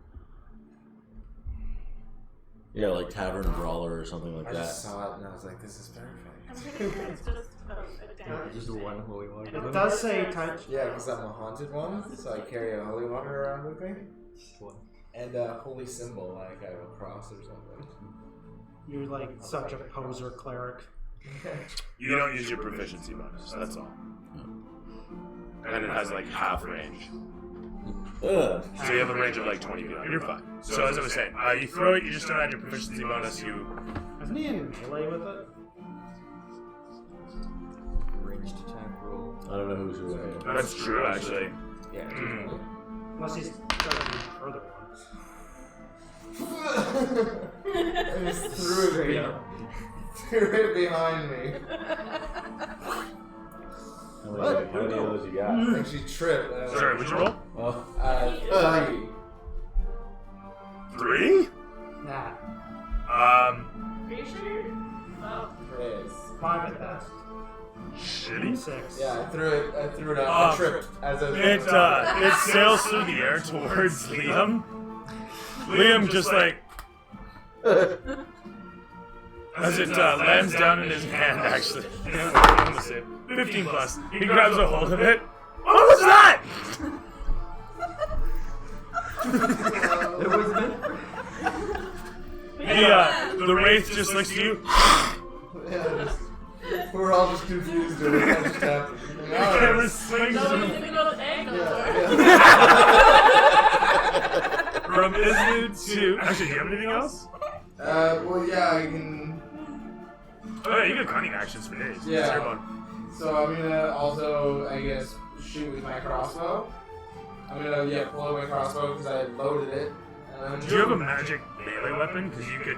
Yeah, like Tavern Brawler or something like I that. just saw it and I was like, this is I'm perfect. pretty sure it's just a damage. Just one holy water. It does say touch. Yeah, because I'm a haunted one, so I carry a holy water around with me. And a holy symbol, like I have a cross or something. You're like such a poser cleric. You don't use your proficiency bonus, that's all. And it has like half range. Ugh. So you have a range of like 20 feet. You're fine. So as I was saying, you throw it, you just don't add your proficiency bonus, you... Isn't he in melee with it? Ranged attack roll. I don't know who's who. That's true, actually. Yeah. Unless he's trying to further I just threw it behind me. How many of those you got? I think she tripped. Sorry, what'd you roll? Oh. 3. 3? one. Nah. Are you sure? Oh. Praise. 5 at best. Shitty? 6. Yeah, I threw it out. I tripped as I was It sails through the air towards Liam. Liam just like... As it lands down in his hand, actually. I'm gonna say 15 plus. He grabs a hold of it. What was that? It was meant for The wraith just looks at you. Yeah, we're all just confused at what just happened. The camera swings No, from, you think about the egg no more. from Ismu to... Actually, do you have anything else? Well, yeah, I can. Oh yeah, you get cunning actions for days. Yeah. It's your one. So I'm gonna also, I guess, shoot with my crossbow. I'm gonna, pull out my crossbow because I loaded it. Do you have a magic melee weapon? Because you could...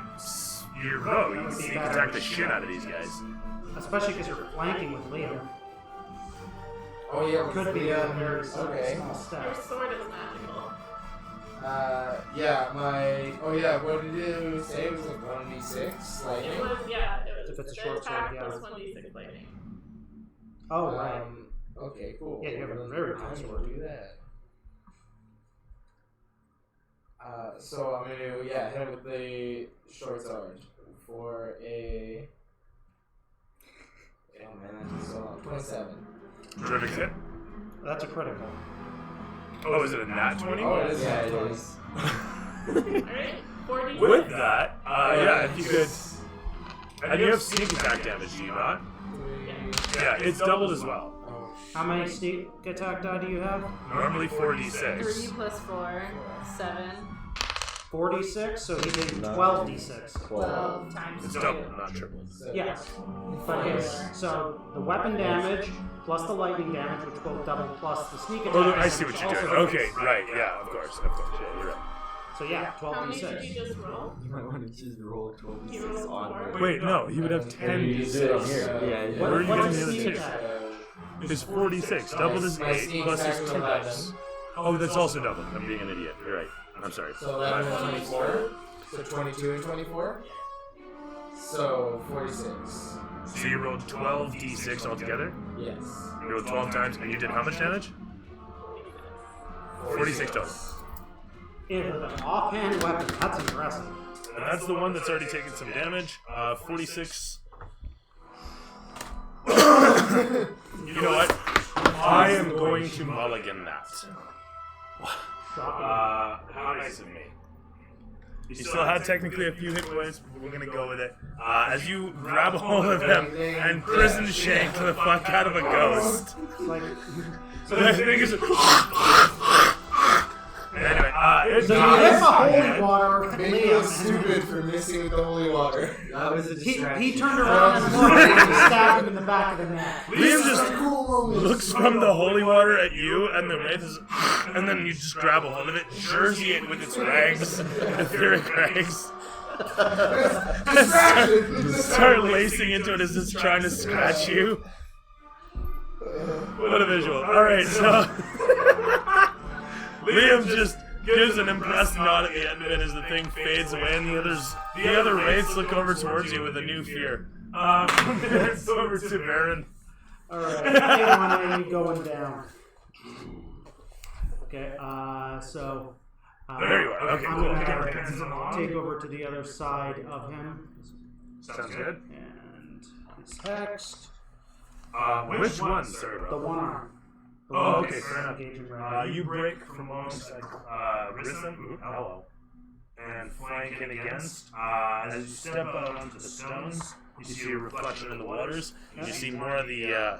Your bow, you can sneak attack the shit out of these guys. Especially because you're flanking with Liam. Oh yeah, Could be a very okay. small Your step. sword is magical. What did you say? It was like 1d6 lightning. It was If it's a the short sword, attack yeah. plus 1d6 lightning. Oh, right. Okay, cool. Yeah, you have a very I'm good gonna sword. do that. So I'm gonna hit him with the short sword for a. Oh man, that's so long. 27. Terrific hit. That's a critical. Oh, is it a nat 20? Oh, it is. Yeah, it is. Alright, 40. With that, if you could... And you have sneak attack damage, do you not? Yeah, it's doubled as well. How many sneak attack die do you have? Normally 3 4d6. plus 4, 7. 46, so he did 12d6. 12 times It's 2. double, not triple. Yes. But his, so the weapon damage plus the lightning damage, which will double, plus the sneak attack. Oh, I see what you're damage doing. also Okay, doubles. right, yeah, of course, yeah, you're right. So yeah, How many did 12d6. you just roll? You might want to just roll 12 You rolled on four? Wait, no, he would have And you 10 just do it on here. Yeah, What, Where are you what getting is the other sneak two? attack? It's 46, doubled is My 8, sneak plus attack is was 2 11. dice. Oh, that's also doubled. I'm being an idiot. You're right. I'm sorry. So 11 and 24. So 22 and 24. So 46. So you rolled 12d6 altogether? Yes. You rolled 12 times, and you did how much damage? 46 total. Yeah, with an offhand weapon, that's impressive. And that's the one that's already taken some damage. 46. You know what? I am going to mulligan that. How nice of me. You still had technically a few hit points, but we're gonna go with it. As you grab a hold of him and prison shank the fuck out of a ghost. Like, So that thing is. Anyway, it's so you hit the holy water, Make me look Liam, stupid for missing with the holy water. That was a distraction. he turned around and looked and stabbed him in the back of the neck. Liam just looks from the holy water at you, and the wraith is, and then you just grab a hold of it, jersey it with its rags, etheric rags, start lacing into it as it's trying to scratch you. What a visual! All right, so Liam just gives an impressed nod at the end of it as the thing fades away, and the other wraiths look over towards you with a new fear. It's over to Baron. Alright, A1A going down. Okay, so. There you are. Okay, I'm cool. gonna Pants is on. take over to the other side of him. Sounds good. And he's hexed. Which one, sir? The one arm. The Oh, one okay, that's fair enough. engaging right. You break from alongside Rissam, hello, and flank in against. As you step out onto the stones, you see a reflection in the waters, and you see more of the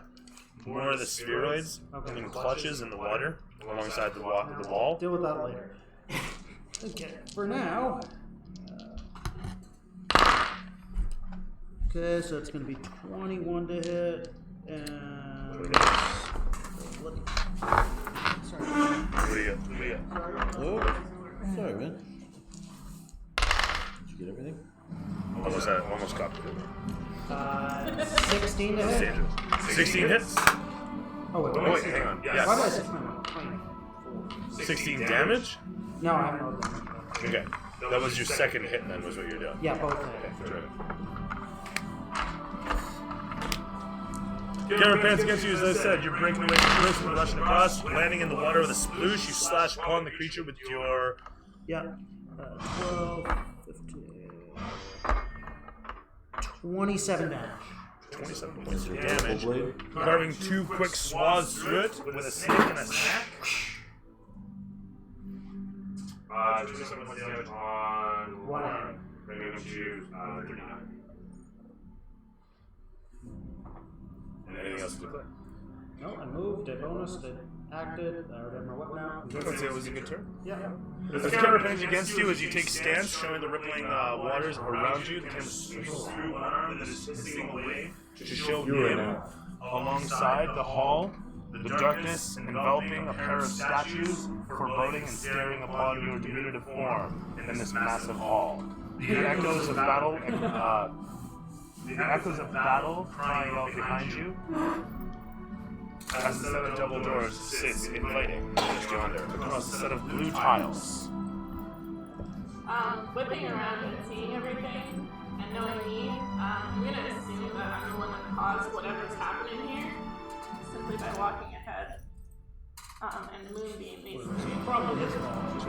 spheroids in clutches in the water alongside the wall. Deal with that later. Okay, for now. Okay, so it's going to be 21 to hit, and. Sorry. What do you got? Oh, sorry, man. Did you get everything? Almost got it. 16 to hit. 16 hits. Oh, wait, Oh, wait, hang on. Yes. Why did I say 24? 16 damage? No, I have no damage. Okay. That was your second hit then, was what you're doing. Yeah, both Okay, hit. that's right. Carapace against you, as I said, you're breaking away from the person, rushing across, landing in the water with a sploosh. You slash upon the creature with your. Yeah. 12, 15, 27 damage. 27 points of Double damage. blade. Carving 2 quick swaths through it with a snake and a snap. 27 points of damage on One arm. bringing him to 39. And anything else to declare? No, I moved, I bonused, I acted, I already have my weapon out. Let's say it was a good turn. Yeah. The camera pans against you as you take stance, showing the rippling waters around you. The camera swings through one arm that is hissing away to show him alongside the hall, the darkness enveloping a pair of statues, foreboding and staring upon your diminutive form in this massive hall. The echoes of battle, crying out behind you. As the set of double doors sits inviting just yonder across a set of blue tiles. Whipping around and seeing everything, and knowing me, I'm gonna assume that I'm the one that caused whatever's happening here, simply by walking ahead. And Moonbeam basically. Probably his fault.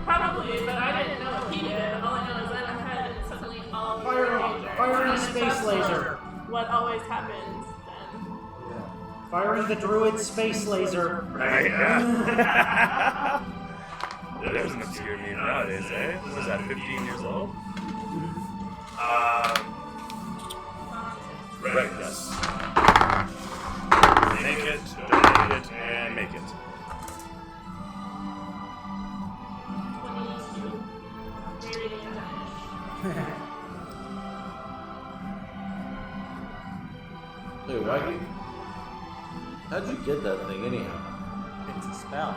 Probably, but I didn't know what he did. All I know is I'm ahead and suddenly all of you are in danger. Firing a And space that's laser. What always happens then. Firing the druid space laser. Right, yeah. That doesn't obscure me nowadays, eh? What was that, 15 years old? Right, yes. Make it, donate it, and make it. 22. Radiant damage. Wait, how'd you get that thing anyhow? It's a spell.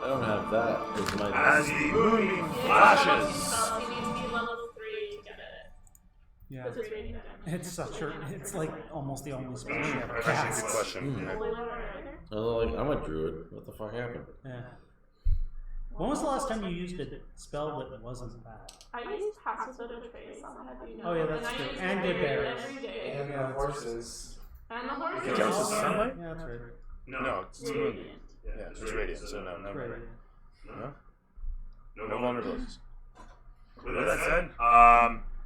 I don't have that as my. As the moonbeam You flashes. need to be level 3 to get it. Yeah. Which is radiant damage. It's such a, it's like almost the only spell she ever That's actually a casts. good question. Holy water either. Like, I'm a druid. What the fuck happened? Yeah. When was the last time you used a spell that wasn't bad? I use passive of trace on that, you know. Oh, yeah, that's and I true. use And good barrier berries. every day. And the horses. And the horses. It counts as sunlight? Yeah, that's right. No, it's moonbeam. Yeah, it's radiant, so no, Right. never. No vulnerabilities. With that said,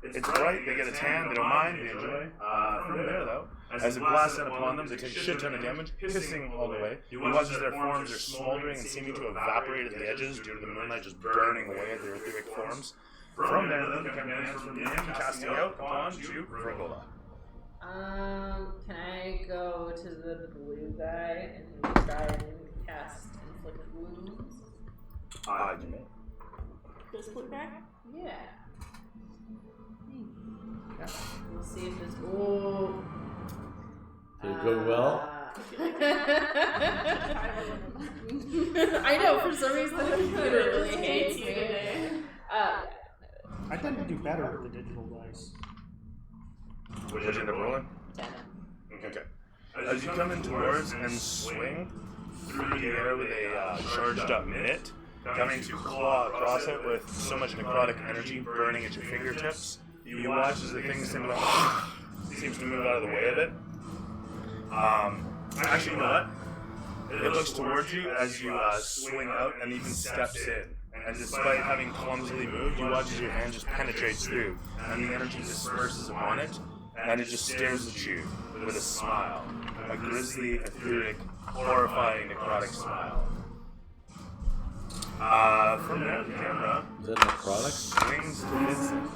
it's bright, they get a tan, they don't mind, they enjoy. From there, though, as it blasts in upon them, they take a shit ton of damage, hissing all the way. You watch as their forms are smoldering and seeming to evaporate at the edges due to the moonlight just burning away at their etheric forms. From there, then, become advanced from the end, casting out upon to Frigola. Can I go to the blue guy and try and cast inflict wounds? You may. This blue guy? Yeah. We'll see if this. Oh. Did it go well? I know, for some reason, the computer really hates me. today. I tend to do better with the digital dice. What did you end up rolling? 10. Okay. As you come in towards and swing through the air with a charged up mitt, coming to claw across it with so much necrotic energy burning at your fingertips, you watch as the thing seems to seems to move out of the way of it. Actually, you know what? It looks towards you as you swing out and even steps in. And despite having clumsily moved, you watch as your hand just penetrates through, and the energy disperses upon it, and it just stares at you with a smile. A grisly, etheric, horrifying, necrotic smile. From there, the camera Is that necrotic? swings to Vincent.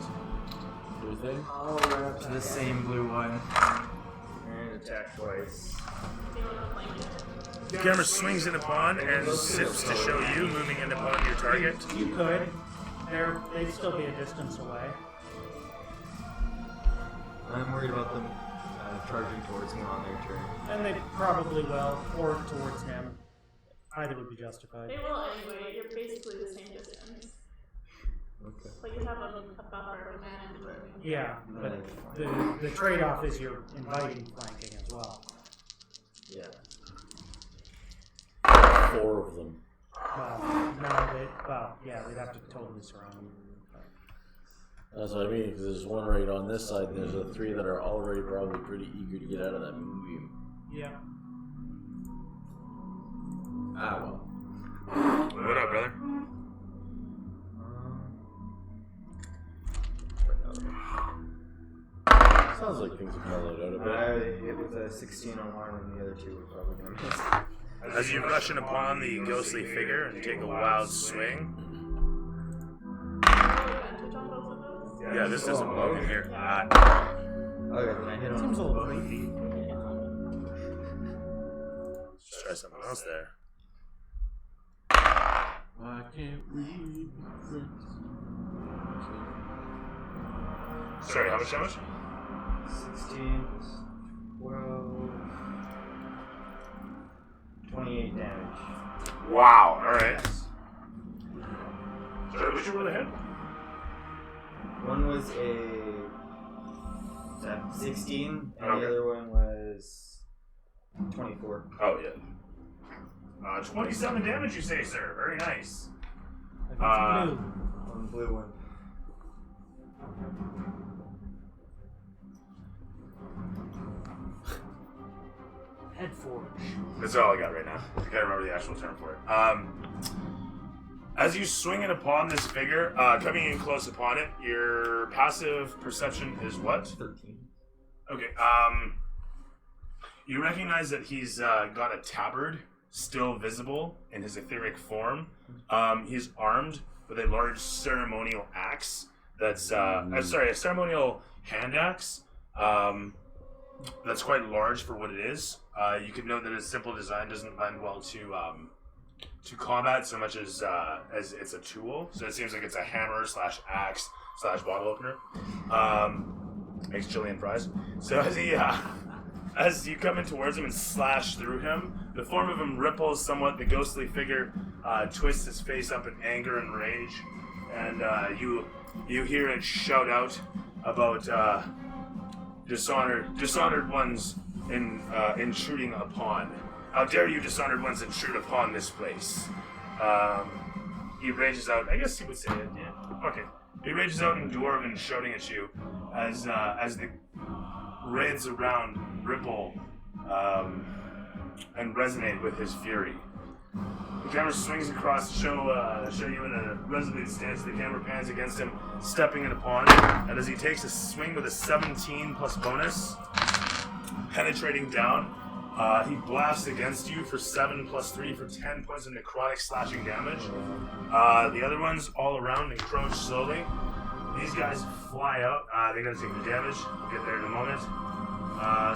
Do you think? I'll run up to the same blue one and attack twice. Do you want to flank it? The camera swings in upon and zips to show you moving in upon your target. You could. They'd still be a distance away. I'm worried about them charging towards me on their turn. And they probably will, or towards him. Either would be justified. They will anyway. You're basically the same distance. Okay. But you have a buffer of man and room. Yeah, but the trade-off is you're inviting flanking as well. Yeah. 4 of them. Yeah, they'd have to totally surround them. That's what I mean, because there's one right on this side, and there's the 3 that are already probably pretty eager to get out of that moonbeam. Yeah. Ah, well. What up, brother? Sounds like things have mellowed out a bit. I hit with a 16 on one, and the other 2 were probably going to miss. As you rush in upon the ghostly figure and take a wild swing. Advantage on both of those? Yeah, this doesn't belong in here. Okay, then I hit on Seems a little creepy. Let's try something else there. I can't read my friends. Sorry, how much? 16 plus 12. 28 damage. Wow, alright. Sorry, what'd you roll ahead? One was a 16, and the Okay. other one was 24. Oh, yeah. 27 damage, you say, sir. Very nice. If it's blue. On the blue one. Headforge. That's all I got right now. I can't remember the actual term for it. As you swing in upon this figure, coming in close upon it, your passive perception is what? 13. Okay. You recognize that he's got a tabard still visible in his etheric form. He's armed with a large ceremonial axe. That's a ceremonial hand axe. That's quite large for what it is. You could note that its simple design doesn't lend well to combat so much as it's a tool. So it seems like it's a hammer / axe / bottle opener. Makes Chilean fries. So as you come in towards him and slash through him, the form of him ripples somewhat. The ghostly figure twists his face up in anger and rage, and you hear it shout out about dishonored ones intruding upon. How dare you, dishonored ones, intrude upon this place? He rages out. I guess he would say it. Yeah. Okay. He rages out in Dwarven, shouting at you as the raids around ripple and resonate with his fury. The camera swings across to show you in a resolute stance. The camera pans against him, stepping in upon, and as he takes a swing with a 17 plus bonus, penetrating down, he blasts against you for 7 plus 3 for 10 points of necrotic slashing damage. The other ones all around encroach slowly. These guys fly out. They gotta take the damage. We'll get there in a moment.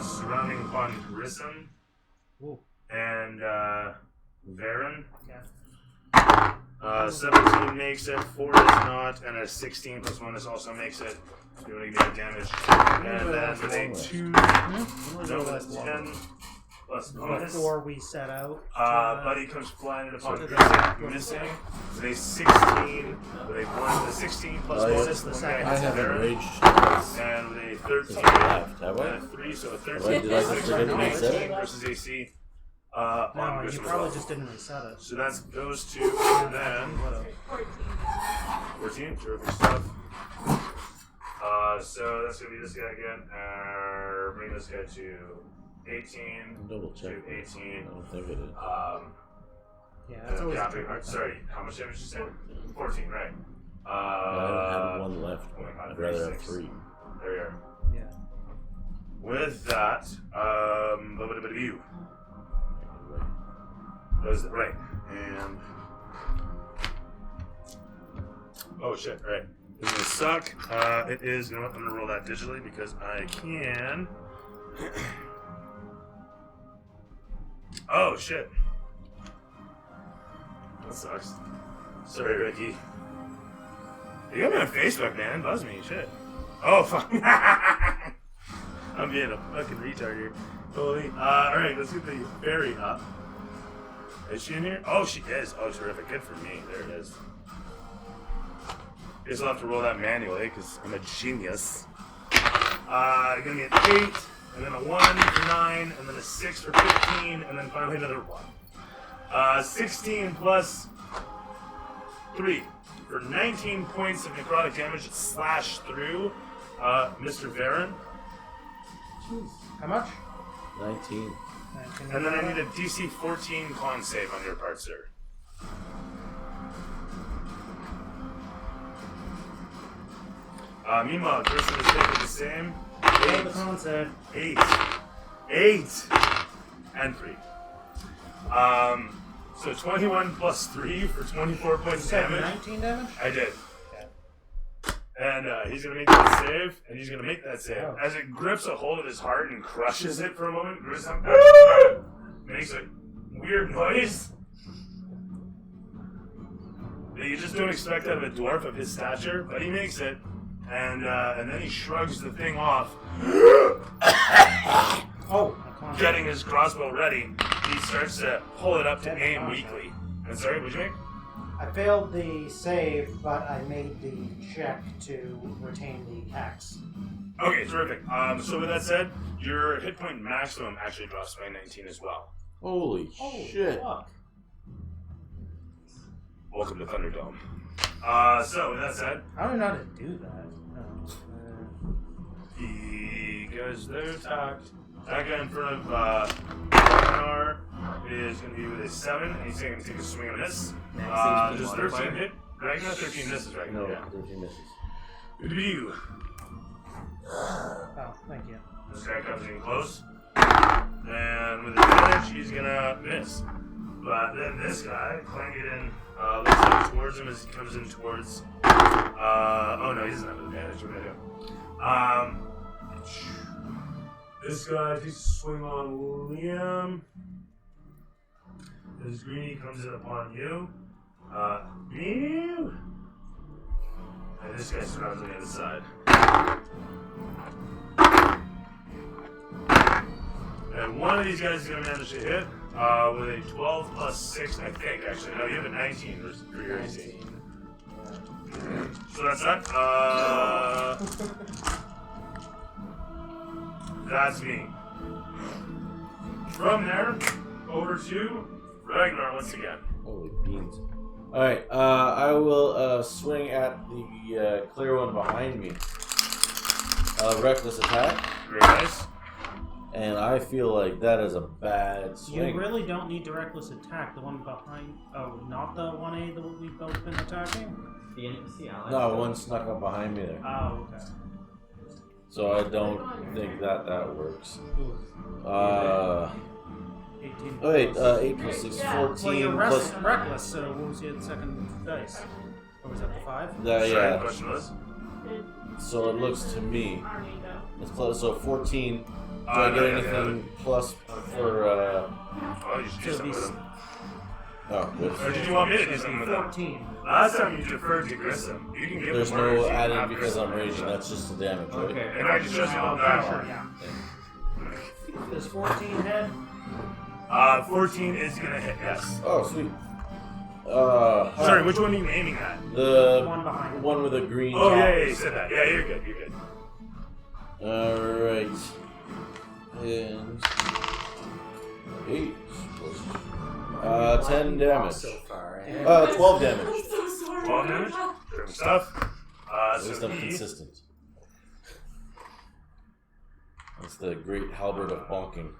Surrounding upon Grissom and Varen. Yeah. 17 makes it, 4 does not, and a 16 plus 1 also makes it. Doing negative damage. And then with a 2, no, that's 10 plus bonus. Before we set out. Buddy comes flying in upon Grissom, missing. With a 16, with a 1, a 16 plus bonus. The second I hits haven't Varen. raged twice. And with a 13, Since I left, have I? and a 3, so a 13 Did I just forget to reset it? versus AC. On No, you Grissom as probably well. just didn't reset it. So that's those two, and then 14, terrific stuff. So that's gonna be this guy again. Bring this guy to 18 Double check. to 18. I don't think it is. Yeah, that's always a big tricky heart. thing. Sorry, how much damage did you say? 14, right? I have one left. oh my God, I'd rather have 36. 3. There we are. Yeah. With that, you. That was right. And oh shit! Right. This is gonna suck. It is. You know what? I'm gonna roll that digitally because I can. Oh shit! That sucks. Sorry, Ricky. You got me on Facebook, man. Buzz me, shit. Oh fuck! I'm being a fucking retard here. Holy. All right, let's get the fairy up. Is she in here? Oh, she is. Oh, terrific. Good for me. There it is. Guess I'll have to roll that manually because I'm a genius. You're gonna get 8, and then a 1 for 9, and then a 6 for 15, and then finally another 1. 16 plus 3 for 19 points of necrotic damage that slash through Mr. Varen. How much? 19. And then I need a DC 14 con save on your part, sir. Meanwhile, Grissom is taking the same. Roll the con save. 8, and 3. So 21 plus 3 for 24 points of damage. 19 damage? I did. And he's gonna make that save, and he's gonna make that save. Oh. As it grips a hold of his heart and crushes it for a moment, Grissom makes a weird noise that you just don't expect out of a dwarf of his stature, but he makes it, and then he shrugs the thing off. Oh, my con save. Getting his crossbow ready, he starts to pull it up to aim weakly. And sorry, what'd you make? I failed the save, but I made the check to retain the hex. Okay, terrific. So with that said, your hit point maximum actually drops by 19 as well. Holy shit. Fuck. Welcome to Thunderdome. So with that said, I don't know how to do that. because they're attacked, that guy in front of Ragnar is going to be with a 7, and he's going to take a swing and miss. Does 13 hit? Ragnar 13 misses, right? No, Yeah. 13 misses. Good to you. Oh, thank you. This guy comes in close, and with advantage, he's gonna miss. But then this guy, Clangeddon, looks up towards him as he comes in towards. Oh no, he doesn't have advantage. What do? This guy takes a swing on Liam. As Greeny comes in upon you. You. And this guy surrounds on the other side. And one of these guys is going to manage to hit with a 12 plus 6, I think, actually. No, you have a 19 for your AC. So that's that. That's me. From there, over to Ragnar once again. Holy beans. Alright, I will swing at the clear one behind me. Reckless attack. Very nice. And I feel like that is a bad swing. You really don't need to reckless attack. The one behind. Oh, not the 1A that we've both been attacking? The NPC ally. No, one snuck up behind me there. Oh, okay. So I don't think that works. Ooh. 18. Oh wait, 8 plus 6, 14 Well, you're plus... reckless, so what was your second dice? Or was that the 5? Sorry, the yeah, question was? so it looks to me, Army go. it's close, so 14. Do I no, get yeah, anything plus for, Oh, you should do So something with these- him. oh, good. Or did you want me to do something with him? 14. Last time you deferred to Grissom. You can give There's him orders, no you can added have because I'm Grissom. raging, that's just the damage, right? Okay. And I just showed you Oh, the that sure, one. yeah. Does 14 hit? 14 is gonna hit, yes. Oh, sweet. Sorry, which one are you aiming at? The One behind. one with a green Oh, top. yeah, you said that. Yeah, you're good, you're good. Alright. And 8 plus 10 damage. So far. 12 damage. I'm so sorry. 12 damage? Good stuff. At least So I'm he consistent. It's the great halberd of bonking.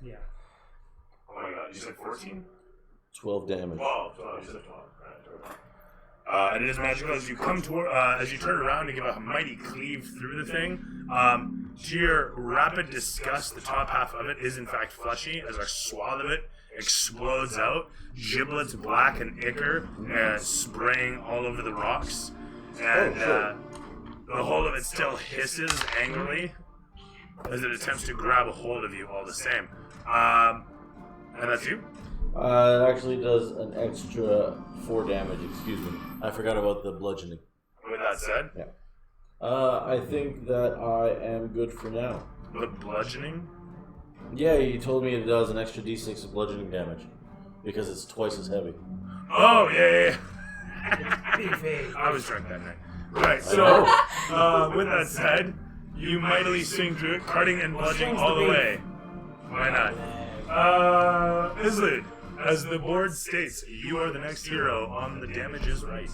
Yeah. Oh my god, you said 14? 12 damage. 12, you said 12. And it is magical as you come toward, as you turn around to give a mighty cleave through the thing. To your rapid disgust, the top half of it is in fact fleshy, as a swath of it explodes out, giblets black and ichor, spraying all over the rocks. And the whole of it still hisses angrily as it attempts to grab a hold of you all the same. And that's you? It actually does an extra 4 damage, excuse me. I forgot about the bludgeoning. With that said, Yeah. I think that I am good for now. the bludgeoning. Yeah, you told me it does an extra d6 of bludgeoning damage. Because it's twice as heavy. Oh, yeah. I was drunk that night. Right, so, with that said, you mightily swing through it, cutting and bludgeoning all the way. Why not? Islid, as the board states, you are the next hero on the damage is right.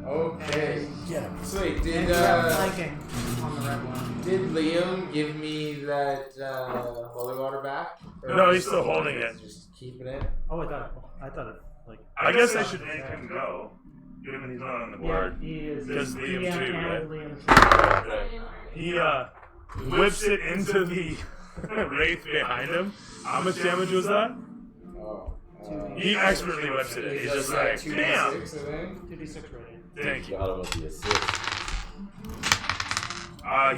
Okay. Yeah. Sweet. And you have flanking on the red one. Did Liam give me that holy water back? Or No, he's still holding it. Just keeping it. Oh, I thought it like. I guess I should make him go, given he's not on the board. He is. Because Liam DM too, and right? Liam. He whips it into the wraith behind him. How much damage was that? Oh. He expertly whips it in. He's just like, 2d6, damn. I think. 2d6 rating. Thank you. Got him with the assist.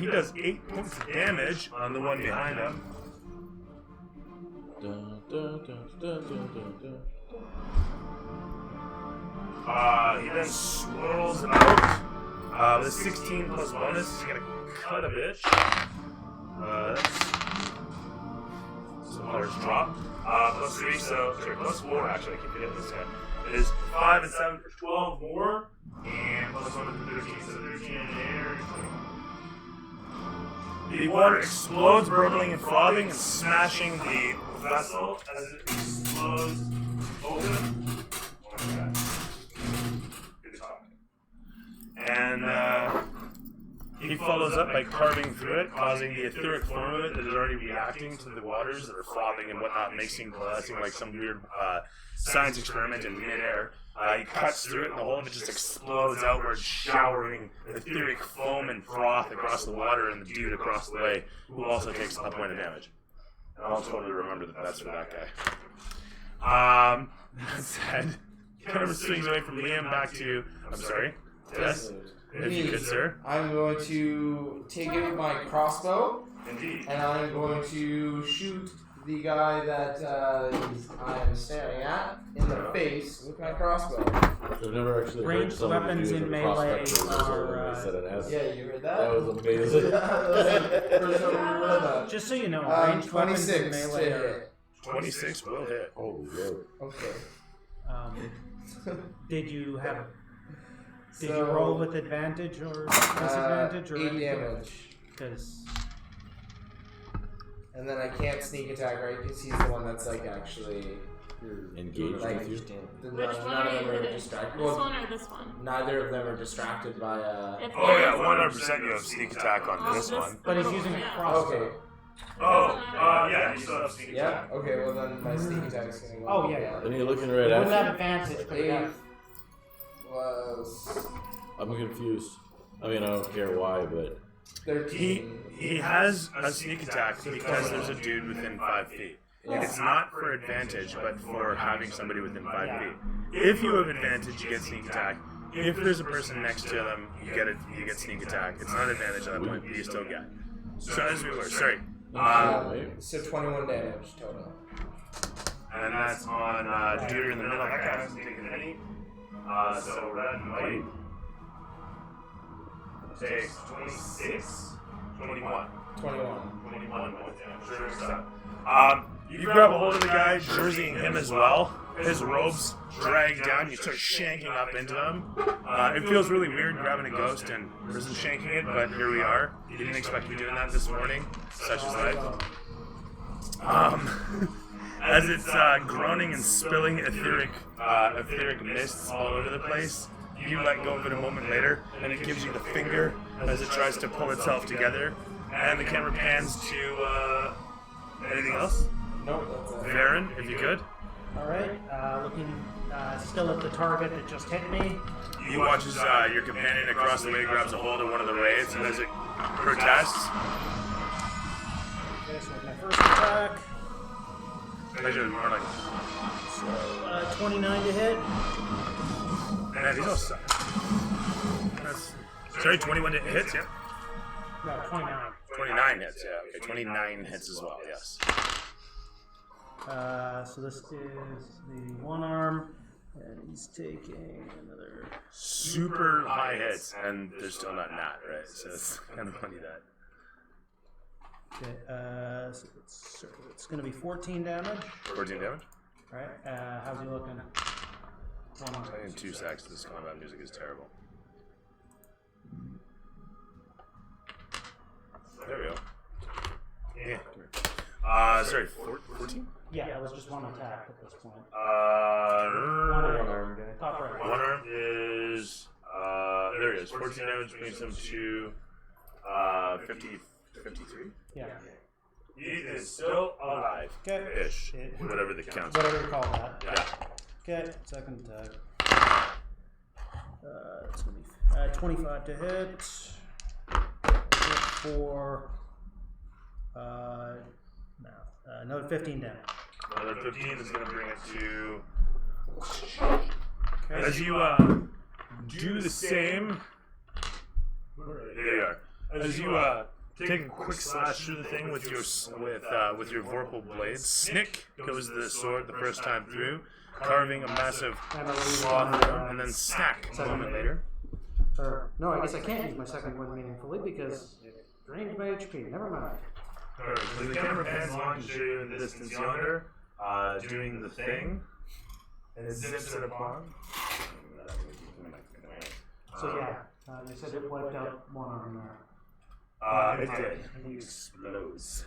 He does 8 points of damage on the one behind him. Dun, dun, dun, dun, dun, dun, dun. He then swirls out. With 16 plus bonus, he's gonna cut a bitch. So others drop. Plus 3, so sorry, plus 4 actually. I keep forgetting this guy. It is 5 and 7 for 12 more, and plus 1 for 13, so 13 and 8. The water explodes, burbling and frothing, and smashing the vessel as it explodes open. Good talk. And he follows up by carving through it, causing the etheric form of it that is already reacting to the waters that are frothing and whatnot, making like some weird science experiment in midair. He cuts through it, and the whole of it just explodes outward, showering etheric foam and froth across the water and the dude across the way, who also takes a point of damage. And I'll totally remember that that's for that guy. That said, camera swings away from Liam back to, I'm sorry, yes? If you could, sir. I'm going to take it with my crossbow, Indeed. and I'm going to shoot the guy that I am staring at in the face with my crossbow. I've never actually heard Ranged somebody weapons do in the melee prospector are, when they said an S. Yeah, you heard that? That was amazing. First time I heard that. Just so you know, ranged weapons 26 in to melee are. hit. 26 will hit. Holy shit. Okay. Did you have? Did you So, roll with advantage or disadvantage or 8 anything? damage. Because And then I can't sneak attack, right? Because he's the one that's like actually Engaged like, with you? Which one none are of you them are hitting? distracted. This Well, one or this one? neither of them are distracted by If Oh yeah, 100% you have sneak attack on this one. but he's using a crossbow. Okay. Oh, yeah, you still have sneak Yeah. attack. Okay. Well then my sneak attack is gonna go. Oh, yeah. And you're looking right You wouldn't at have advantage, but yeah. 8 plus I'm confused. I mean, I don't care why, but 13. He has a sneak attack because there's a dude within 5 feet. It's not for advantage, but for having somebody within 5 feet. If you have advantage, you get sneak attack. If there's a person next to them, you get sneak attack. It's not advantage at that point, but you still get. So as we were, sorry. So 21 damage total. And that's on dude in the middle. That guy hasn't taken any. So red and white takes 26, 21. 21. Points damage. Sure stuff. You grab a hold of the guy, jerseying him as well. His robes drag down. You start shanking up into them. It feels really weird grabbing a ghost and prison shanking it, but here we are. You didn't expect to be doing that this morning. Such is life. As it's groaning and spilling etheric mists all over the place, you let go of it a moment later, and it gives you the finger as it tries to pull itself together. And the camera pans to anything else? Nope, that's it. Varen, if you could. Alright, looking still at the target that just hit me. He watches your companion across the way, grabs a hold of one of the raids, and as it protests, Okay, so my first attack. measure more like, 29 to hit. man, these all suck. That's, sorry, 21 hits, yeah? No, 29. 29 hits, yeah. Okay, 29 hits as well, yes. So this is the one arm, and he's taking another. Super high hits, and they're still not nat, right? So it's kind of funny that. Okay, so it's going to be 14 damage. 14 damage? Alright, how's he looking? One arm. In 2 seconds, this combat music is terrible. There we go. Yeah. Sorry, 14? Yeah, that was just one attack at this point. One-arm guy. Top right. One arm is, there it is, 14 damage brings him to 53. Yeah. He is still alive. Okay. Ish. Whatever the counts. Whatever you call that. Yeah. Okay, second attack. It's going to be 25 to hit. For another 15 damage. Another 15 is going to bring it to. As you do the same. There you are. As you take a quick slash through the thing with your vorpal blade, snick goes the sword the first time through, carving a massive swath through, and then snack a moment later. No, I guess I can't use my second one meaningfully because it drains my HP. Never mind. Alright, so the camera pans along to show you in the distance yonder, doing the thing, and it zips it upon. So yeah, you said it wiped out one arm there. It did. He explodes.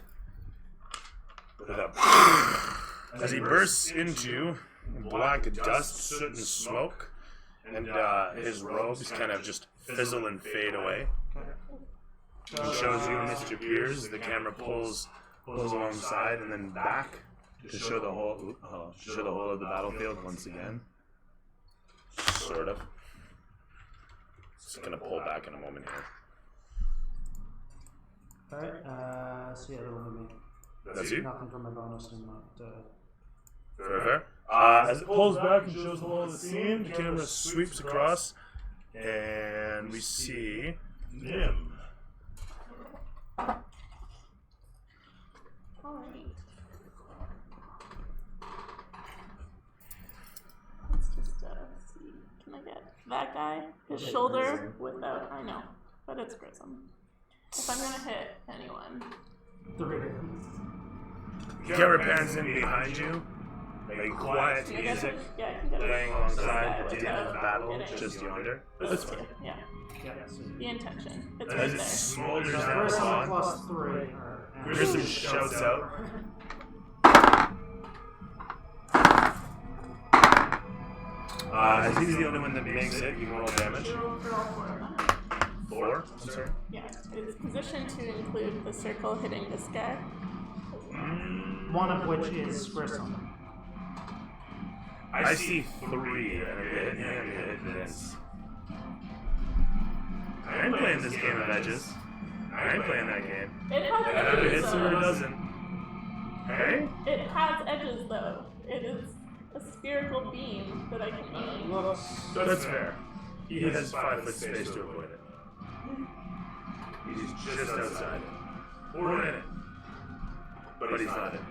With a as he bursts into black dust, soot, and smoke, and his robes kind of just fizzle and fade away. It shows you Mr. Piers. The camera pulls alongside and then back to show the whole of the battlefield once again. Sort of. Just gonna pull back in a moment here. Alright, so yeah, that will be That's you. nothing from my bonus and not. Fair. As it pulls back and shows the whole of the scene, the camera sweeps across, and we see Nim. Alright. Let's just see. Can I get that guy? His shoulder without. I know, but it's Grissom. If I'm gonna hit anyone. The camera pans in behind you, like quiet music playing alongside the din of battle just yonder. That's fine. Yeah. The intention. It's As right it there. smolders down Grissom upon, plus 3. Grissom shouts out. As he's the only one that makes it, you can roll damage. 4? I'm sorry. Yeah. It's positioned to include the circle hitting this guy. One of which is Grissom. I see 3, and it hit Vince. I ain't playing this game of edges. I ain't playing that game. It has It either edges hits or it though. doesn't. Hey? It has edges though. It is a spherical beam that I can aim. That's fair. He has 5 foot space to avoid it. He's just outside it. Or in it. But he's not in it.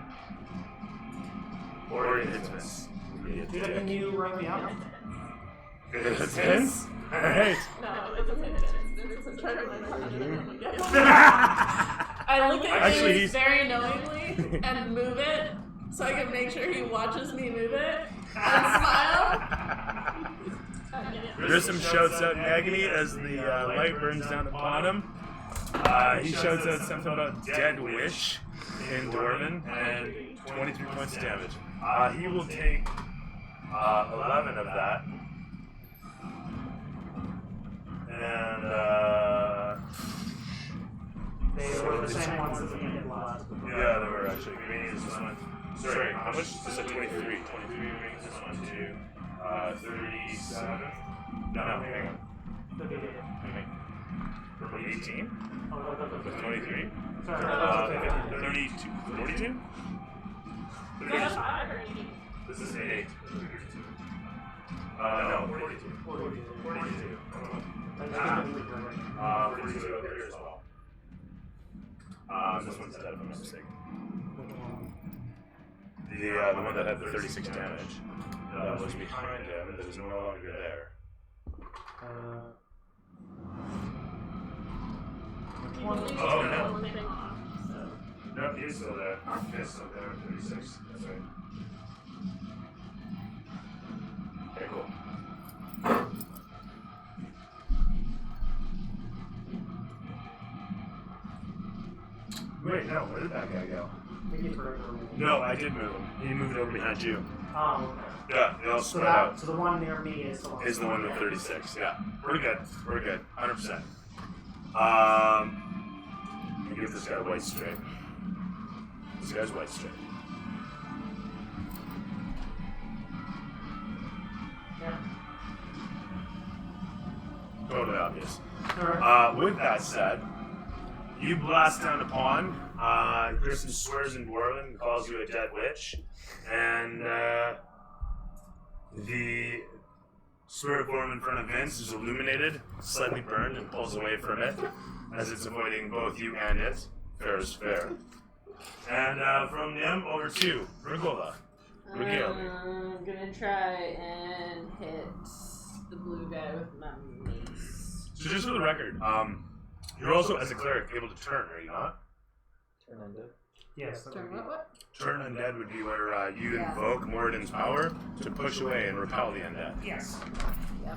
Or it hits Vince. Dude, can you write me out? It hits Vince? Hey! No, it doesn't hit Vince. Vince is in charge of my punishment. I look at Actually, Vince he's- very knowingly and move it so I can make sure he watches me move it and smile. Grissom shouts out in agony as the light burns down upon him. He shouts out something about dead wish in Dwarven and 23 points of damage. He will take 11 of that. And They were the same ones that we ended last. Yeah, they were actually. Green is this one. Sorry, how much? This is 23. 23 brings this one to 37. No, hang on. Purple 18? With 23? 32. 42? Is that a 5 or 8? This is 8. No, 42. 42. 42 up here as well. This one's dead if I'm not mistaken. The one that had the 36 damage. That was behind him, that is no longer there. Oh, no. Nope, he's still there. He's still there at 36. That's right. Okay, cool. Wait, no, where did that guy go? No, I did move him. He moved over behind you. Oh, okay. Yeah, they all spread out. So the one near me is the one. Is the one with 36, yeah. We're good. We're good. 100%. Give this guy a white straight. This guy's white straight. Yeah. Totally obvious. Alright. With that said, you blast down upon. Kristen swears in Dwarven and calls you a dead witch. And the spirit form in front of Vince is illuminated, slightly burned, and pulls away from it as it's avoiding both you and it. Fair is fair. And from Nim over to Rigola. Regale me. I'm gonna try and hit the blue guy with my mace. So just for the record, you're also, as a cleric, able to turn, are you not? Turn undead. Yes. that Turn would be- what? Turn undead would be where you Yeah. invoke Moradin's power to push away and repel the undead. Yes. Yeah.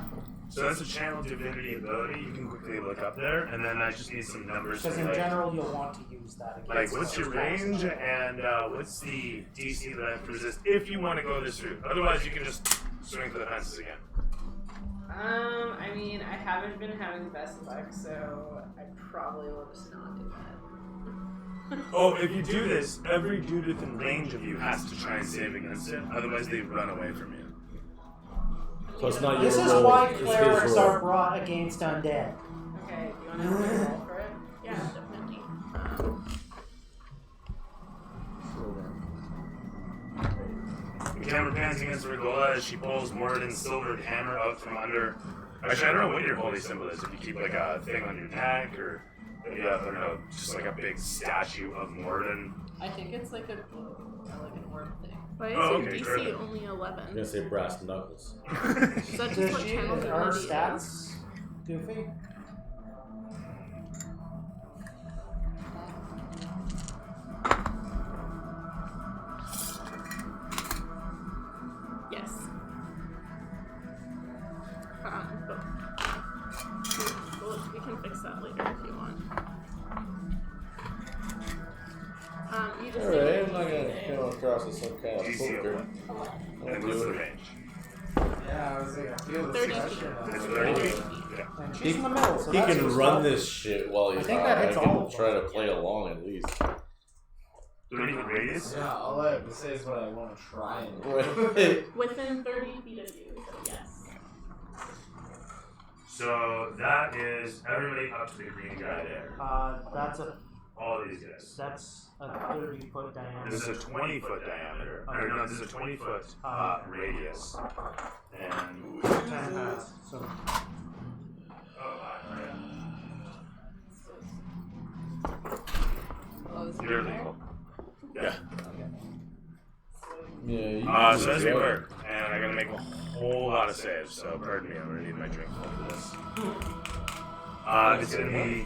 So that's a channel divinity ability. You can quickly look up there, and then I just need some numbers. Because for, in like, general, you'll want to use that against. like what's your range and what's the DC that I have to resist if you want to go this route. Otherwise, you can just swing for the fences again. I mean, I haven't been having the best luck, so I probably will just not do that. Oh, if you do this, every dude within range of you has to try and save against it. Otherwise, they run away from you. So it's not your This is roll, why it's his clerics roll. are brought against undead. Okay, do you want to have a roll for it? Yeah, definitely. The camera pans against Rigola as she pulls Moradin's silvered hammer out from under. Actually, I don't know what your holy symbol is. If you keep like a thing on your neck, or if you have, I don't know, just like a big statue of Moradin. I think it's like a word thing. Why is Oh, your okay, DC fair only I'm 11? gonna say brass knuckles. Is that just Does what she, channel are her divinity is? stats goofy? Yes. We can fix that later if you want. You just Alright, I'm not gonna come across as some kind of DC poker. of what? And what's the range? Yeah, I was like, I feel the 30 discussion. It's 30 feet. Yeah. And she's in the middle, so He that's can what's run up. this shit while he's I think high. that hits I can all of them. try to play along at least. 30 foot radius? Yeah, all I have to say is what I want to try and Wait. within 30 feet of you, so yes. So that is everybody up to the green guy there. That's a All these guys. that's a 30-foot diameter. This is a 20-foot diameter. Or no, this is a 20-foot radius. And 10 pass. So Oh, is it you're in there? legal. Yeah. Yeah, you So as we work, and I gotta make a whole lot of saves. So pardon me, I'm gonna need my drink full for this. It's gonna be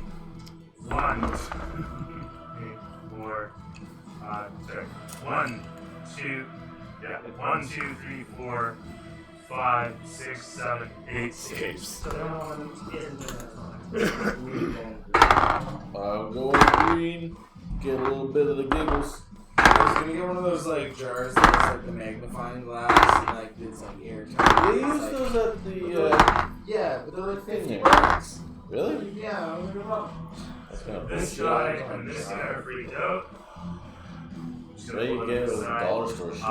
1, 2, 3, 4, 5, sorry. 1, 2, yeah, 1, 2, 3, 4, 5, 6, 7, 8 saves. so the only one that isn't doing I'm going green. Get a little bit of the giggles. I was gonna get one of those like jars that's like the magnifying glass and like it's like airtight. They It's use like- those at the. Yeah, but they're like Thing 50 there. bucks. Really? Yeah, I was like, well, That's kind of This bullshit. guy and this guy are freaked out. Just There you gonna get pull with them aside. dollar store shit.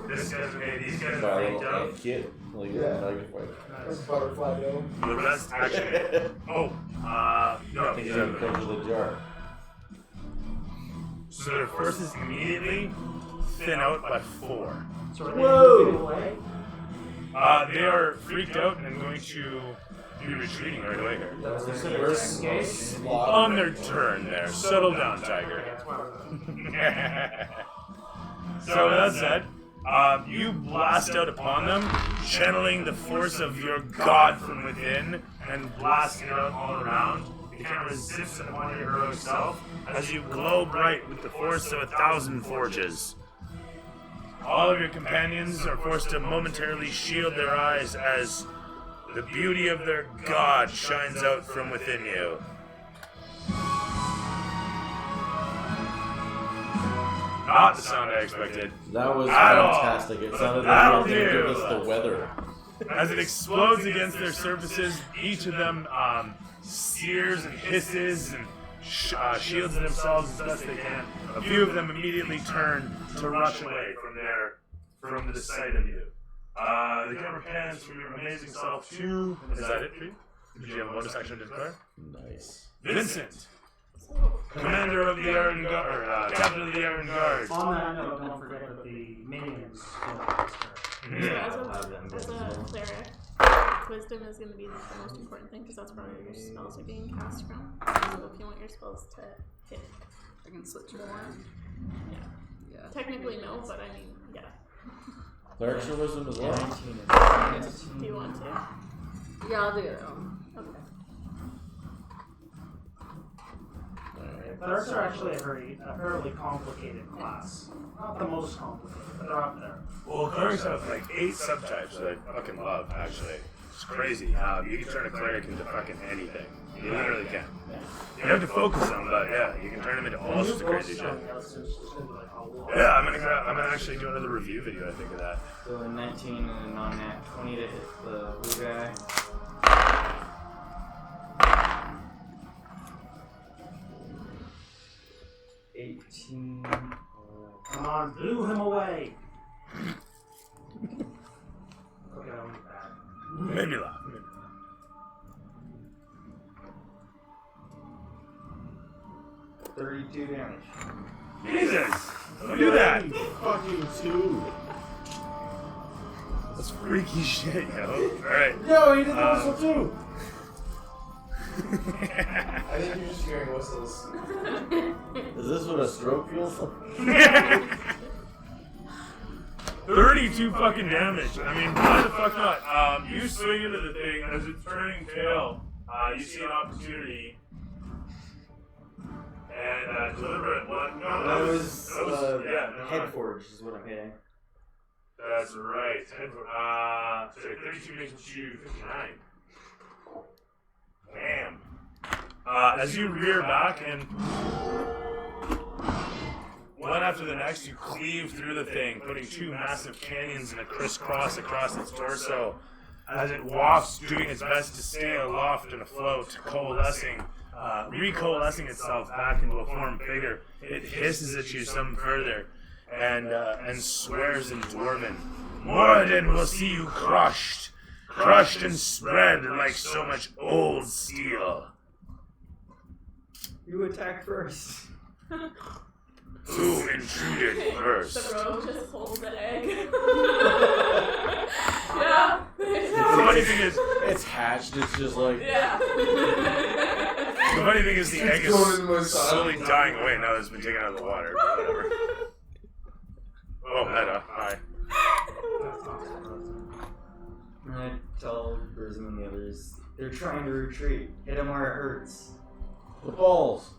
This guy's okay. These guys Buy are a freaked little out. ant kit. Like Yeah. a magnifier. That's butterfly dome. The rest actually. Oh, no. Things that comes with a jar. So their forces immediately thin out by 4. So are they moving away? They are freaked out and going to be retreating right away here. That's considered We're engaged. On their turn there. Settle down, Tiger. So with that said, you blast out upon them, channeling the force of your god from within and blasting it out all around. You can't resist upon your heroic self as you glow bright with the force of 1,000 forges. All of your companions are forced to momentarily shield their eyes as the beauty of their god shines out from within you. Not the sound I expected. That was At all. fantastic. It sounded That'll like you were going to do. give us the weather. As it explodes against their surfaces, each of them sears and hisses and shields themselves as best they can. A few of them immediately turn to rush away from the sight of you. The camera pans from your amazing self to. Is that it for you? Did you have a bonus action to declare? Nice. Vincent, commander of the Iron Guard, or captain of the Iron Guard. On that note, don't forget that the minions still exist. So Mhm. as a cleric, wisdom is going to be the most important thing because that's where your spells are being cast from. So if you want your spells to hit I can switch it more, around. yeah. Yeah. Technically no, but I mean, yeah. Clerics or wisdom as well? 19 is Do you want to? Yeah, I'll do it. Okay. Clerics are actually a fairly complicated class. Not the most complicated, but they're up there. Well, clerics have like 8 subtypes that I fucking love, actually. It's crazy. You can turn a cleric into fucking anything. You literally can. You have to focus them, but yeah, you can turn them into all sorts of crazy shit. Yeah, I'm gonna actually do another review video, I think, of that. So a 19 and a non-nat 20 to hit the blue guy. 18. Come on, blew him away. Okay, I'll make that. Made me laugh. 32 damage. Jesus! Don't do that! Fucking 2. That's freaky shit, yo. Alright. Yo, he did also too. I think you're just hearing whistles. Is this what a stroke feels like? 32 fucking damage. I mean, why the fuck not? You swing into the thing, and as it's turning tail, you see an opportunity. And deliberate one. No, That was yeah, no, head forge is what I'm hitting. That's right. Sorry, 32 makes you 59. Bam. As you rear back and one after the next, you cleave through the thing, putting 2 massive canyons in a crisscross across its torso. As it wafts, doing its best to stay aloft and afloat, recoalescing itself back into a form figure. It hisses at you some further and swears in Dwarven. Moradin will see you crushed and spread like so much old steel. You attack first. Who intruded first? The rogue just holds the egg. Yeah. The funny thing is, It's hatched, it's just like. Yeah. the funny thing is the egg is going in my side. slowly dying away now that it's been taken out of the water. But whatever. Oh, meta. Hi. And I tell Grism and the others, they're trying to retreat. Hit them where it hurts. The balls.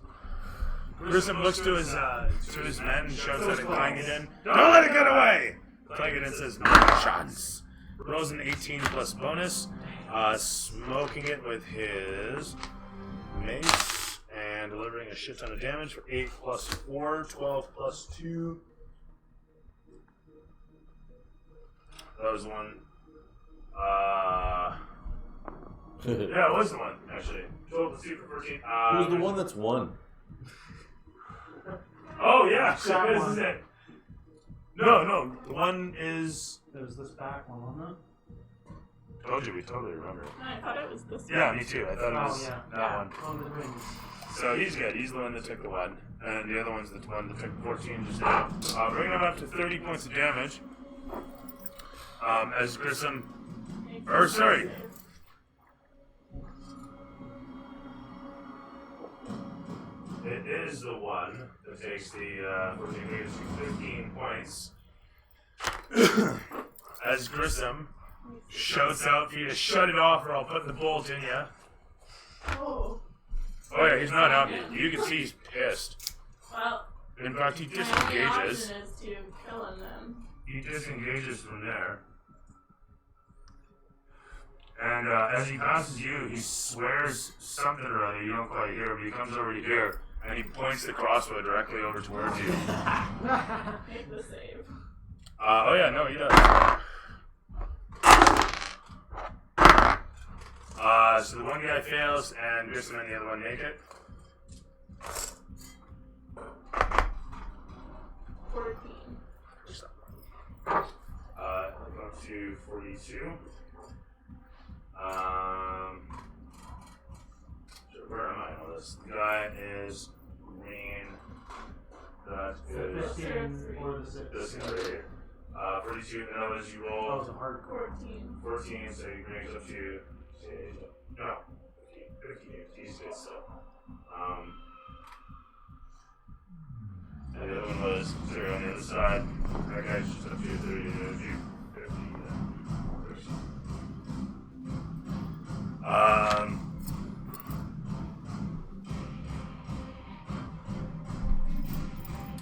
Grissom looks to his men and shouts at Clangeddon, "Don't let it get away!" Clangeddon says, "No chance." Rolls an 18 plus bonus, smoking it with his mace and delivering a shit ton of damage for 8 plus 4, 12 plus 2. That was one. Yeah, it was the one, actually. 12 plus 2 for 14. Who's the one that's won? Oh, yeah, actually, this is it. No, the one is. There's this back one, wasn't it? Told you, we totally remember it. No, I thought it was this one. Yeah, me too. I thought it was Oh, yeah. that one. On the rings. So he's good. He's the one that took the one. And the other one's the one that took 14 just now. Bringing him up to 30 points of damage. As Grissom. Or, sorry. It is the one that takes the 14 meters to 15 points. As Grissom shouts out for you to shut it off or I'll put the bolt in you. Oh. Oh yeah, he's not happy. You can see he's pissed. Well, In fact, he my only disengages. option is to kill him then. He disengages from there. And as he passes you, he swears something or other. You don't quite hear, but he comes over to here and he points the crossbow directly over towards you. Make the save. Oh yeah, no, he does. So the one guy fails, and Grissom and the other one make it. 14. Up to 42. So where am I on this? The guy is green. That The is 15 or the 6. this guy right here. 42, and that was you That roll was a hard card. 14. 14, so you bring it up to, no, 15, he's good still. And the other one was 0 on the other side. That guy's just up to 30, 50, 30.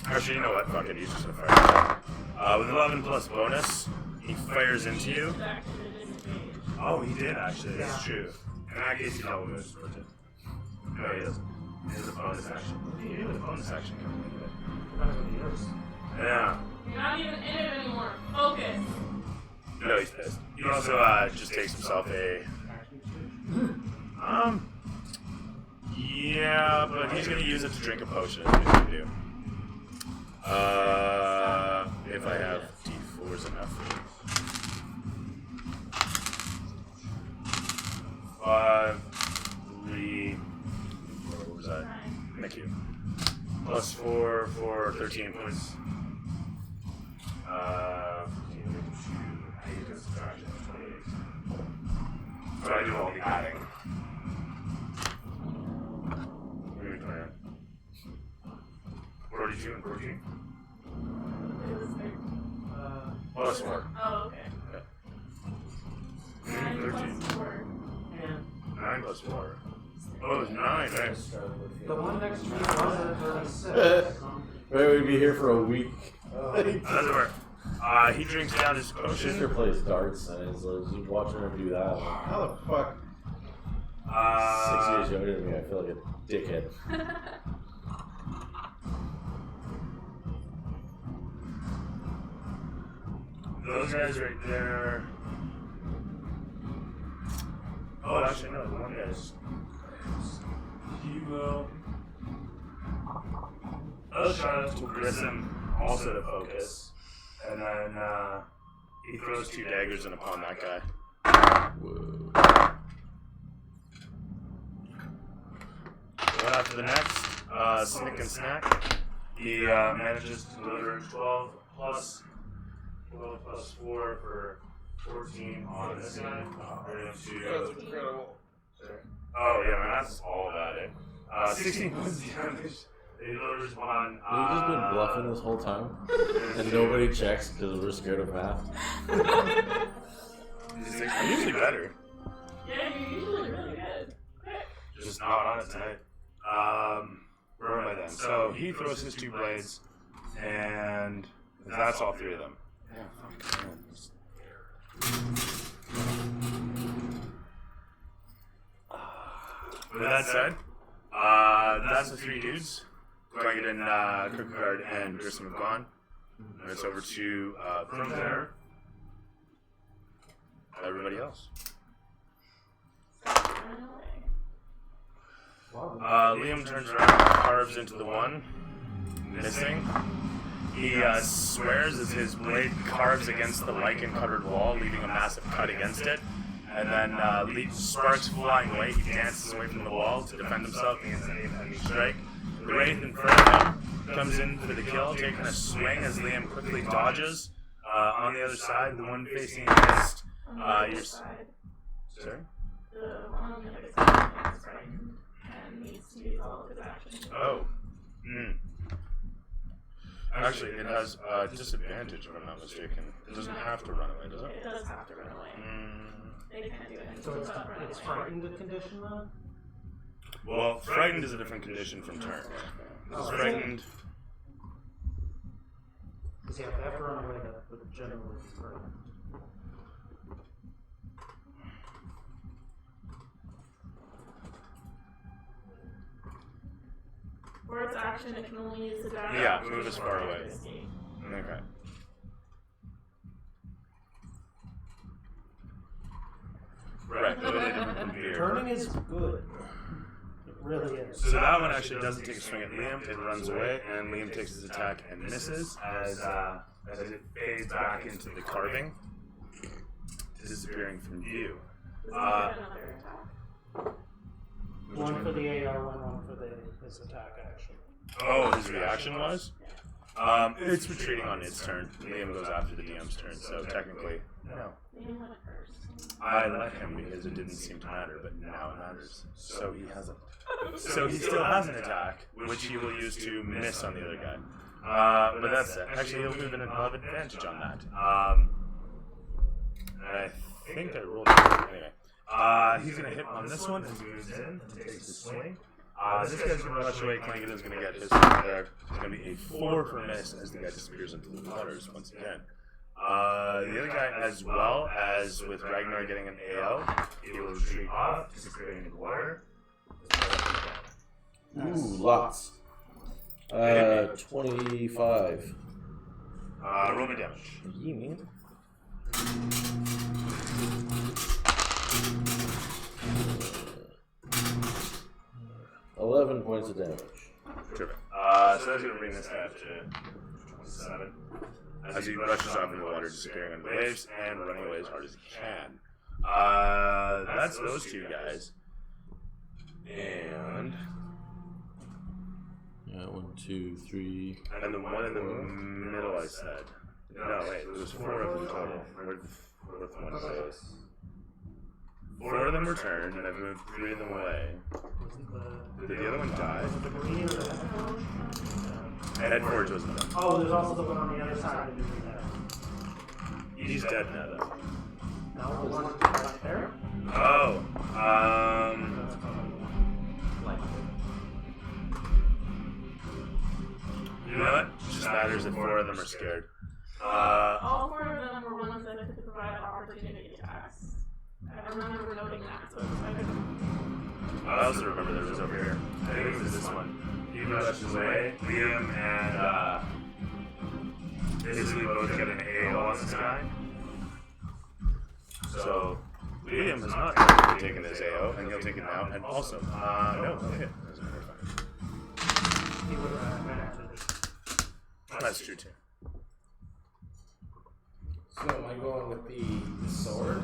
Actually, you know what? Fuck it, he's just gonna fire. With 11 plus bonus, he fires into you. He's actually disengaged. Oh, he did actually. That's true. In that case, he double moves towards it. No, he doesn't. He has a bonus action. He did with a bonus action coming into it. That's what he is. Yeah. You're not even in it anymore. Focus. No, he's pissed. He also just takes himself a. Yeah, but he's gonna use it to drink a potion. Is what he's gonna do. If I have D4s enough. 5, 3, what was that? Thank you. Plus 4 for 13 points. 8 is 28. So I do all the adding. What are you doing? 42 and 14. It was there. Plus 4. Oh, okay. 9 13. plus 4. And 9 plus 4. Oh, it's 9, right? the one next to me was at 36. Right, we'd be here for a week. Doesn't work. He drinks down his Sister potion. plays darts and is like, watching her do that. I'm like, how the fuck? 6 years younger than me, I feel like a dickhead. Those guys right there. Oh, actually, no, the one guy's. He will. Other shot to Grissom, also to focus. And then he throws 2 daggers in upon that guy. Whoa. Going on to the next, Snick and Snack. He manages to deliver 12 plus 4 for 14 on this guy. That's incredible. Oh yeah, man, that's all about it. 16 points of damage. He delivers one. We've just been bluffing this whole time, and nobody checks because we're scared of math. I'm usually better. Yeah, you're usually really good. Just not on it tonight. Where am I then? So he throws his 2 blades, and that's all 3 of them. Yeah, fuck, man. With that said, that's the 3 dudes. Going it in Kirkgard and Grissom have gone. And it's over to from there. Everybody else. Liam turns around and carves into the one, missing. He swears as his blade carves against the lichen-covered wall, leaving a massive cut against it. And then sparks flying away. He dances away from the wall to defend himself against any enemy strike. The wraith in front of him comes in for the kill, taking a swing as Liam quickly dodges. On the other side, the one facing against your side. Sorry? The one on the other side can't strike and needs to use all of his actions. Oh. Actually, it has disadvantage, if I'm not mistaken. It doesn't have to run away, does it? It does have to run away. They can't do anything So it's, but run it's away. frightened condition then? Well, frightened is a different condition from turn. It's frightened. Because yeah, if they have to run away, that would generally be frightened. For its action, it can only use the dash. Yeah, action move as to far away. escape. Okay. Right, totally different from fear. Turning is good. It really is. So that one actually doesn't take a swing at Liam, it runs away, and Liam takes his attack and misses as it fades back into the carving, disappearing from view. Does he get another attack? One for the AO and one for his attack action. Oh, his reaction was? It's retreating on its turn. Liam goes after the DM's turn, so technically, no. Liam went first. I let him because it didn't seem to matter, but now it matters. So he hasn't. So he still has an attack, which he will use to miss on the other guy. But that's it. Actually, he'll move in and have advantage on that. I think I rolled it. Anyway. He's going to hit on this one as he moves in and takes his swing. This guy's going to rush away. Klingon is going to get his swing there. It's going to be a 4 for miss as the guy disappears into the waters once again. The other guy, as well as with Ragnar getting an AO, he will retreat off, disappearing into the water. Ooh, lots. 25. Roll me damage. You mean? Uh, 11 points of damage. Terrific. So that's going to bring this guy up to 27. As he rushes off into the water, disappearing under the waves, and running away as hard as he can. That's those two guys. And... Yeah, 1, 2, 3. And the one in the middle, I said. No, wait, there was 4 of them total. Where'd the fourth one go? 4 of them returned, and I've moved 3 of them away. Did the other one die? Headforge wasn't done. Oh, there's also the one on the other side of the He's dead now, though. No, the one right there? Oh, you know what? It just matters that 4 of them are scared. All 4 of them were ones that could provide opportunity attacks. I remember noting that, so I also remember there was over here. I think it was this one. He rushes away. Liam and basically both get an AO on this guy. So Liam has not taken his AO, and he'll take it now. And also, no, he'll hit. He would have advantage. That's true too. So am I going with the sword?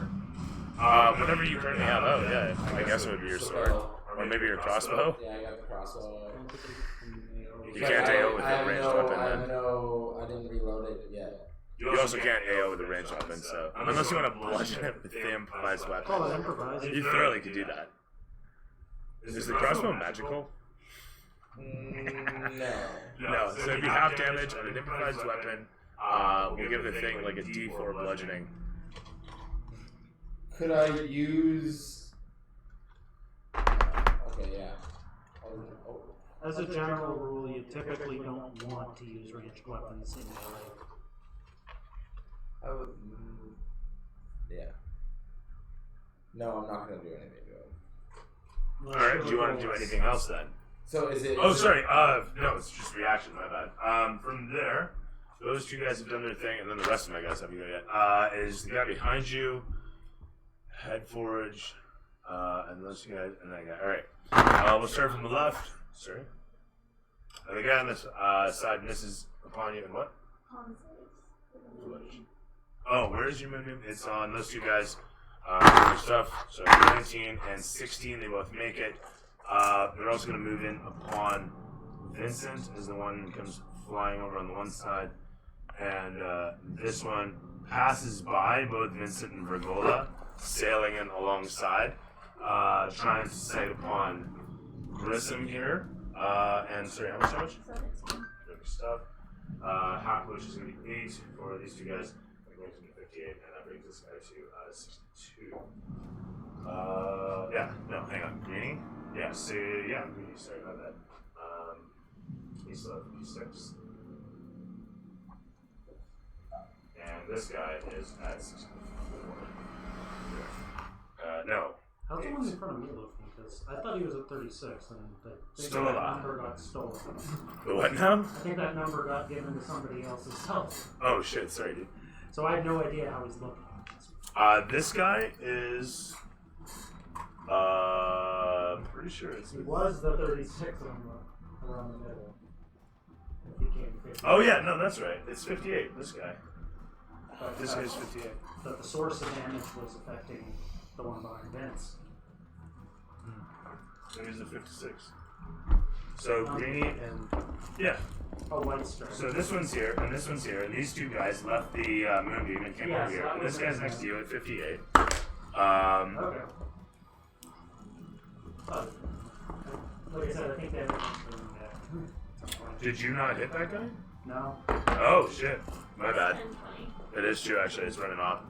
Whatever you currently have out, yeah. I guess it would be your sword. Or maybe your crossbow. Yeah, I got the crossbow. You can't AO with a ranged weapon then. I didn't reload it yet. You also can't AO with a ranged weapon, so unless you want to bludgeon it with the improvised Oh, weapon, improvise. you thoroughly could do that. Is the crossbow magical? No. No. So it'd be half damage on an improvised weapon. We'll give the thing like a D4 bludgeoning. Could I use? Okay, yeah. Oh. As a general rule, you typically don't want to use ranged weapons in melee. I would. Yeah. No, I'm not gonna do anything to him. Alright, do you want to do anything else then? So is it? Oh, sorry. No, it's just reaction. My bad. From there, those two guys have done their thing, and then the rest of my guys haven't go yet. Is the guy behind you, Headforge, And those two guys, and that guy. All right. We'll start from the left. Sorry. And the guy on this side misses upon you, and what? Oh, where's your moonbeam? It's on those two guys. Their stuff. So 19 and 16, they both make it. They're also going to move in upon Vincent, as the one who comes flying over on the one side. And this one passes by both Vincent and Vergola, sailing in alongside, trying to sight upon Grissom here. And sorry, how much? Good stuff. Half which is going to be 8 for these two guys. That brings me to 58, and that brings this guy to 62. Hang on. Greeny? Yeah, Greeny, sorry about that. He's still at 56. And this guy is at 64. No. How's the one in front of me looking? Because I thought he was at 36, and I think Still that alive. number got stolen. The what now? I think that number got given to somebody else's house. Oh shit, sorry dude. So I had no idea how he's looking. This guy is pretty sure it's He was the 36 around the middle. If he came 50. Oh yeah, no, that's right. It's 58, this guy. This guy's 58. But the source of damage was affecting the one behind Vince. So he's at 56. So Greeny and A white stripe. so this one's here and this one's here, and these two guys left the moonbeam and came Yeah, over so here. that And this was guy's nice. next to you at 58. Okay. Like I said, I think they have Did you not hit that guy? No. Oh shit. My bad. 10, 20. It is true actually, it's running off.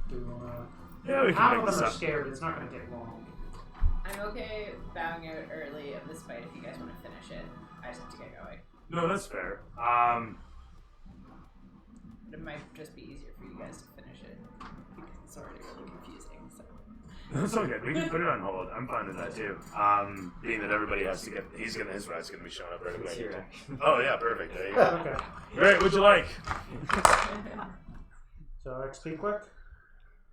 Do you wanna... Yeah, we Half can of make this them are up. scared. It's not going to take long. I'm okay bowing out early of this fight if you guys want to finish it. I just have to get going. No, that's fair. But it might just be easier for you guys to finish it because it's already really confusing. So That's all good. We can put it on hold. I'm fine with that too. Being that everybody has to get, his ride's gonna be showing up right It's away. here. Oh yeah, perfect. There you go. Okay. Great. What'd you like? So XP quick.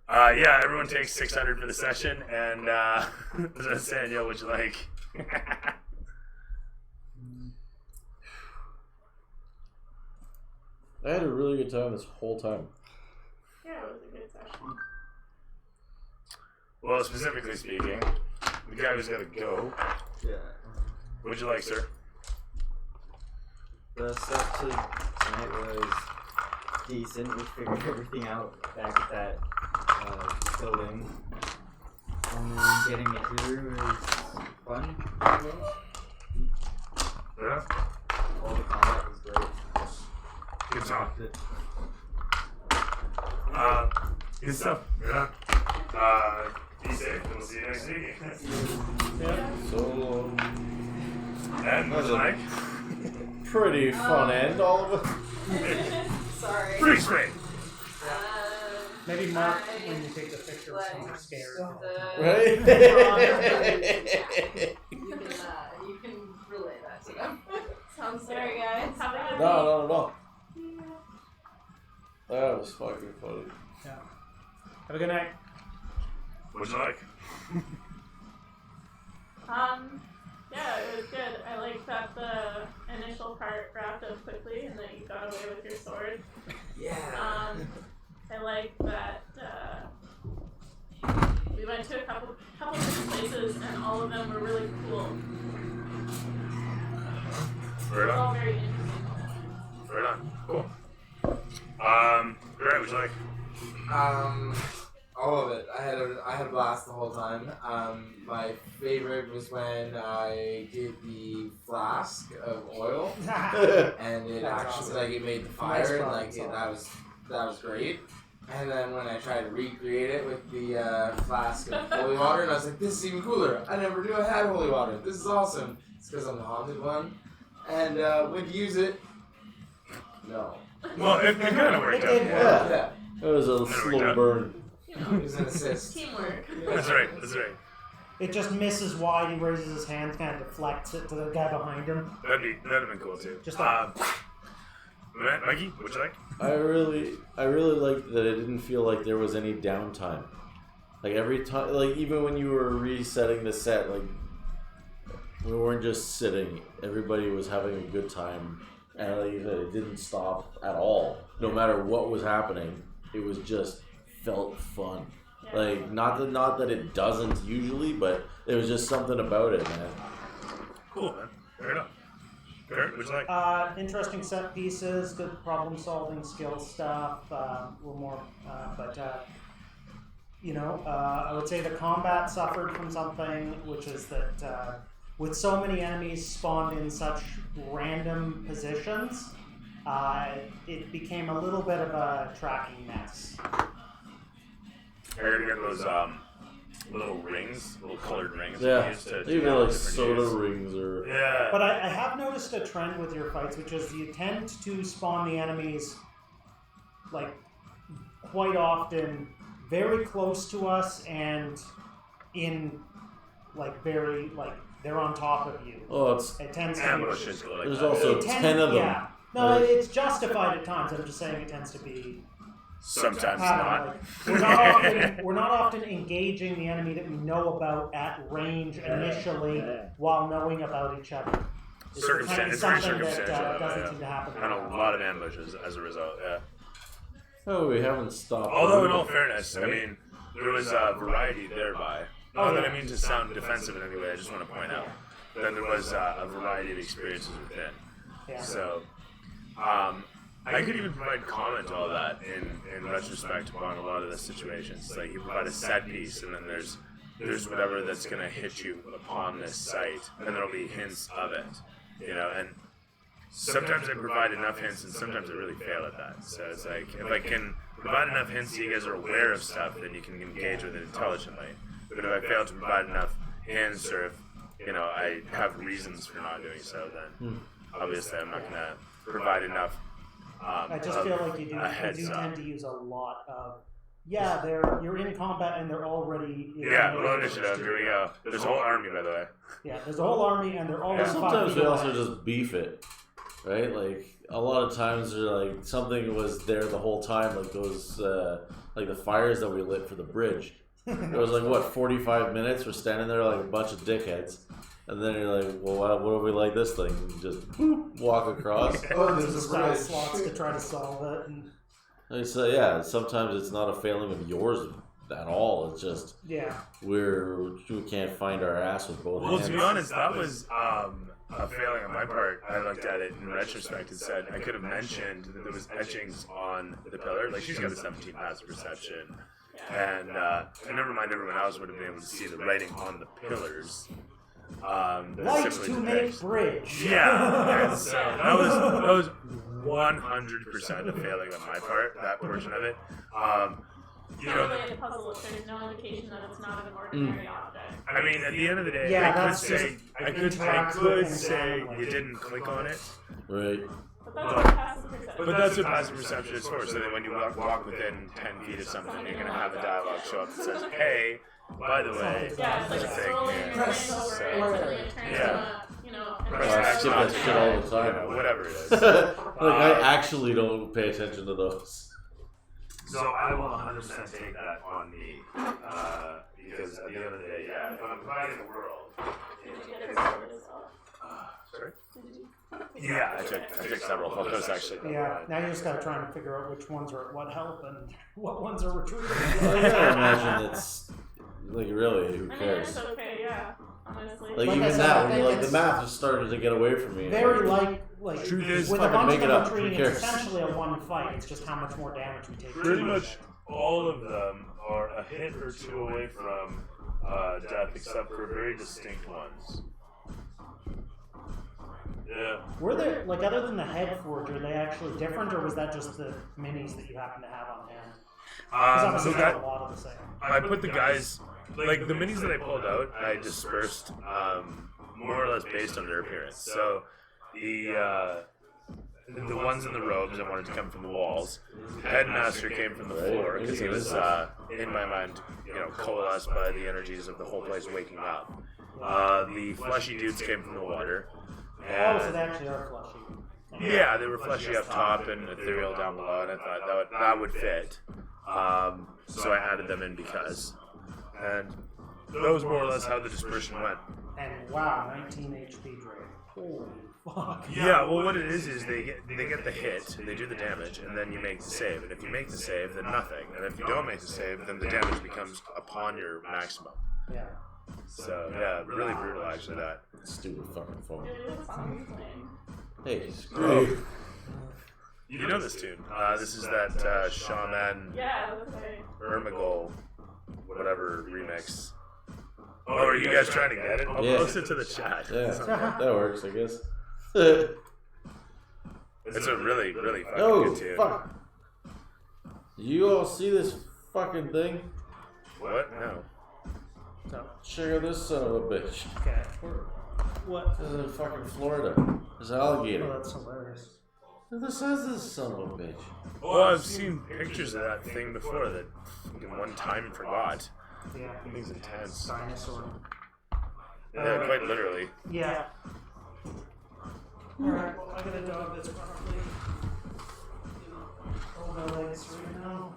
Yeah, everyone takes 600 for the session, and as I was saying, yo, what'd you like? I had a really good time this whole time. Yeah, it was a good session. Well, specifically speaking, the guy who's gotta go. Yeah. What'd you like, sir? The stuff tonight was decent. We figured everything out back at that building. And then getting it here was fun. Yeah. All the combat was great. Good talk. It. Good stuff. Yeah. Be safe, and we'll see you next week. So, And what'd you like? pretty fun end, all of it. Sorry. Pretty straight. Maybe Mark, when you take the picture, was kind of scared. Right? You can relay that to them. Sounds Sorry, good. guys. Have a good No, week. not at all. That was fucking funny. Yeah. Have a good night. What'd you like? Yeah, it was good. I like that the initial part wrapped up quickly and that you got away with your sword. Yeah. I like that we went to a couple different places and all of them were really cool. It Right was all on. very interesting. Right on. Cool. Great. What'd you like? All of it. I had a blast the whole time. My favorite was when I did the flask of oil, and it That's actually awesome. like it made the Nice fire, and problem like solved. that was great. And then when I tried to recreate it with the flask of holy water, and I was like, this is even cooler. I never knew I had holy water. This is awesome. It's because I'm the haunted one. And when you use it, no. Well, it kind of worked out. did Yeah. Yeah, It was a slow burn. You it know, was an assist. teamwork. That's right. That's right. It just misses wide. He raises his hand, kind of deflects it to the guy behind him. That'd have been cool too. Just like- Mikey, what'd you like? I really liked that it didn't feel like there was any downtime. Like every time, like even when you were resetting the set, like we weren't just sitting. Everybody was having a good time, and like you said, it didn't stop at all. No matter what was happening, it was just felt fun. Like not that it doesn't usually, but there was just something about it, man. Cool, man. Fair enough. Kurt, what'd you like? Interesting set pieces, good problem solving, skill stuff, a little more, but I would say the combat suffered from something, which is that with so many enemies spawned in such random positions, it became a little bit of a tracking mess. I heard you get those little rings, little colored rings. Yeah, you use to even do like different soda use. rings or Yeah. But I have noticed a trend with your fights, which is you tend to spawn the enemies like quite often very close to us and in like very like they're on top of you. oh, it's It tends to Ambushes go like there's that. also it tends- 10 of them. Yeah. No, it's justified at times. I'm just saying it tends to be Sometimes pattern. not. Like, we're not often engaging the enemy that we know about at range initially while knowing about each other. It's It's very something circumstantial. that though, doesn't yeah. seem to happen. And a lot of ambushes as a result, yeah. Oh, we haven't stopped. Although, in all fairness, I mean, there was a variety thereby. Not that I mean to sound defensive in any way, I just want to point out that there was a variety of experiences within. Yeah. So, I could even provide comment to all that in retrospect upon a lot of the situations. Like, you provide a set piece, and then there's whatever that's going to hit you upon this site, and there'll be hints of it, and sometimes I provide enough hints, and sometimes I really fail at that. So it's like, if I can provide enough hints so you guys are aware of stuff, then you can engage with it intelligently. But if I fail to provide enough hints, or if, I have reasons for not doing so, then obviously I'm not going to provide enough I just feel like you do tend to use a lot of you're in combat and they're already low initiative, here we go. There's a whole army, by the way. Yeah, there's a whole army and they're all Well, in sometimes 5 we feet also away. just beef it, right? Like a lot of times, they're like something was there the whole time, like those, like the fires that we lit for the bridge. It was like what 45 minutes. We're standing there like a bunch of dickheads, and then you're like, well, what do we like this thing? And just boop, walk across. Oh, there's Just a style bridge. slots to try to solve it. And, And so yeah, sometimes it's not a failing of yours at all. It's just yeah. we can't find our ass with both Well, hands. to be honest, that was a failing on my part. I looked at it in retrospect and said I could have mentioned that there was etchings on the pillar. Like, she's got a 17 passive perception. And never mind, everyone else would have been able to see the writing on the pillars. Light to make bridge. Yeah, and so that was 100% a failing on my part, that portion of it. It's not really a puzzle if there's no indication that it's not an ordinary object. I mean, at the end of the day, Yeah, I could that's say just I could interactive say and you didn't click on it, Right. But that's what passive perception. but that's what passive perception is for. So that when you walk within 10 feet of something, you're gonna have a dialogue show up that says, "Hey, by the way, Yeah, it's like there's a thing slowly here." your brain over it until it turns Yeah. into, Press I X skip not that to shit all the time. whatever it is. Like I actually don't pay attention to those. So I will 100% take that on me, because at the end of the day, yeah, if I'm providing the world. Sorry? Yeah, I took several photos actually. Yeah, now you just gotta try and figure out which ones are at what help and what ones are retreating. I gotta imagine it's like really, who I mean, cares? it's okay, yeah, honestly. Like Like I even said, that, I when think like the it's math just started to get away from me. Very like Truth is, with a fucking bunch make of it up, them who retreating, it's cares? essentially a one fight. It's just how much more damage we take. Pretty much all of them are a hit or two away from death, except for very distinct ones. Yeah. Were there, like, other than the head forge, are they actually different, or was that just the minis that you happen to have on hand? Because So obviously that that's a lot of the same. I put the guys, like the minis that I pulled out, I dispersed more or less based on their appearance. So the ones in the robes I wanted to come from the walls. Headmaster came from the floor because he was, in my mind, coalesced by the energies of the whole place waking up. The fleshy dudes came from the water. Oh, so they actually are fleshy. Yeah, they were fleshy up top and ethereal down below, and I thought that would fit. So I added them in because. And that was more or less how the dispersion went. And wow, 19 HP drain. Holy fuck. Yeah, well, what it is they get the hit, they do the damage, and then you make the save. And if you make the save, then nothing. And if you don't make the save, then the damage becomes upon your maximum. Yeah. So yeah, really brutal actually. That. Stupid fucking phone. Dude, what song are you playing? Hey, screw you. You know this tune. This is that Shaman Yeah, that's right. Ermagol, whatever remix. Oh, are you guys trying to get it? I'll Yeah. post it to the chat. Yeah, that works, I guess. It's a really, really fucking Oh, good tune. fuck. You all see this fucking thing? What? No. Check out this son of a bitch. Okay. What? This is in fucking Florida. There's an Oh, alligator. that's hilarious. Look at the size of this son of a bitch. Oh, I've seen pictures of that thing before that fucking one time forgot. Yeah. That thing's intense. Dinosaur. Yeah, quite literally. Yeah. Alright, well, I got a dog that's probably over my legs right now.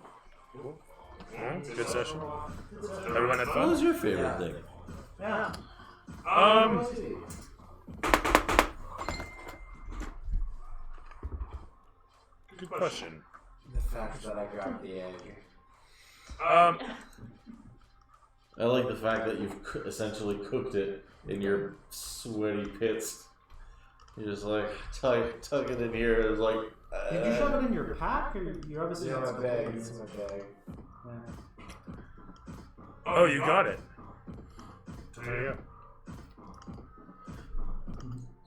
Cool. Good session. Everyone had What fun? was your favorite thing? Yeah. Good question. The fact that I got the egg. I like the fact that you've essentially cooked it in your sweaty pits. You're just like, tuck it in here. It's like, Did you shove it in your pack, or you obviously It's in got my bag. It's in my bag. Yeah. Oh, you got it. There you go.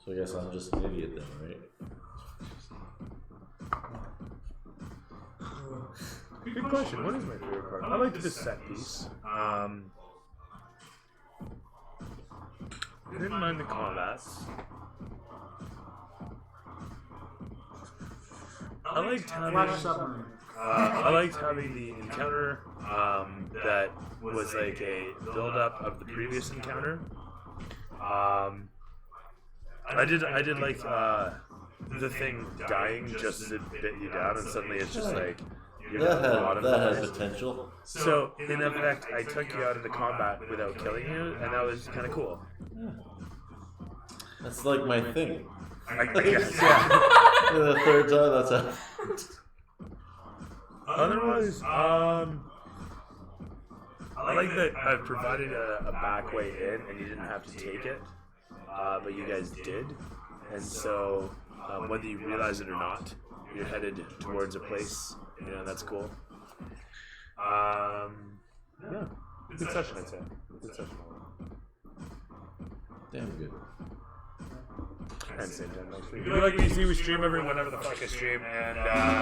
So I guess I'm just an idiot then, right? Good question. What is my favorite part? I like this set piece. I didn't mind the combats. I liked Flash having submarine. I liked having the encounter that was like a build-up of the previous encounter. I did like the thing dying just to bit you down, and suddenly it's just like you're That at the bottom. had potential. So in effect, I took you out into combat without killing you, and that was kind of cool. That's like my thing. I guess, yeah. The third time that's happened. Otherwise, I like that I've provided a back way in, and you didn't have to take it, but you guys did. And so, whether you realize it or not, you're headed towards a place. You know, that's cool. Yeah, good session, I'd say. Good session. Damn good. And same time next week. If you like PC, we stream whenever the fuck I stream. And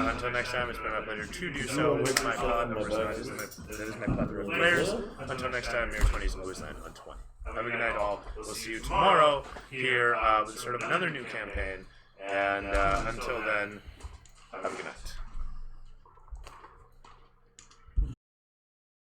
until next time, it's been my pleasure to do so with my pod number sizes. And that is my plethora of players. Until next time, Mirror 20 is always 9 on 20. Have a good night, all. We'll see you tomorrow here with sort of another new campaign. And until then, have a good night.